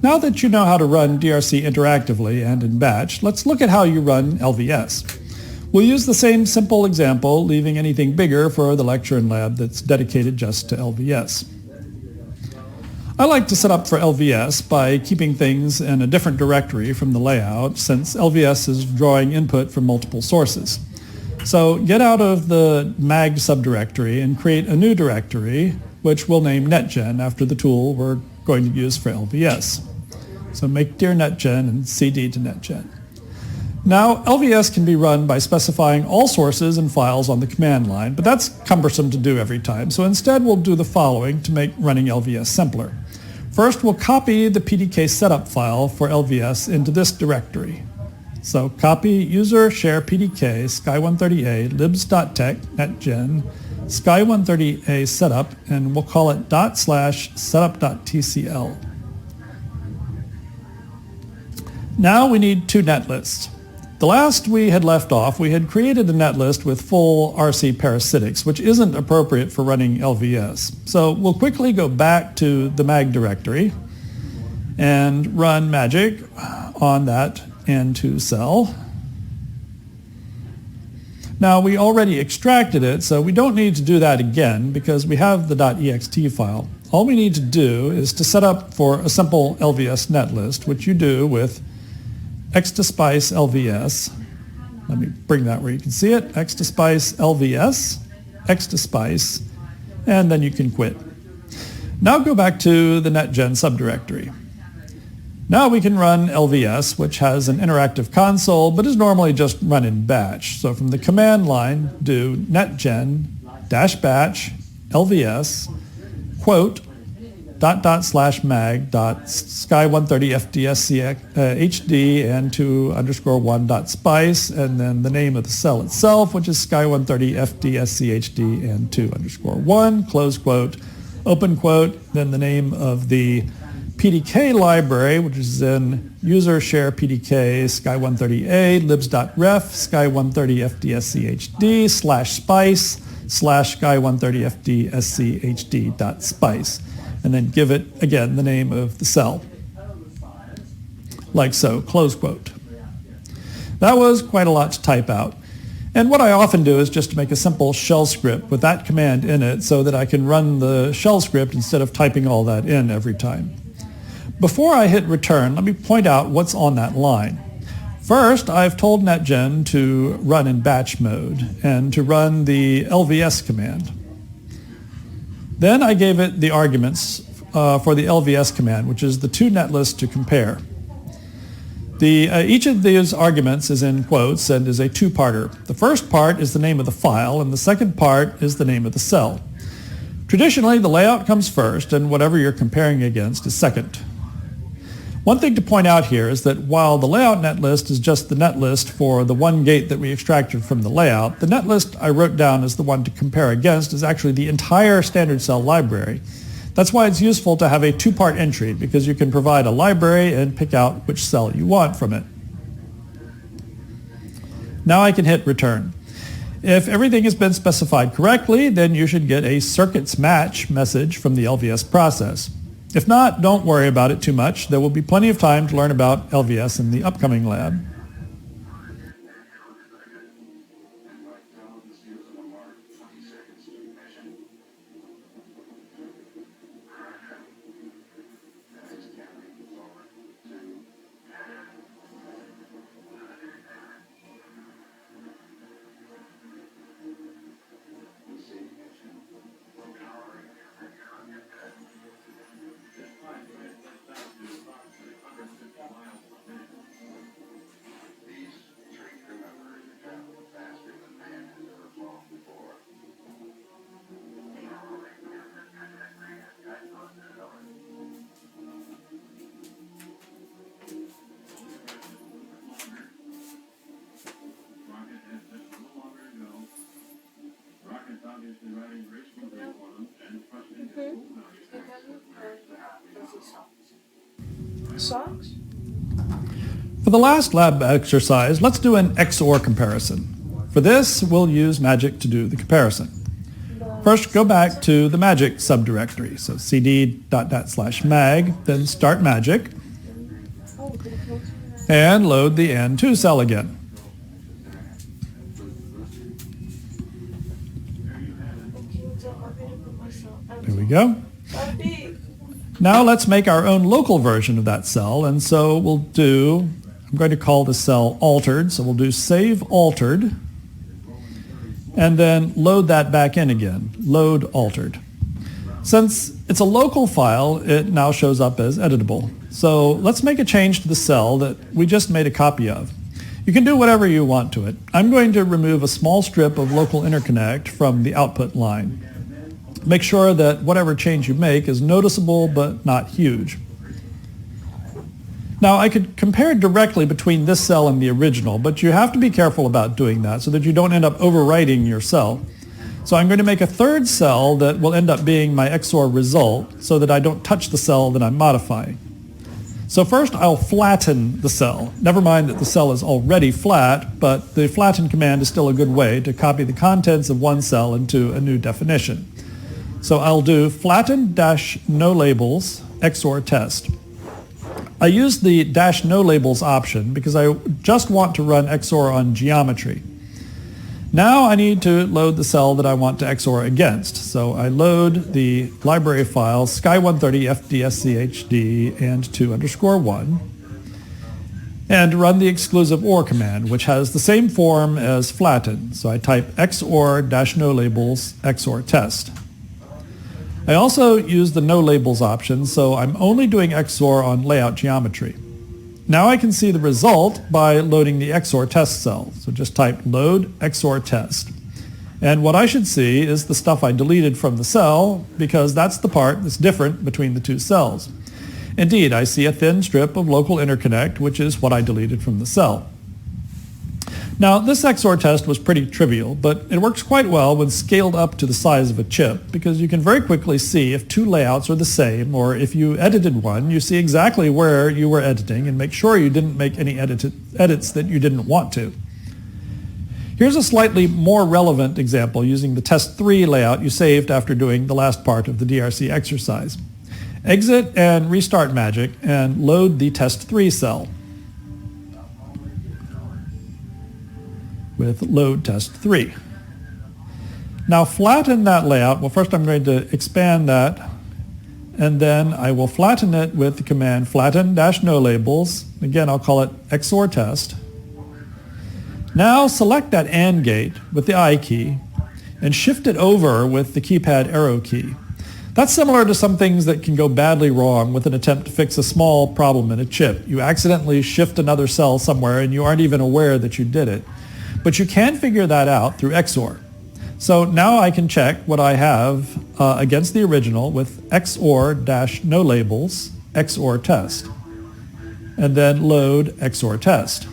Now that you know how to run DRC interactively and in batch, let's look at how you run LVS. We'll use the same simple example, leaving anything bigger for the lecture and lab that's dedicated just to LVS. I like to set up for LVS by keeping things in a different directory from the layout, since LVS is drawing input from multiple sources. So get out of the mag subdirectory and create a new directory, which we'll name netgen after the tool we're going to use for LVS. So make dir netgen and cd to netgen. Now, LVS can be run by specifying all sources and files on the command line, but that's cumbersome to do every time. So instead, we'll do the following to make running LVS simpler. First, we'll copy the PDK setup file for LVS into this directory. So copy user share PDK sky130a libs.tech netgen sky130a setup, and we'll call it /setup.tcl. Now we need two netlists. The last we had left off, we had created a netlist with full RC parasitics, which isn't appropriate for running LVS. So we'll quickly go back to the mag directory and run magic on that N2 cell. Now we already extracted it, so we don't need to do that again because we have the .ext file. All we need to do is to set up for a simple LVS netlist, which you do with x2spice LVS. Let me bring that where you can see it. x2spice LVS, x2spice, and then you can quit. Now go back to the netgen subdirectory. Now we can run LVS, which has an interactive console, but is normally just run in batch. So from the command line, do netgen -batch LVS quote /mag sky130 fdsc hd and /1.spice, and then the name of the cell itself, which is sky130 fdsc hd and /1, close quote, open quote, then the name of the PDK library, which is in user share PDK sky130a libs.ref sky130 fdsc hd /spice /sky130 fdsc hd.spice. And then give it, again, the name of the cell, like so, close quote. That was quite a lot to type out. And what I often do is just to make a simple shell script with that command in it so that I can run the shell script instead of typing all that in every time. Before I hit return, let me point out what's on that line. First, I've told netgen to run in batch mode and to run the LVS command. Then I gave it the arguments for the LVS command, which is the two netlists to compare. Each of these arguments is in quotes and is a two-parter. The first part is the name of the file, and the second part is the name of the cell. Traditionally, the layout comes first, and whatever you're comparing against is second. One thing to point out here is that while the layout netlist is just the netlist for the one gate that we extracted from the layout, the netlist I wrote down as the one to compare against is actually the entire standard cell library. That's why it's useful to have a two-part entry, because you can provide a library and pick out which cell you want from it. Now I can hit return. If everything has been specified correctly, then you should get a circuits match message from the LVS process. If not, don't worry about it too much. There will be plenty of time to learn about LVS in the upcoming lab. Socks? For the last lab exercise, let's do an XOR comparison. For this, we'll use magic to do the comparison. First, go back to the magic subdirectory. So cd.dat/mag, then start magic, and load the N2 cell again. There we go. Now let's make our own local version of that cell, and so we'll do, I'm going to call the cell altered, so we'll do save altered, and then load that back in again, load altered. Since it's a local file, it now shows up as editable. So let's make a change to the cell that we just made a copy of. You can do whatever you want to it. I'm going to remove a small strip of local interconnect from the output line. Make sure that whatever change you make is noticeable but not huge. Now I could compare directly between this cell and the original, but you have to be careful about doing that so that you don't end up overwriting your cell. So I'm going to make a third cell that will end up being my XOR result so that I don't touch the cell that I'm modifying. So first I'll flatten the cell. Never mind that the cell is already flat, but the flatten command is still a good way to copy the contents of one cell into a new definition. So I'll do flatten-no labels XOR test. I use the -no labels option because I just want to run XOR on geometry. Now I need to load the cell that I want to XOR against. So I load the library files sky130 fdschd and 2_1 and run the exclusive OR command, which has the same form as flatten. So I type XOR-no labels XOR test. I also use the no labels option, so I'm only doing XOR on layout geometry. Now I can see the result by loading the XOR test cell. So just type load XOR test. And what I should see is the stuff I deleted from the cell, because that's the part that's different between the two cells. Indeed, I see a thin strip of local interconnect, which is what I deleted from the cell. Now, this XOR test was pretty trivial, but it works quite well when scaled up to the size of a chip, because you can very quickly see if two layouts are the same, or if you edited one, you see exactly where you were editing and make sure you didn't make any edits that you didn't want to. Here's a slightly more relevant example using the test3 layout you saved after doing the last part of the DRC exercise. Exit and restart Magic and load the test3 cell with load test3. Now flatten that layout. Well, first I'm going to expand that, and then I will flatten it with the command flatten-no labels. Again, I'll call it XOR test. Now select that AND gate with the I key and shift it over with the keypad arrow key. That's similar to some things that can go badly wrong with an attempt to fix a small problem in a chip. You accidentally shift another cell somewhere and you aren't even aware that you did it. But you can figure that out through XOR. So now I can check what I have against the original with XOR-no labels XOR test, and then load XOR test.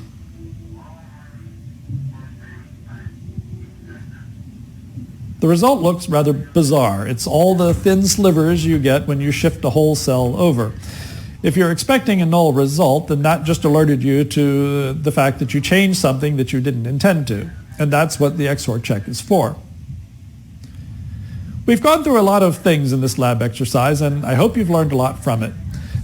The result looks rather bizarre. It's all the thin slivers you get when you shift a whole cell over. If you're expecting a null result, then that just alerted you to the fact that you changed something that you didn't intend to. And that's what the XOR check is for. We've gone through a lot of things in this lab exercise, and I hope you've learned a lot from it.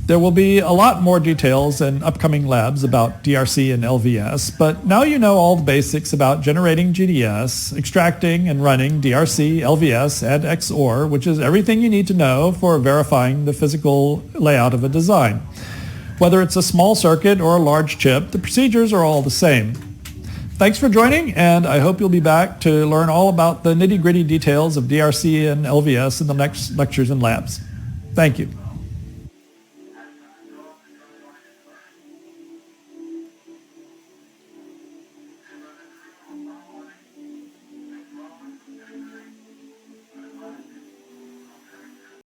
There will be a lot more details in upcoming labs about DRC and LVS, but now you know all the basics about generating GDS, extracting and running DRC, LVS, and XOR, which is everything you need to know for verifying the physical layout of a design. Whether it's a small circuit or a large chip, the procedures are all the same. Thanks for joining, and I hope you'll be back to learn all about the nitty-gritty details of DRC and LVS in the next lectures and labs. Thank you.